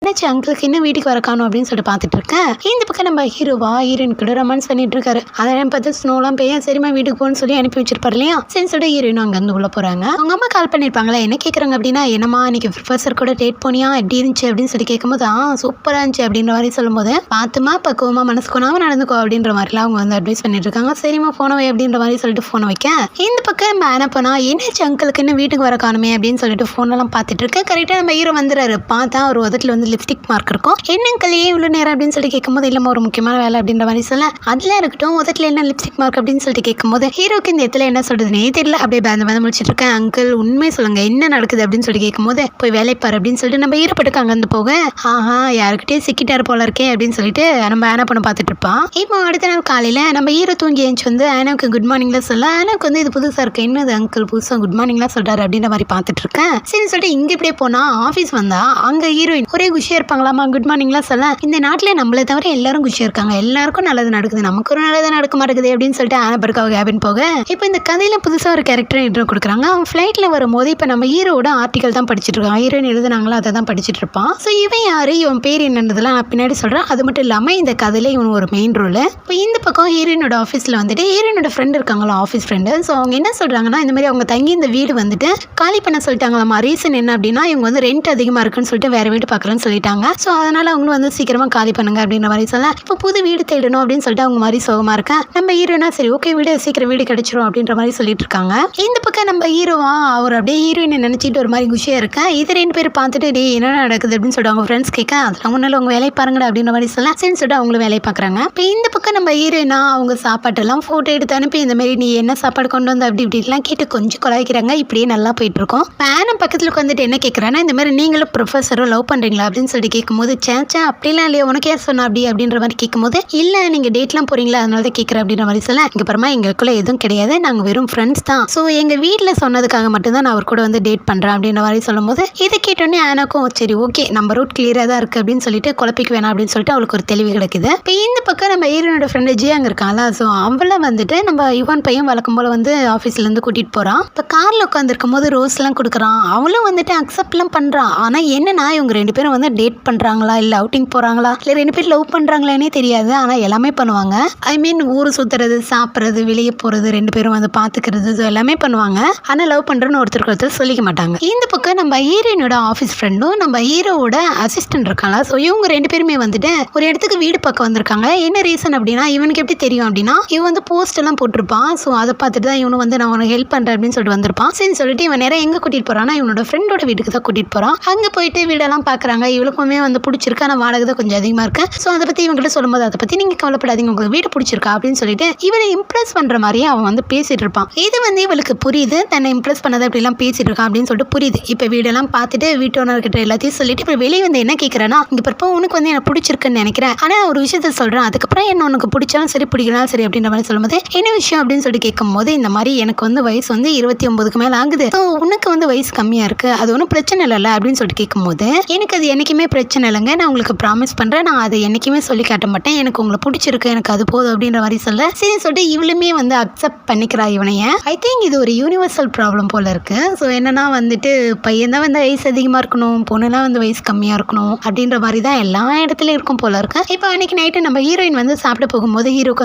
என்னாச்சு அங்கிளுக்கு இன்னும் வீட்டுக்கு வர காணும் அப்படின்னு சொல்லிட்டு பார்த்துட்டு இருக்கேன். இந்த பக்கம் நம்ம ஹீரோவா ஹீரோயின் கூட ரொமான்ஸ் பண்ணிட்டு இருக்காரு. அதெல்லாம் பார்த்து ஸ்னோலாம் பெய்ய சரிமா வீட்டுக்கு போகணும்னு சொல்லி அனுப்பி வச்சிருப்பாரு இல்லையா. சரி சொல்லிட்டு ஹீரோயின் அங்கேருந்து உள்ள போறாங்க. அவங்க அம்மா கால் பண்ணியிருப்பாங்களா என்ன கேட்குறாங்க அப்படின்னா என்னம்மா இன்னைக்கு ப்ரொஃபஸர் கூட டேட் போனியா எப்படி இருந்துச்சு அப்படின்னு சொல்லி கேட்கும்போது சூப்பராக இருந்துச்சு அப்படின்ற மாதிரி சொல்லும்போது பார்த்துமா பக்குவமா மனசுக்கோனாம நடந்துக்கோ அப்படின்ற மாதிரிலாம் அவங்க வந்து அட்வைஸ் பண்ணிட்டு இருக்காங்க. சரிமா போன வை அப்படின்ற மாதிரி சொல்லிட்டு ஃபோனை வைக்க இந்த பக்கம் நம்ம ஆனப்பனா என்னாச்சு அங்கிளுக்கு இன்னும் வீட்டுக்கு வர காணுமே அப்படின்னு சொல்லிட்டு ஃபோனெல்லாம் பார்த்துட்டு இருக்கேன். கரெக்டாக நம்ம ஹீரோ வந்துடுறாரு. பார்த்தா ஒரு உதட்டில் வந்து லிப்ஸ்டிக் மார்க் இருக்கும். என்னங்கள் ஏன் இவ்வளோ நேரம் அப்படின்னு சொல்லிட்டு கேட்கும்போது இல்லைம்மா ஒரு முக்கியமான வேலை அப்படின்ற மாதிரி சொல்ல அதில் இருக்கட்டும் உதட்டில் என்ன லிப்ஸ்டிக் மார்க் அப்படின்னு சொல்லிட்டு கேட்கும்போது ஹீரோக்கு இந்த இடத்துல என்ன சொல்றதுனே தெரியல. அப்படியே பேந்த முடிச்சிட்டு இருக்கேன். அங்கிள் உண்மை சொல்லுங்க என்ன நடக்குது அப்படின்னு சொல்லி கேட்கும்போது போய் வேலைப்பாரு அப்படின்னு சொல்லிட்டு நம்ம ஈரப்பட்டுக்கு அங்கேருந்து போக ஆஹா யாருக்கிட்டே சிக்கிட்டாரு போல இருக்கே அப்படின்னு சொல்லிட்டு நம்ம ஆனா பண்ண பார்த்துட்டு இருப்பான். இப்போ அடுத்த நாள் காலையில் நம்ம ஹீரோ தூங்கி எழுந்துச்சு வந்து ஆனாவுக்கு குட் மார்னிங்லாம் சொல்ல ஆனாவுக்கு வந்து இது புதுசாக இருக்கு என்னது அங்கிள் புதுசாக குட் மார்னிங்லாம் சொல்றாரு அப்படின்ற மாதிரி பார்த்துட்டு இருக்கேன். சரி சொல்லிட்டு இங்கே இப்படியே போனா ஆஃபீஸ் வந்தா அங்கே ஹீரோயின் ஒரே குஷியாக இருப்பாங்களாமா குட் மார்னிங்லாம் சொல்ல இந்த நாட்டில் நம்மளை தவிர எல்லாரும் குஷியாக இருக்காங்க எல்லாருக்கும் நல்லது நடக்குது நமக்கு ஒரு நல்லது நடக்க மாட்டேங்குது அப்படின்னு சொல்லிட்டு ஆனா பிறகு அவங்க கேபின் போக இப்போ இந்த கதையில புதுசாக ஒரு கேரக்டர் இன்ட்ரோ கொடுக்குறாங்க. அவன் ஃப்ளைட்டில் வரும்போது இப்போ நம்ம ஹீரோட ஆர்டிகல் தான் படிச்சுட்டு இருக்கான். ஹீரோயின் எழுதுனாங்களோ அதை தான் படிச்சுட்டு இருப்பான். ஸோ இவன் யாரு இவன் பேர் என்னன்றதுலாம் நான் பின்னாடி சொல்கிறேன். அது மட்டும் இல்லாமல் இந்த கதையில இவன் ஒரு மெயின் ரோல். இப்போ இந்த பக்கம் ஹீரோயினோட ஆஃபீஸில் வந்துட்டு ஹீரோயினோட ஃப்ரெண்ட் இருக்காங்களா ஆஃபீஸ் ஃப்ரெண்டு. ஸோ அவங்க என்ன சொல்கிறாங்கன்னா இந்த மாதிரி அவங்க தங்கி இந்த வீடு வந்துட்டு காலி பண்ண சொல்லிட்டாங்களாமா. ரீசன் என்ன அப்படின்னா இவங்க வந்து ரெண்ட் அதிகமாக இருக்குன்னு சொல்லிட்டு வேற வீடு பார்க்குறேன்னு சொல்லிட்டாங்க. ஸோ அதனால அவங்களும் வந்து சீக்கிரமாக காலி பண்ணுங்க அப்படின்ற மாதிரி சொல்ல இப்போ புது வீடு தேடணும் அப்படின்னு சொல்லிட்டு அவங்க மாதிரி சோகமாக இருக்கேன். நம்ம ஹீரோனா சரி ஓகே வீடு சீக்கிரம் வீடு கிடைச்சிரும் அப்படின்ற மாதிரி சொல்லிட்டு இருக்காங்க. இந்த பக்கம் நம்ம ஹீரோவா அவர் அப்படியே ஹீரோயினை நினைச்சிட்டு ஒரு மாதிரி குஷியா இருக்கேன். இது ரெண்டு பேரும் பார்த்துட்டு டே என்ன நடக்குது அப்படின்னு சொல்லிட்டு அவங்க ஃப்ரெண்ட்ஸ் கேட்க அதெல்லாம் முன்னால உங்க வேலையை பாருங்கடா அப்படின்ற மாதிரி சொல்ல சரின்னு சொல்லிட்டு அவங்களும் வேலையை பார்க்குறாங்க. இப்போ இந்த பக்கம் நம்ம ஹீரோயினா அவங்க சாப்பாட்டெல்லாம் ஃபோட்டோ எடுத்து அனுப்பி இந்த மாதிரி நீ என்ன சாப்பாடு கொண்டு வந்து அப்படி இப்படிலாம் கேட்டு கொஞ்சம் குழாய்க்கிறாங்க. இப்படியே நல்லா போயிட்டு இருக்கோம். பேனம் பக்கத்தில் உட்காந்துட்டு என்ன கேட்குறான்னா இந்த மாதிரி நீங்களும் ப்ரொஃபஸரும் லவ் பண்ணுறீங்களா அப்படின்னு சொல்லிட்டு கேட்கும்போது சேச்சா அப்படிலாம் இல்லையா உனக்கு ஏன் சொன்னா அப்படி அப்படின்ற மாதிரி கேட்கும்போது இல்லை நீங்கள் டேட்லாம் போகிறீங்களா அதனால தான் கேட்குறேன் அப்படின்ற மாதிரி சொல்ல இங்கே அப்புறமா எங்களுக்குள்ள எதுவும் கிடையாது நாங்கள் வெறும் ஃப்ரெண்ட்ஸ் தான். ஸோ எங்கள் வீட்டில் சொன்னதுக்காக மட்டும்தான் நான் அவர் கூட வந்து டேட் பண்ணுறேன் அப்படின்ற மாதிரி சொல்லும்போது இதை கேட்டோன்னே ஆனாக்கும் சரி ஓகே நம்ம ரூட் கிளியராக தான் இருக்குது அப்படின்னு சொல்லிட்டு குழப்பிக்க வேணாம் அப்படின்னு சொல்லிட்டு அவளுக்கு ஒரு தெளிவு கிடைக்குது. இப்போ இந்த பக்கம் நம்ம ஹீரோனோட ஃப்ரெண்டு ஜியாங்க இருக்காங்களா. ஸோ அவளை வந்துட்டு நம்ம யுவன் பையன் வழக்கம் போல் வந்து ஆஃபீஸ்லேருந்து கூட்டிகிட்டு போகிறான். இப்போ காரில் உட்காந்துருக்கும் போது ரோஸ்லாம் கொடுக்குறான். அவளும் வந்துட்டு அக்செப்ட்லாம் பண்ணுறான். ஆனால் என்னன்னா இவங்க ரெண்டு பேரும் வந்து டேட் பண்ணுறாங்களா இல்லை அவுட்டிங் போகிறாங்களா இல்லை ரெண்டு பேரும் லவ் பண்ணுறாங்களானே தெரியாது. ஆனால் எல்லாமே பண்ணுவாங்க. ஐ மீன் ஊர் சுற்றுறது சாப்பிட்றது வெளியே போகிறது ரெண்டு பேரும் வந்து பார்த்துக்கிறது ஸோ எல்லாமே பண்ணுவாங்க. ஆனால் லவ் பண்ணுறோன்னு ஒருத்தருக்கு சொல்லிக்க மாட்டாங்க. இந்த பக்கம் நம்ம ஹீரோயினோட ஆஃபீஸ் ஃப்ரெண்டும் நம்ம ஹீரோவோட அசிஸ்டன்ட் இருக்காங்களா. ஸோ இவங்க ரெண்டு பேருமே வந்துட்டு ஒரு இடத்துக்கு வீடு பக்கம் வந்திருக்காங்க. என்ன ரீசன் அப்படின்னா இவனுக்கு எப்படி தெரியும் அப்படின்னா இவன் வந்து போஸ்ட் எல்லாம் போட்டிருப்பான். ஸோ அதை பார்த்துட்டு தான் இவனு வந்து நான் உனக்கு ஹெல்ப் பண்ணுறேன் அப்படின்னு சொல்லிட்டு வந்திருப்பான். சரி சொல்லிட்டு இவன் நேரம் எங்கே கூட்டிகிட்டு போகிறான்னா இவனோட ஃப்ரெண்டோட வீட்டுக்கு தான் கூட்டிகிட்டு போகிறான். அங்கே போயிட்டு வீடெல்லாம் பார்க்குறாங்க. இவளுக்குமே வந்து பிடிச்சிருக்கு. ஆனால் வாடகை தான் கொஞ்சம் அதிகமாக இருக்கு. ஸோ அதை பற்றி இவங்ககிட்ட சொல்லும்போது அதை பற்றி நீங்கள் கவலைப்படாதீங்க உங்களுக்கு வீடு பிடிச்சிருக்கா அப்படின்னு சொல்லிட்டு இவனை இம்ப்ரெஸ் பண்ணுற மாதிரியே அவன் வந்து பேசிட்டு இருப்பான். இது வந்து இவளுக்கு புரியுது. தன்னை இம்ப்ரெஸ் பண்ணதை அப்படிலாம் பேசிட்டு இருக்கான் அப்படின்னு சொல்லிட்டு புரியுது. இப்போ வீடெல்லாம் பார்த்துட்டு வீட்டு ஓனர்கிட்ட எல்லாத்தையும் சொல்லிட்டு இப்போ வெளியே வந்து என்ன கேட்குறேன்னா இங்கே பிறப்போ உனக்கு வந்து எனக்கு பிடிச்சிருக்குன்னு நினைக்கிறேன். ஆனால் ஒரு விஷயத்த சொல்கிறேன் அதுக்கப்புறம் என்ன உனக்கு பிடிச்சாலும் சரி பிடிக்கலாம் சரி அப்படின்ற மாதிரி சொல்லும்போது என்ன விஷயம் அப்படின்னு சொல்லிட்டு கேட்கும்போது இந்த மாதிரி எனக்கு வந்து வயசு வந்து 29க்கு மேலே ஆகுது. ஸோ உனக்கு வந்து வயசு கம்மியாக இருக்குது அது ஒன்றும் பிரச்சனை இல்லைல்ல அப்படின்னு சொல்லிட்டு கேட்கும்போது எனக்கு அது என்றைக்குமே பிரச்சனை இல்லைங்க நான் உங்களுக்கு ப்ராமிஸ் பண்ணுறேன் நான் அதை என்றைக்குமே சொல்லி காட்ட மாட்டேன் எனக்கு உங்களை பிடிச்சிருக்கு எனக்கு அது போதும் அப்படின்ற மாதிரி சொல்ல சரி சொல்லிட்டு இவளுமே வந்து அக்செப்ட் பண்ணிக்கிறா இவனைய. ஐ திங்க் இது ஒரு யூனிவர்சல் ப்ராப்ளம் போல இருக்கு. ஸோ என்னன்னா வந்துட்டு பையன் தான் வந்து வயசு அதிகமாக இருக்கணும் பொண்ணுலாம் வந்து வயசு கம்மியாக இருக்கணும் அப்படின்ற மாதிரி தான் எல்லா இடத்துலையும் இருக்கும் போல இருக்கு. இப்போ அன்னைக்கு நைட்டு நம்ம ஹீரோயின் வந்து சாப்பிட போகும்போது ஹீரோக்கு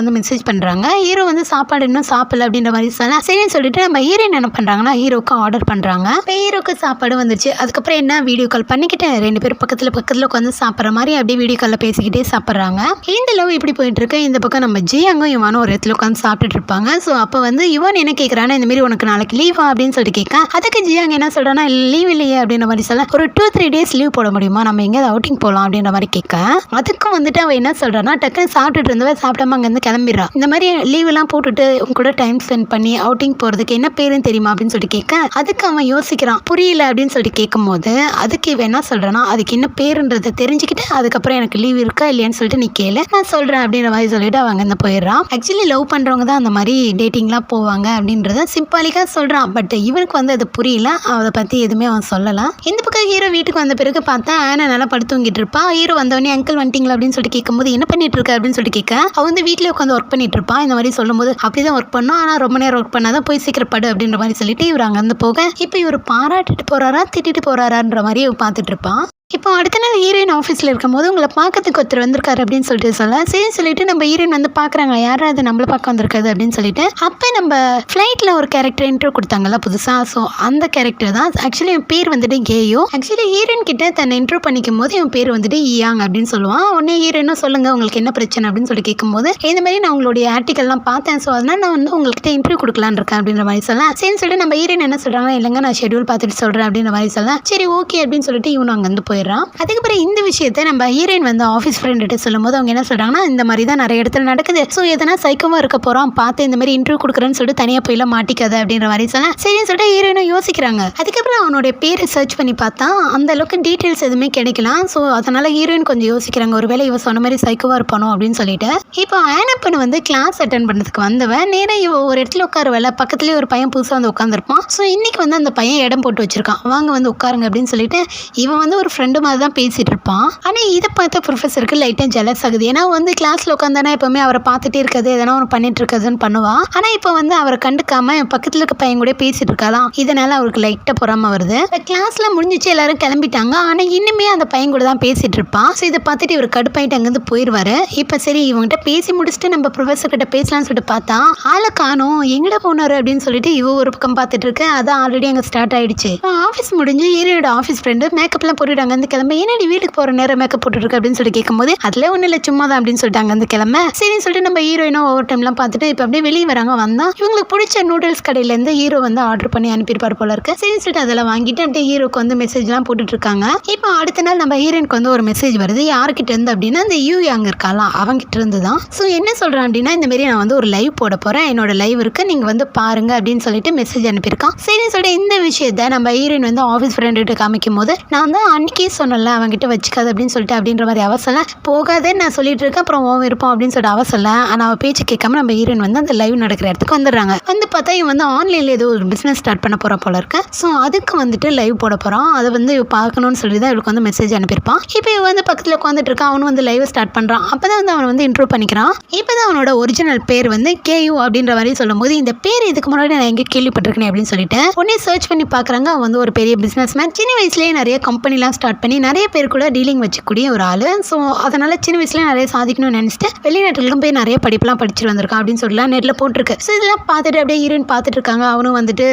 வந்து மெசேஜ் பண்ணுறாங்க. ஹீரோ வந்து சாப்பாடு இன்னும் சாப்பிடல அப்படின்ற மாதிரி சொன்னா சரின்னு சொல்லிட்டு நம்ம ஹீரோயின் என்ன பண்ணுறாங்கன்னா ஹீரோக்கு ஆர்டர் பண்ணுறாங்க. இப்போ ஹீரோக்கு சாப்பாடு வந்துச்சு. அதுக்கப்புறம் என்ன வீடியோ கால் பண்ணிக்கிட்டு ரெண்டு பேரும் பக்கத்தில் உட்காந்து சாப்பிட்ற மாதிரி அப்படியே வீடியோ காலில் பேசிக்கிட்டே சாப்பிட்றாங்க. இந்த லவ் இப்படி போயிட்டு இருக்கு. இந்த பக்கம் நம்ம ஜியாங்கும் இவனும் ஒரு இடத்துல உட்காந்து சாப்பிட்டுட்டு இருப்பாங்க. ஸோ அப்போ வந்து இவன் என்ன கேட்குறான்னா இந்த மாதிரி உனக்கு நாளைக்கு லீவா அப்படின்னு சொல்லிட்டு கேட்க அதுக்கு ஜியாங்க என்ன சொல்கிறான்னா லீவ் இல்லையே அப்படின்ற மாதிரி சொல்ல ஒரு 2-3 days லீவ் போட முடியுமா நம்ம எங்கேயாவது அவுட்டிங் போகலாம் அப்படின்ற மாதிரி கேட்க அதுக்கும் வந்துட்டு அவன் என்ன சொல்கிறான்னா டக்குன்னு சாப்பிட்டுட்டு இருந்தவ சாப்பிடாம அங்கேருந்து கிளம்பிடுறா. இந்த மாதிரி லீவெல்லாம் போட்டுட்டு உங்க கூட டைம் ஸ்பெண்ட் பண்ணி அவுட்டிங் போகிறதுக்கு என்ன பேருன்னு தெரியுமா அப்படின்னு சொல்லிட்டு கேட்க அதுக்கு அவன் யோசிக்கிறான் புரியல அப்படின்னு சொல்லிட்டு கேட்கும் போது அதுக்கு இவன் என்ன சொல்கிறான்னா அதுக்கு என்ன பேருன்றதை தெரிஞ்சுக்கிட்டு அதுக்கப்புறம் எனக்கு லீவ் இருக்கா இல்லையான்னு சொல்லிட்டு நீ கேளு நான் சொல்கிறேன் அப்படின்ற மாதிரி சொல்லிட்டு அவங்க இருந்து போயிடுறான். ஆக்சுவலி லவ் பண்ணுறவங்க தான் அந்த மாதிரி டேட்டிங்லாம் போவாங்க அப்படின்றத சிம்பாலிக்காக சொல்கிறான். பட் இவனுக்கு வந்து அது புரியல. அதை பற்றி எதுவுமே அவன் சொல்லலாம். இந்த பக்கம் ஹீரோ வீட்டுக்கு வந்த பிறகு பார்த்தா ஆனா நல்லா படுத்து தூங்கிட்டு இருப்பா. ஹீரோ வந்தவொடனே அங்கிள் வந்துட்டீங்களா அப்படின்னு சொல்லிட்டு கேட்கும்போது என்ன பண்ணிட்டு இருக்க அப்படின்னு சொல்லிட்டு கேட்க அவன் வந்து வீட்டில் உட்காந்து ஒர்க் பண்ணிட்டு இருப்பான். இந்த மாதிரி சொல்லும்போது அப்படிதான் ஒர்க் பண்ணோம் ஆனால் ரொம்ப நேரம் ஒர்க் பண்ணாதான் போய் சீக்கிரம் படு அப்படின்ற மாதிரி சொல்லிட்டு இவர் அங்கேருந்து போக இப்போ இவர் பாராட்டிட்டு போறாரா திட்டிட்டு போறாரான்ற மாதிரி இவன் பார்த்துட்டு இருப்பான். இப்போ அடுத்த நாள் ஹீரோயின் ஆஃபீஸில் இருக்கும்போது உங்களை பார்க்கறதுக்கு ஒருத்தர் வந்திருக்காரு அப்படின்னு சரி சொல்லிட்டு நம்ம ஹீரோயின் வந்து பார்க்குறாங்க யாரும் அது நம்மளை பார்க்க வந்திருக்காது அப்படின்னு சொல்லிட்டு அப்போ நம்ம ஃப்ளைட்டில் ஒரு கேரக்டர் இன்ட்ரோ கொடுத்தாங்கல்ல புதுசாக. ஸோ அந்த கேரக்டர் தான் ஆக்சுவலி இவன் பேர் வந்துட்டு கேயோ. ஆக்சுவலி ஹீரோயின் கிட்ட தன்னை இன்ட்ரோ பண்ணிக்கும் போது இவன் பேர் வந்துட்டு ஈயாங் அப்படின்னு சொல்லுவான். உடனே ஹீரோயினும் சொல்லுங்க உங்களுக்கு என்ன பிரச்சனை அப்படின்னு சொல்லி கேட்கும்போது இந்த மாதிரி நான் உங்களுடைய ஆர்டிக்கல்லாம் பார்த்தேன். ஸோ அதனால் நான் வந்து உங்கள்கிட்ட இன்டர்வியூ கொடுக்கலான்னு இருக்கேன் அப்படின்ற மாதிரி சொல்லலாம். சரின்னு சொல்லிட்டு நம்ம ஹீரோயின் என்ன சொல்கிறாங்க இல்லைங்க நான் ஷெட்யூல் பார்த்துட்டு சொல்கிறேன் அப்படின்ற மாதிரி சொல்லலாம். சரி ஓகே அப்படின்னு சொல்லிட்டு இவனு அங்கேருந்து போய் போயிடுறான். அதுக்கப்புறம் இந்த விஷயத்த நம்ம ஹீரோயின் வந்து ஆஃபீஸ் ஃப்ரெண்ட்கிட்ட சொல்லும்போது அவங்க என்ன சொல்கிறாங்கன்னா, இந்த மாதிரி தான் நிறைய இடத்துல நடக்குது. ஸோ எதனா சைக்கமாக இருக்க போகிறோம், பார்த்து இந்த மாதிரி இன்டர்வியூ கொடுக்குறேன்னு சொல்லிட்டு தனியாக போயிலாம் மாட்டிக்காது அப்படின்ற மாதிரி சொன்னேன். சரின்னு சொல்லிட்டு ஹீரோயினும் யோசிக்கிறாங்க. அதுக்கப்புறம் அவனுடைய பேரை சர்ச் பண்ணி பார்த்தா அந்த அளவுக்கு டீட்டெயில்ஸ் எதுவுமே கிடைக்கலாம். ஸோ அதனால ஹீரோயின் கொஞ்சம் யோசிக்கிறாங்க, ஒருவேளை இவ சொன்ன மாதிரி சைக்கோவாக இருப்பானோ அப்படின்னு சொல்லிட்டு. இப்போ ஆனப்பன் வந்து கிளாஸ் அட்டன் பண்ணுறதுக்கு வந்தவன் நேராக இவ ஒரு இடத்துல உட்காருவல, பக்கத்துலேயே ஒரு பையன் புதுசாக வந்து உட்காந்துருப்பான். ஸோ இன்னைக்கு வந்து அந்த பையன் இடம் போட்டு வச்சிருக்கான், வாங்க வந்து உட்காருங்க அப்படின்னு சொல்லிட்டு இவன் வந்து ஒரு ஃப்ரெண்டு மாதிரி தான் பேசிட்டு இருப்பான். ஆனால் இதை பார்த்த ப்ரொஃபஸருக்கு லைட்டாக ஜெலஸ் ஆகுது. ஏன்னா வந்து கிளாஸில் உட்காந்தானே எப்பவுமே அவரை பார்த்துட்டே இருக்காது, எதனா ஒன்று பண்ணிட்டு இருக்கிறதுன்னு பண்ணுவான். ஆனால் இப்போ வந்து அவரை கண்டுக்காம பக்கத்தில் இருக்க பையன் கூட பேசிட்டு இருக்கலாம். இதனால அவருக்கு லைட்டாக பொறாம வருது. கிளாஸ்ல முடிஞ்சிச்சு, எல்லாரும் கிளம்பிட்டாங்க. ஆனால் இன்னுமே அந்த பையன் கூட தான் பேசிட்டு இருப்பான். ஸோ இதை பார்த்துட்டு இவர் கடுப்பாயிட்டு அங்கேருந்து போயிடுவாரு. இப்போ சரி இவங்ககிட்ட பேசி முடிச்சுட்டு நம்ம ப்ரொஃபஸர் கிட்ட பேசலாம்னு சொல்லிட்டு பார்த்தா ஆளை காணோம், எங்கட போனாரு அப்படின்னு சொல்லிட்டு இவ ஒரு பக்கம் பார்த்துட்டு இருக்கு. அதான் ஆல்ரெடி அங்கே ஸ்டார்ட் ஆயிடுச்சு. ஆஃபீஸ் முடிஞ்சு ஹீரோட ஆஃபீஸ் ஃப்ரெண்டு மேக்கப்லாம் போட்டுட்டு அங்கேருந்து கிளம்ப, என்னடி வீட்டுக்கு போகிற நேரம் மேக்கப் போட்டுருக்கு அப்படின்னு சொல்லி கேட்கும்போது அதில் ஒன்றும் இல்லை சும்மா தான் அப்படின்னு சொல்லிட்டு அங்கேருந்து கிளம்ப. சரின்னு சொல்லிட்டு நம்ம ஹீரோயினும் ஒவ்வொரு டைம்லாம் பார்த்துட்டு இப்போ அப்படியே வெளியே வராங்க. வந்தா இவங்களுக்கு பிடிச்ச நூடுல்ஸ் கடையிலேருந்து ஹீரோ வந்து ஆர்டர் பண்ணி அனுப்பியிருப்பார் போல இருக்கு. சரின்னு சொல்லிட்டு அதெல்லாம் வாங்கிட்டு அப்படியே ஹீரோக்கு வந்து மெசேஜ்லாம் போட்டுட்டு இருக்காங்க. இப்போ அடுத்த நாள் நம்ம ஹீரோயினுக்கு வந்து ஒரு மெசேஜ் வருது. யார்கிட்ட இருந்து அப்படின்னா அந்த யூ அங்கே இருக்கலாம் அவங்கிட்ட இருந்து தான். ஸோ என்ன சொல்கிறான் அப்படின்னா, இந்த மாதிரி நான் வந்து ஒரு லைவ் போட போகிறேன், என்னோட லைவ் இருக்கு, நீங்கள் வந்து பாருங்க அப்படின்னு சொல்லிட்டு மெசேஜ் அனுப்பியிருக்கான். சரின்னு சொல்லிட்டு இந்த விஷயத்த நம்ம ஹீரோயின் வந்து ஆஃபீஸ் ஃப்ரெண்ட்கிட்ட காமிக்கும் போது நான் தான் அன்னைக்கே சொன்னல அவங்ககிட்ட வச்சுக்காது அப்படின்னு சொல்லிட்டு அப்படின்ற மாதிரி அவசரம் போகாதேன்னு நான் சொல்லிட்டு இருக்கேன், அப்புறம் ஓ இருப்போம் அப்படின்னு சொல்லிட்டு அவசரம். ஆனால் அவள் பேச்சு கேட்காம நம்ம ஹீரோயின் வந்து அந்த லைவ் நடக்கிற இடத்துக்கு வந்துடுறாங்க. வந்து பார்த்தா இவன் வந்து ஆன்லைனில் ஏதோ ஒரு பிஸ்னஸ் ஸ்டார்ட் பண்ண போகிற போல இருக்கு. ஸோ அதுக்கு வந்துட்டு லைவ் போட போகிறான். அதை வந்து இவ பார்க்கணும்னு சொல்லி தான் இவளுக்கு வந்து மெசேஜ் அனுப்பியிருப்பான். இப்போ இவன் வந்து பக்கத்தில் உட்காந்துட்டு இருக்கான். அவனு வந்து லைவ் ஸ்டார்ட் பண்ணுறான். அப்போ தான் வந்து அவன் வந்து இன்ட்ரோ பண்ணிக்கிறான். இப்போ தான் அவனோட ஒரிஜினல் பேர் வந்து கேயூ அப்படின்ற மாதிரி சொல்லும்போது இந்த பேர் இதுக்கு முன்னாடி நான் எங்கே கேள்விப்பட்டிருக்கேன் அப்படின்னு சொல்லிட்டு உடனே சர்ச் பண்ணி பார்க்குறாங்க. அவன் வந்து ஒரு பெரிய பிஸ்னஸ் மேன். சின்ன வயசுலேயே நிறைய கம்பெனிலாம் ஸ்டார்ட் பண்ணி நிறைய பேர் கூட டீலிங் வச்சுக்கூடிய ஒரு ஆள். ஸோ அதனால் சின்ன வயசுலேயே நிறைய சாதிக்கணும்னு நினச்சிட்டு வெளிநாட்டுக்கும் போய் நிறைய படிப்புலாம் படிச்சுட்டு வந்திருக்கான் அப்படின்னு சொல்லலாம் நெட்டில் போட்டிருக்கு. ஸோ இதெல்லாம் பார்த்துட்டு அப்படியே ஹீரோயின் பார்த்துட்டு இருக்காங்க. அவனும் வந்துட்டு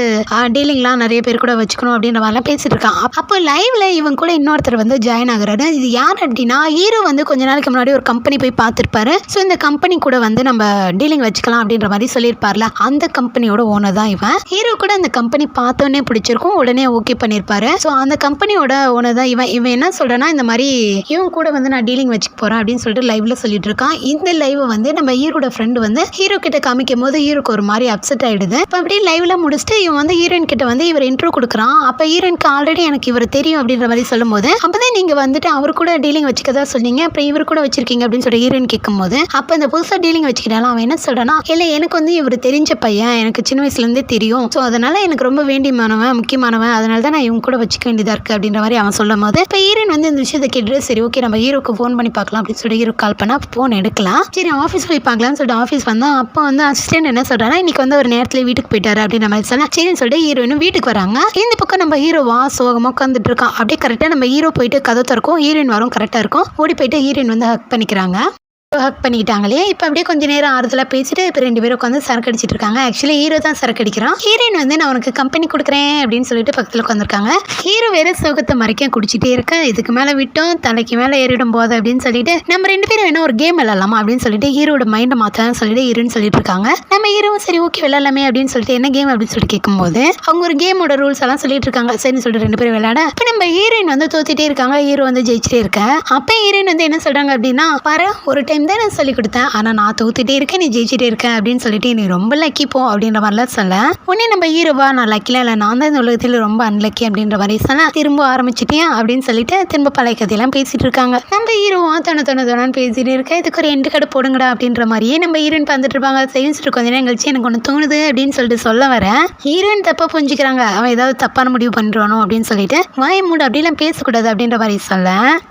டீலிங்லாம் நிறைய பேர் கூட வச்சுக்கணும் அப்படின்ற மாதிரிலாம் பேசிட்டு இருக்கான். அப்போ லைவ்ல இவன் கூட இன்னொருத்தர் வந்து ஜாயின் ஆகுறாரு. இது யார் அப்படின்னா, ஹீரோ வந்து கொஞ்ச நாளைக்கு முன்னாடி ஒரு கம்பெனி போய் பார்த்துருப்பாரு. ஸோ இந்த கம்பெனி கூட வந்து நம்ம டீலிங் வச்சுக்கலாம் அப்படின்ற மாதிரி சொல்லியிருப்பார்ல, அந்த கம்பெனியோட ஓனர் தான் இவன். ஹீரோ கூட அந்த கம்பெனி பார்த்தோன்னே பிடிச்சிருக்கும், உடனே ஓகே பண்ணியிருப்பாரு. ஸோ அந்த கம்பெனியோட ஓனர் தான் இவன். இவன் என்ன சொல்றேன்னா, இந்த மாதிரி இவன் கூட வந்து நான் டீலிங் வச்சுக்க போறேன் அப்படின்னு சொல்லிட்டு லைவ்ல சொல்லிட்டு இருக்கான். இந்த லைவ் வந்து நம்ம ஹீரோட ஃப்ரெண்டு வந்து ஹீரோ கிட்ட காமிக்கும் போது ஹீரோக்கு ஒரு மாதிரி அப்செட் ஆயிடுது. இப்போ அப்படியே லைவ்ல முடிச்சுட்டு இவன் வந்து ஹீரோயின் கிட்ட வந்து இவர் இன்ட்ரோ கொடுக்குறான். அப்போ ஹீரோயினுக்கு ஆல்ரெடி எனக்கு இவர் தெரியும் அப்படின்ற மாதிரி சொல்லும்போது, அப்பதான் நீங்க வந்துட்டு அவர் கூட டீலிங் வச்சுக்கதா சொன்னீங்க, அப்புறம் இவர் கூட வச்சிருக்கீங்க அப்படின்னு சொல்லி ஹீரோயின் கேட்கும்போது, அப்போ இந்த புதுசாக டீலிங் வச்சுக்கிட்டாலும் அவன் என்ன சொல்றானா, இல்லை எனக்கு வந்து இவர் தெரிஞ்ச பையன், எனக்கு சின்ன வயசுலேருந்தே தெரியும். ஸோ அதனால எனக்கு ரொம்ப வேண்டியமானவன், முக்கியமானவன், அதனால தான் நான் இவங்க கூட வச்சுக்க வேண்டியதாக இருக்கு அப்படின்ற மாதிரி அவன் சொல்லும் போது, இப்போ ஹீரோயின் வந்து இந்த விஷயத்தை கேட்டுட்டு சரி ஓகே நம்ம ஹீரோக்கு ஃபோன் பண்ணி பார்க்கலாம் அப்படின்னு சொல்லி ஹீரோ கால் பண்ணா ஃபோன் எடுக்கலாம். சரி ஆஃபீஸ் போய் பார்க்கலாம்னு சொல்லிட்டு ஆஃபீஸ் வந்தா அப்போ வந்து அசிஸ்டன்ட் என்ன சொல்றானா, இன்னைக்கு வந்து ஒரு நேரத்தில் வீட்டுக்கு போயிட்டாரு அப்படின்ற மாதிரி சொன்னா சரின்னு சொல்லிட்டு ஹீரோயினும் வீட்டுக்கு வராங்க. இந்த பக்கம் நம்ம ஹீரோவா சோகமாக உட்காந்துட்டு இருக்கான். அப்படியே கரெக்டாக நம்ம ஹீரோ போயிட்டு கதை திறக்கும், ஹீரோயின் வரும் கரெக்டாக இருக்கும். ஓடி போயிட்டு ஹீரோயின் வந்து ஹக் பண்ணிக்கிறாங்க. ஹக் பண்ணிக்கிட்டாங்களே. இப்போ அப்படியே கொஞ்ச நேரம் ஆறுதலாக பேசிட்டு இப்போ ரெண்டு பேரும் உட்காந்து சரக்கு அடிச்சிட்டு இருக்காங்க. ஆக்சுவலி ஹீரோ தான் சரக்கு அடிக்கிறான். ஹீரோயின் வந்து நான் உனக்கு கம்பெனி கொடுக்குறேன் அப்படின்னு சொல்லிட்டு பக்கத்தில் உட்காந்துருக்காங்க. ஹீரோ வேற சோகத்தை மறைக்க குடிச்சிட்டே இருக்க, இதுக்கு மேலே விட்டோம் தலைக்கு மேலே ஏறிடும் போது அப்படின்னு சொல்லிட்டு நம்ம ரெண்டு பேரும் வேணும் ஒரு கேம் விளாடலாமா அப்படின்னு சொல்லிட்டு ஹீரோட மைண்டை மாற்றலாம்னு சொல்லிட்டு ஹீரோன்னு சொல்லிட்டு இருக்காங்க. நம்ம ஹீரோவும் சரி ஓகே விளாடலாமே அப்படின்னு சொல்லிட்டு என்ன கேம் அப்படின்னு சொல்லி கேட்கும்போது அவங்க ஒரு கேமோட ரூல்ஸ் எல்லாம் சொல்லிட்டு இருக்காங்க. சரின்னு சொல்லிட்டு ரெண்டு பேரும் விளையாட இப்போ நம்ம ஹீரோயின் வந்து தோத்திட்டே இருக்காங்க, ஹீரோ வந்து ஜெயிச்சிட்டே இருக்கேன். அப்போ ஹீரோயின் வந்து என்ன சொல்றாங்க அப்படின்னா, பாரு ஒரு டைம் தான் நான் சொல்லி கொடுத்தேன், ஆனால் நான் தோத்துட்டே இருக்கேன், நீ ஜெயிச்சிட்டே இருக்கேன் அப்படின்னு சொல்லிட்டு நீ ரொம்ப லக்கி போ அப்படின்ற மாதிரிலாம் சொல்ல, உடனே நம்ம ஹீரோவா நான் லக்கிலாம் இல்லை, நான் தான் இந்த உலகத்தில் ரொம்ப அன்லக்கி அப்படின்ற மாதிரி சொல்ல, திரும்ப ஆரம்பிச்சிட்டியா அப்படின்னு சொல்லிட்டு திரும்ப பழைய கதையெல்லாம் பேசிட்டு இருக்காங்க. நம்ம ஹீரோவா தொண்ணு பேசிட்டு இருக்கேன், இதுக்கு ஒரு எண்டு கடை போடுங்கடா அப்படின்ற மாதிரியே நம்ம ஹீரோயின் பார்த்துட்டு இருப்பாங்க. சரின்னு கொஞ்ச நேரம் கழிச்சு எனக்கு ஒன்று தோணுது அப்படின்னு சொல்லிட்டு சொல்ல வரேன். ஹீரோயின் தப்பா புரிஞ்சுக்கிறாங்க, அவன் ஏதாவது தப்பான முடிவு பண்ணிடுவானோ அப்படின்னு சொல்லிட்டு வாய மூடு அப்படிலாம் பேசக்கூடாது அப்படின்ற மாதிரி சொல்ல,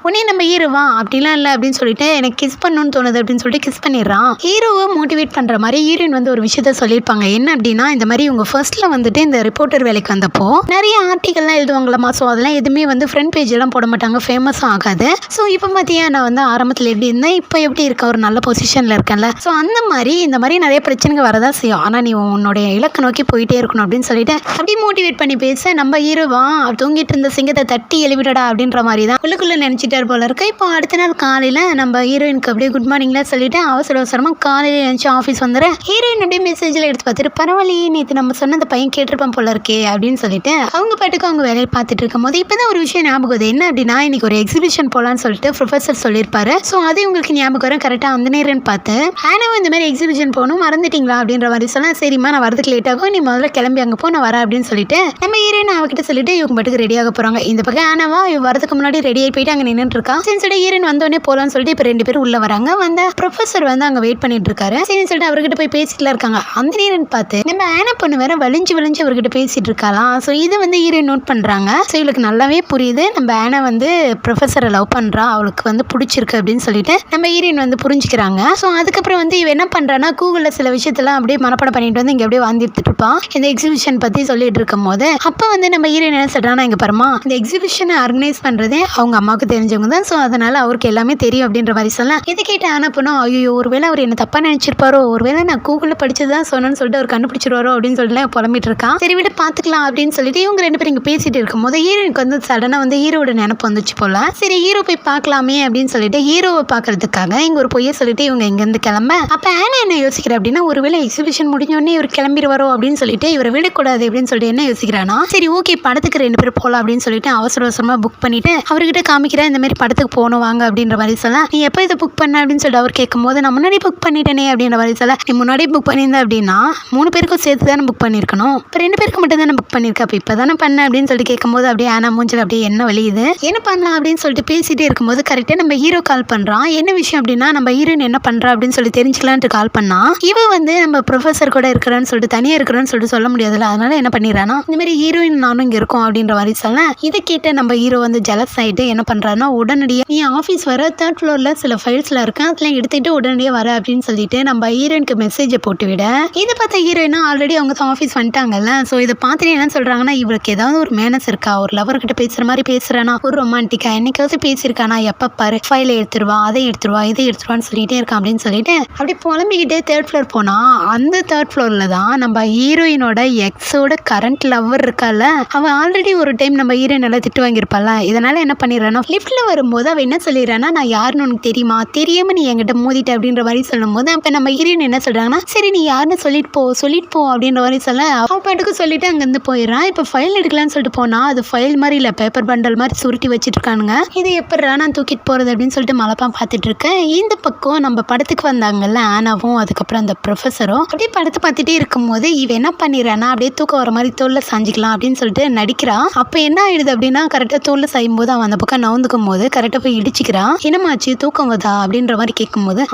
உடனே நம்ம ஹீரோவா அப்படிலாம் இல்லை அப்படின்னு சொல்லிட்டு எனக்கு கிஸ் பண்ணணும்னு தோணுது அப்படின்னு சொல்லிட்டு கிஸ் பண்ணிடுறான். ஹீரோவை மோட்டிவேட் பண்ற மாதிரி ஹீரோயின் வந்து ஒரு விஷயத்த சொல்லியிருப்பாங்க. என்ன அப்படின்னா, இந்த மாதிரி இவங்க ஃபர்ஸ்ட்ல வந்துட்டு இந்த ரிப்போர்ட்டர் வேலைக்கு வந்தப்போ நிறைய ஆர்டிகல்லாம் எழுதுவாங்களாமா. ஸோ அதெல்லாம் எதுவுமே வந்து ஃப்ரண்ட் பேஜ் எல்லாம் போட மாட்டாங்க, ஃபேமஸும் ஆகாது. ஸோ இப்போ பார்த்தியா நான் வந்து ஆரம்பத்தில் எப்படி இருந்தேன், இப்போ எப்படி இருக்க ஒரு நல்ல பொசிஷனில் இருக்கேன்ல. ஸோ அந்த மாதிரி இந்த மாதிரி நிறைய பிரச்சனைகள் வரதான் செய்யும், ஆனால் நீ உன்னுடைய இலக்கை நோக்கி போயிட்டே இருக்கணும் அப்படின்னு சொல்லிட்டு அப்படியே மோட்டிவேட் பண்ணி பேச, நம்ம ஹீரோவா தூங்கிட்டு இருந்த சிங்கத்தை தட்டி எழுவிடடா அப்படின்ற மாதிரி தான் உள்ளுக்குள்ளே நினச்சிட்டார் போல இருக்கு. இப்போ அடுத்த நாள் காலையில் நம்ம ஹீரோயினுக்கு அப்படியே குட் குட் மார்னிங்லாம் சொல்லிட்டு அவசரமாக காலையில் எழுந்துச்சு ஆஃபீஸ் வந்துடுறேன். ஹீரோயின் அப்படியே மெசேஜில் எடுத்து பார்த்துட்டு பரவாயில்லையே நேற்று நம்ம சொன்ன அந்த பையன் கேட்டிருப்பான் போல இருக்கே அப்படின்னு சொல்லிட்டு அவங்க பாட்டுக்கு அவங்க வேலையை பார்த்துட்டு இருக்கும் போது இப்போ தான் ஒரு விஷயம் ஞாபகம் வருது. என்ன அப்படின்னா இன்னைக்கு ஒரு எக்ஸிபிஷன் போகலான்னு சொல்லிட்டு ப்ரொஃபஸர் சொல்லியிருப்பாரு. ஸோ அதே உங்களுக்கு ஞாபகம் வரும் கரெக்டாக அந்த நேரம்னு பார்த்து ஆனாவும் இந்த மாதிரி எக்ஸிபிஷன் போகணும் மறந்துட்டீங்களா அப்படின்ற மாதிரி சொல்ல சரிம்மா நான் வரதுக்கு லேட் ஆகும் நீ முதல்ல கிளம்பி அங்கே போ நான் வரேன் அப்படின்னு சொல்லிட்டு நம்ம ஹீரோயின் அவகிட்ட சொல்லிட்டு இவங்க பாட்டுக்கு ரெடியாக போகிறாங்க. இந்த பக்கம் ஆனாவா வரதுக்கு முன்னாடி ரெடி ஆகி போயிட்டு அங்கே நின்றுட்டு இருக்கா. சரி சொல்லிட்டு ஹீரோயின் வந்தோடனே போகலான்னு சொல்லிட்டு இப்போ 2 பேரும் உள்ள வராங்க. வந்த ப்ரொஃபஸர் வந்து அங்கே வெயிட் பண்ணிட்டு இருக்காரு. சரின்னு சொல்லிட்டு அவர்கிட்ட போய் பேசிட்டுலாம் இருக்காங்க. அந்த நேரம் பார்த்து நம்ம ஆனா பொண்ணு வேற வலிஞ்சு அவர்கிட்ட பேசிட்டு இருக்கலாம். ஸோ இதை வந்து ஹீரோயின் நோட் பண்றாங்க. ஸோ இவளுக்கு நல்லாவே புரியுது நம்ம ஆனா வந்து ப்ரொஃபஸரை லவ் பண்றா அவளுக்கு வந்து பிடிச்சிருக்கு அப்படின்னு சொல்லிட்டு நம்ம ஹீரோயின் வந்து புரிஞ்சுக்கிறாங்க. ஸோ அதுக்கப்புறம் வந்து இவ என்ன பண்றான்னா கூகுளில் சில விஷயத்தெல்லாம் அப்படியே மனப்படம் பண்ணிட்டு வந்து இங்கே அப்படியே வாழ்ந்துட்டு இருப்பான். இந்த எக்ஸிபிஷன் பத்தி சொல்லிட்டு இருக்கும் போது அப்போ வந்து நம்ம ஹீரோயின் என்ன சொல்றான்னா இங்க பாருமா இந்த எக்ஸிபிஷனை ஆர்கனைஸ் பண்றதே அவங்க அம்மாவுக்கு தெரிஞ்சவங்க தான். ஸோ அதனால அவருக்கு எல்லாமே தெரியும் அப்படின்ற மாதிரி சொல்லலாம். இதை கேட்டு ஆனா போனோம் ஐயோ ஒருவேளை அவர் என்ன தப்பா நினைச்சிருப்பாரோ ஒருவேளை நான் கூகுளில் படிச்சதுதான் சொன்னேன்னு சொல்லிட்டு அவர் கண்டுபிடிச்சிருவாரோ அப்படின்னு சொல்லிட்டு புலம்பிட்டு இருக்கான். சரி விட பாத்துக்கலாம் அப்படின்னு சொல்லிட்டு இவங்க 2 பேரும் இங்க பேசிட்டு இருக்கும் போது ஹீரோனுக்கு வந்து சடனா வந்து ஹீரோட நினைப்பு வந்துச்சு போல. சரி ஹீரோ போய் பார்க்கலாமே அப்படின்னு சொல்லிட்டு ஹீரோவை பாக்குறதுக்காக இங்க ஒரு பொய்ய சொல்லிட்டு இவங்க இங்க இருந்து கிளம்ப அப்ப ஆனா என்ன யோசிக்கிற அப்படின்னா ஒருவேளை எக்ஸிபிஷன் முடிஞ்சோடனே இவர் கிளம்பிடுவாரோ அப்படின்னு சொல்லிட்டு இவரை விடக்கூடாது அப்படின்னு சொல்லிட்டு என்ன யோசிக்கிறானா சரி ஓகே படத்துக்கு 2 பேர் போகலாம் அப்படின்னு சொல்லிட்டு அவசரமா புக் பண்ணிட்டு அவர்கிட்ட காமிக்கிறேன் இந்த மாதிரி படத்துக்கு போகணும் வாங்க அப்படின்ற மாதிரி சொல்ல நீ எப்போ இதை புக் பண்ண அப்படின்னு சொல்லிட்டு அவர் கேட்கும் போது நான் முன்னாடி புக் பண்ணிட்டேனே அப்படின்ற மாதிரி சொல்ல நீ முன்னாடி புக் பண்ணியிருந்த அப்படின்னா 3 பேருக்கும் சேர்த்து தானே புக் பண்ணியிருக்கணும் இப்போ 2 பேருக்கு மட்டும் தானே புக் பண்ணியிருக்கேன் அப்போ இப்போ தானே பண்ண அப்படின்னு சொல்லிட்டு கேட்கும்போது அப்படியே ஆனா மூஞ்சில் அப்படியே என்ன வலியுது என்ன பண்ணலாம் அப்படின்னு சொல்லிட்டு பேசிட்டே இருக்கும்போது கரெக்டாக நம்ம ஹீரோ கால் பண்ணுறான். என்ன விஷயம் அப்படின்னா நம்ம ஹீரோயின் என்ன பண்ணுறா அப்படின்னு சொல்லி தெரிஞ்சுக்கலான்ட்டு கால் பண்ணா. இவ வந்து நம்ம ப்ரொஃபஸர் கூட இருக்கிறான்னு சொல்லிட்டு தனியாக இருக்கிறான்னு சொல்லிட்டு சொல்ல முடியாதுல்ல அதனால என்ன பண்ணிடுறானா இந்த மாதிரி ஹீரோயின் நானும் இங்கே இருக்கோம் அப்படின்ற மாதிரி சொல்ல இதை கேட்டு நம்ம ஹீரோ வந்து ஜெலஸ் ஆகிட்டு என்ன பண்ணுறாருன்னா உடனடியாக நீ ஆஃபீஸ் வர 3rd ஃப்ளோரில் சில ஃபைல்ஸ்லாம் இருக்கேன் அதெல்லாம் எடுத்துகிட்டு உடனடியாக வர அப்படின்னு சொல்லிட்டு நம்ம ஹீரோயினுக்கு மெசேஜை போட்டு விட இதை பார்த்த ஹீரோயினா ஆல்ரெடி அவங்க தான் ஆஃபீஸ் வந்துட்டாங்கல்ல. ஸோ இதை பார்த்துட்டு என்ன சொல்கிறாங்கன்னா இவளுக்கு ஏதாவது ஒரு மேனஸ் இருக்கா ஒரு லவர்கிட்ட பேசுகிற மாதிரி பேசுகிறானா ஒரு ரொமான்டிக்கா என்னைக்காவது பேசியிருக்கானா எப்போ பாரு ஃபைலை எடுத்துருவா அதை எடுத்துருவா இதை எடுத்துருவான்னு சொல்லிட்டே இருக்கான் அப்படின்னு சொல்லிட்டு அப்படி புலம்பிக்கிட்டே 3rd ஃப்ளோர் போனால் அந்த 3rd ஃப்ளோரில் தான் நம்ம ஹீரோயினோட எக்ஸோட கரண்ட் லவர் இருக்கால அவன் ஆல்ரெடி ஒரு டைம் நம்ம ஹீரோயின் எல்லாம் திட்டு வாங்கியிருப்பாள். இதனால என்ன பண்ணிடுறானா லிஃப்ட்ல வரும்போது அவன் என்ன சொல்லிடுறான்னா நான் யாருன்னு உனக்கு தெரியுமா தெரியாம நீ என்கிட்ட மோதிட்ட அப்படின்ற மாதிரி சொல்லும் போது அப்போ நம்ம ஹீரோயின் என்ன சொல்றாங்கன்னா சரி நீ யாருன்னு சொல்லிட்டு போ அப்படின்ற மாதிரி சொல்ல அவன் பாட்டுக்கு சொல்லிட்டு அங்கேருந்து போயிடறான். இப்போ ஃபைல் எடுக்கலான்னு சொல்லிட்டு போனா அது ஃபைல் மாதிரி இல்லை பேப்பர் பண்டல் மாதிரி சுருட்டி வச்சுட்டு இருக்கானுங்க. இது எப்படா நான் தூக்கிட்டு போறது அப்படின்னு சொல்லிட்டு மலப்பா பார்த்துட்டு இருக்கேன். இந்த பக்கம் நம்ம படத்துக்கு வந்தாங்கல்ல ஆனாவும் அதுக்கப்புறம் அந்த ப்ரொஃபஸரும் அப்படியே படத்தை பார்த்துட்டே இருக்கும்போது இவன் என்ன பண்ணிடுறானா அப்படியே தூக்கம் வர மாதிரி தோல்ல சாஞ்சிக்கலாம் அப்படின்னு சொல்லிட்டு நடிக்கிறான். அப்போ என்ன ஆயிடுது அப்படின்னா கரெக்டாக தோல்ல சாயும் போது அவன் அந்த பக்கம் நவுந்துக்கும் போது கரெக்டாக போய் இடிச்சுக்கிறான். என்னமாச்சு தூக்கம் வருதா அப்படின்ற மாதிரி கேட்கும்போது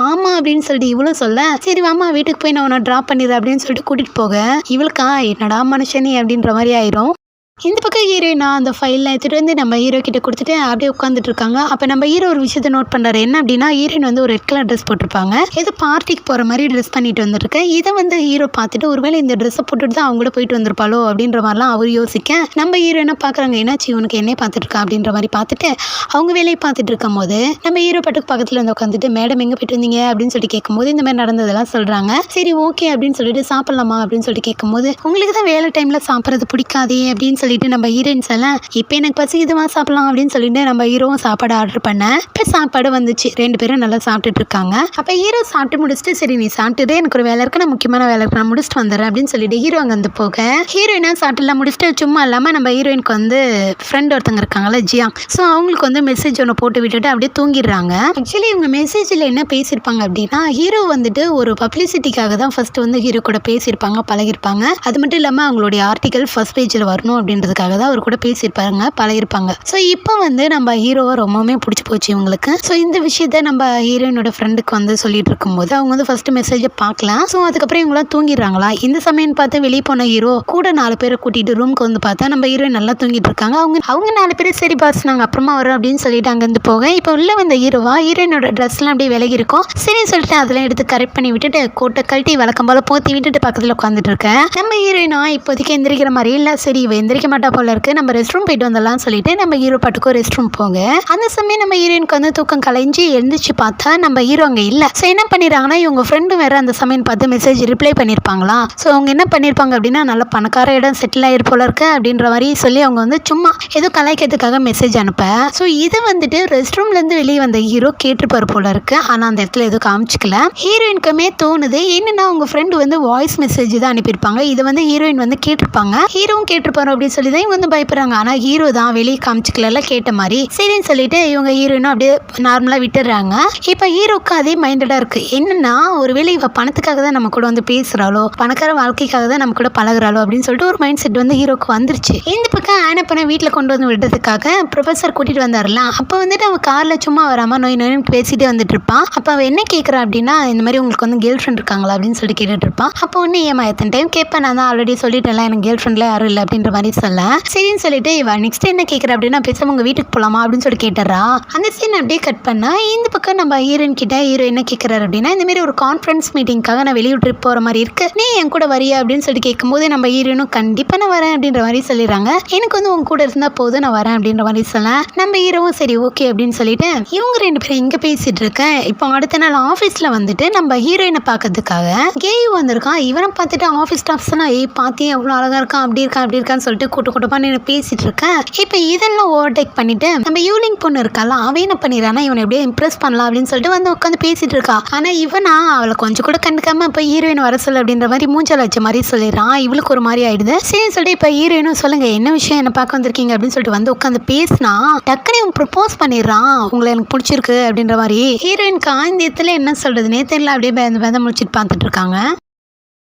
ஆமா அப்படின்னு சொல்லிட்டு இவ்வளோ சொல்ல சரி வாமா வீட்டுக்கு போய் நான் உன்னை ட்ராப் பண்ணிடுறேன் அப்படின்னு சொல்லிட்டு கூட்டிட்டு போக இவளுக்கா என்னடா மனுஷனே அப்படின்ற மாதிரி ஆயிரும். இந்த பக்கம் ஹீரோயினா அந்த ஃபைலில் எடுத்துகிட்டு வந்து நம்ம ஹீரோ கிட்ட கொடுத்துட்டு அப்படியே உட்காந்துட்டு இருக்காங்க. அப்போ நம்ம ஹீரோ ஒரு விஷயத்தை நோட் பண்ணுறாரு என்ன அப்படின்னா ஹீரோயின் வந்து ஒரு ரெட் கலர் ட்ரெஸ் போட்டிருப்பாங்க ஏதோ பார்ட்டிக்கு போகிற மாதிரி ட்ரெஸ் பண்ணிட்டு வந்துருக்கேன். இதை வந்து ஹீரோ பார்த்துட்டு ஒருவேளை இந்த ட்ரெஸ்ஸை போட்டுட்டு தான் அவங்க கூட போயிட்டு வந்திருப்பாளோ அப்படின்ற மாதிரிலாம் அவர் யோசிக்க நம்ம ஹீரோயினா பார்க்குறாங்க என்னாச்சு இவனுக்கு என்ன பார்த்துட்டு இருக்கா அப்படின்ற மாதிரி பார்த்துட்டு அவங்க வேலையை பார்த்துட்டு இருக்கும் போது நம்ம ஹீரோ பாட்டுக்கு பக்கத்தில் வந்து உட்காந்துட்டு மேடம் எங்கே போயிட்டு வந்தீங்க அப்படின்னு சொல்லிட்டு கேட்கும்போது இந்த மாதிரி நடந்ததெல்லாம் சொல்கிறாங்க. சரி ஓகே அப்படின்னு சொல்லிட்டு சாப்பிட்லாமா அப்படின்னு சொல்லிட்டு கேட்கும்போது உங்களுக்கு தான் வேலை டைமில் சாப்பிட்றது பிடிக்காதே அப்படின்னு சொல்லிட்டு நம்ம ஹீரோயின்ஸ் எல்லாம் இப்போ எனக்கு பசிக்குதுமா சாப்பிடலாம் அப்படின்னு சொல்லிட்டு நம்ம ஹீரோவும் சாப்பாடு ஆர்டர் பண்ண இப்போ சாப்பாடு வந்துச்சு 2 பேரும் நல்லா சாப்பிட்டுட்டு இருக்காங்க. அப்போ ஹீரோ சாப்பிட்டு முடிச்சுட்டு சரி நீ சாப்பிட்டுட்டு எனக்கு ஒரு வேலை இருக்கு நான் முக்கியமான வேலை இருக்கு நான் முடிச்சுட்டு வந்துடுறேன் அப்படின்னு சொல்லிட்டு ஹீரோ அங்கே வந்து போக ஹீரோயினா சாப்பிட்டுலாம் முடிச்சுட்டு சும்மா இல்லாமல் நம்ம ஹீரோயினுக்கு வந்து ஃப்ரெண்ட் ஒருத்தங்க இருக்காங்கல்ல ஜியா ஸோ அவங்களுக்கு வந்து மெசேஜ் ஒன்று போட்டு விட்டுட்டு அப்படியே தூங்கிடுறாங்க. ஆக்சுவலி இவங்க மெசேஜில் என்ன பேசியிருப்பாங்க அப்படின்னா ஹீரோ வந்துட்டு ஒரு பப்ளிசிட்டிக்காக தான் ஃபர்ஸ்ட் வந்து ஹீரோ கூட பேசியிருப்பாங்க பழகிருப்பாங்க. அது மட்டும் இல்லாமல் அவங்களுடைய ஆர்டிகல் ஃபர்ஸ்ட் பேஜில் வரணும் அப்படின்றதுக்காக தான் அவர் கூட பேசியிருப்பாங்க பழகிருப்பாங்க. ஸோ இப்போ வந்து நம்ம ஹீரோவை ரொம்பவுமே பிடிச்சி போச்சு இவங்களுக்கு. ஸோ இந்த விஷயத்த நம்ம ஹீரோயினோட ஃப்ரெண்டுக்கு வந்து சொல்லிட்டு இருக்கும்போது அவங்க வந்து ஃபர்ஸ்ட் மெசேஜை பார்க்கலாம். ஸோ அதுக்கப்புறம் இவங்களாம் தூங்கிடுறாங்களா இந்த சமயம் பார்த்து வெளியே போன ஹீரோ கூட 4 பேரை கூட்டிட்டு ரூமுக்கு வந்து பார்த்தா நம்ம ஹீரோயின் நல்லா தூங்கிட்டு இருக்காங்க. அவங்க 4 பேர் சரி பாஸ் நாங்கள் அப்புறமா வரோம் அப்படின்னு சொல்லிட்டு அங்கேருந்து போக இப்போ உள்ள வந்த ஹீரோயினோட ட்ரெஸ்லாம் அப்படியே விலகி இருக்கும். சரின்னு சொல்லிட்டு அதெல்லாம் எடுத்து கரெக்ட் பண்ணி விட்டுட்டு கோட்டை கழட்டி வழக்கம் போல போத்தி விட்டுட்டு பக்கத்தில் உட்காந்துட்டு இருக்கேன். நம்ம ஹீரோயினா இப்போதைக்கு எந்திரிக்கிற மாதிரி இல்லை சரி இவ எந்திரிக்க குடிக்க மாட்டா போல இருக்கு, நம்ம ரெஸ்ட் ரூம் போயிட்டு வந்துடலாம்னு சொல்லிட்டு நம்ம ஹீரோ பாட்டுக்கும் ரெஸ்ட் ரூம் போங்க. அந்த சமயம் நம்ம ஹீரோயினுக்கு வந்து தூக்கம் கலைஞ்சி எழுந்திரிச்சு பார்த்தா நம்ம ஹீரோ அங்கே இல்லை. ஸோ என்ன பண்ணிடுறாங்கன்னா இவங்க ஃப்ரெண்டு வேற அந்த சமயம் பார்த்து மெசேஜ் ரிப்ளை பண்ணியிருப்பாங்களா. ஸோ அவங்க என்ன பண்ணியிருப்பாங்க அப்படின்னா நல்ல பணக்கார இடம் செட்டில் ஆகிரு போல இருக்கு அப்படின்ற மாதிரி சொல்லி அவங்க வந்து சும்மா ஏதோ கலாய்க்கிறதுக்காக மெசேஜ் அனுப்ப. ஸோ இதை வந்துட்டு ரெஸ்ட் ரூம்லேருந்து வெளியே வந்த ஹீரோ கேட்டுப்பாரு போல இருக்கு. ஆனால் அந்த இடத்துல எதுவும் காமிச்சிக்கல. ஹீரோயினுக்குமே தோணுது என்னன்னா அவங்க ஃப்ரெண்டு வந்து வாய்ஸ் மெசேஜ் தான் அனுப்பியிருப்பாங்க, இதை வந்து ஹீரோயின் வந்து கேட்டிருப்பாங்க, ஹீரோவும் கேட்டிருப்பாரு அப்படின்னு சொல்லி தான் இவங்க வந்து பயப்படுறாங்க. ஆனால் ஹீரோ தான் வெளியே காமிச்சிக்கல கேட்ட மாதிரி சரின்னு சொல்லிட்டு இவங்க ஹீரோயினும் அப்படியே நார்மலாக விட்டுடுறாங்க. இப்போ ஹீரோக்கு அதே மைண்டடாக இருக்கு. என்னன்னா ஒருவேளை இவ பணத்துக்காக தான் நம்ம கூட வந்து பேசுகிறாளோ, பணக்கார வாழ்க்கைக்காக தான் நம்ம கூட பழகுறாளோ அப்படின்னு சொல்லிட்டு ஒரு மைண்ட் செட் வந்து ஹீரோக்கு வந்துருச்சு. இந்த பக்கம் ஆனப்பனை வீட்டில் கொண்டு வந்து விடுறதுக்காக ப்ரொஃபஸர் கூட்டிட்டு வந்தார்ல, அப்போ வந்துட்டு அவன் காரில் சும்மா வராமல் நோய் நோயின்னு பேசிட்டே வந்துட்டு இருப்பான். அப்போ அவன் என்ன கேட்குறா அப்படின்னா இந்த மாதிரி உங்களுக்கு வந்து கேர்ள் ஃப்ரெண்ட் இருக்காங்களா அப்படின்னு சொல்லி கேட்டுட்டு இருப்பான். அப்போ ஒன்று ஏமா எத்தனை டைம் கேட்பேன், நான் தான் ஆல்ரெடி சொல்லிட்டேன்ல எனக்கு கேர்ள் ஃப்ரெண்ட்ல யாரும் இல்லை அப்படின்ற மாதிரி சொல்ல. சரின்னு சொல்லிட்டு இவன் நெக்ஸ்ட் என்ன கேட்குற அப்படின்னா பேசாம உங்க வீட்டுக்கு போகலாமா அப்படின்னு சொல்லி கேட்டுறா. அந்த சீன் அப்படியே கட் பண்ணா இந்த பக்கம் நம்ம ஹீரோயின் கிட்ட ஹீரோ என்ன கேட்குறாரு அப்படின்னா இந்த மாதிரி ஒரு கான்ஃபரன்ஸ் மீட்டிங்காக நான் வெளியூர் ட்ரிப் போகிற மாதிரி இருக்கு, நீ என் கூட வரியா அப்படின்னு சொல்லி கேட்கும்போது நம்ம ஹீரோயினும் கண்டிப்பாக நான் வரேன் அப்படின்ற மாதிரி சொல்லிடுறாங்க. எனக்கு வந்து உங்க கூட இருந்தால் போதும் நான் வரேன் அப்படின்ற மாதிரி சொல்ல நம்ம ஹீரோவும் சரி ஓகே அப்படின்னு சொல்லிட்டு இவங்க ரெண்டு பேரும் இங்கே பேசிட்டு இருக்கேன். இப்போ அடுத்த நாள் ஆஃபீஸில் வந்துட்டு நம்ம ஹீரோயினை பார்க்கறதுக்காக கேயு வந்திருக்கான். இவனை பார்த்துட்டு ஆஃபீஸ் ஸ்டாஃப்ஸ்லாம் பார்த்தி எவ்வளோ அழகாக இருக்கான் அப்படி இருக்கான்னு சொல்லிட்டு கூட்டமாக நான் பேசிட்டு இருக்கேன். இப்போ இதெல்லாம் ஓவர்டேக் பண்ணிட்டு நம்ம யூலிங் பொண்ணு இருக்கால அவன் என்ன பண்ணிடுறான்னா இவனை எப்படியே இம்ப்ரெஸ் பண்ணலாம் அப்படின்னு சொல்லிட்டு வந்து உட்காந்து பேசிட்டு இருக்கா. ஆனால் இவனா அவளை கொஞ்சம் கூட கண்டுக்காம இப்போ ஹீரோயின் வர சொல்ல அப்படின்ற மாதிரி மூஞ்சல் வச்ச மாதிரி சொல்லிடுறான். இவளுக்கு ஒரு மாதிரி ஆயிடுது. சரி சொல்லிட்டு இப்போ ஹீரோயினும் சொல்லுங்க என்ன விஷயம் என்ன பார்க்க வந்திருக்கீங்க அப்படின்னு சொல்லிட்டு வந்து உட்காந்து பேசினா டக்குனு இவன் ப்ரப்போஸ் பண்ணிடுறான், உங்களை எனக்கு பிடிச்சிருக்கு அப்படின்ற மாதிரி. ஹீரோயினுக்கு ஆந்தியத்தில் என்ன சொல்றதுனே தெரியல, அப்படியே பயந்து முடிச்சுட்டு பார்த்துட்டு இருக்காங்க.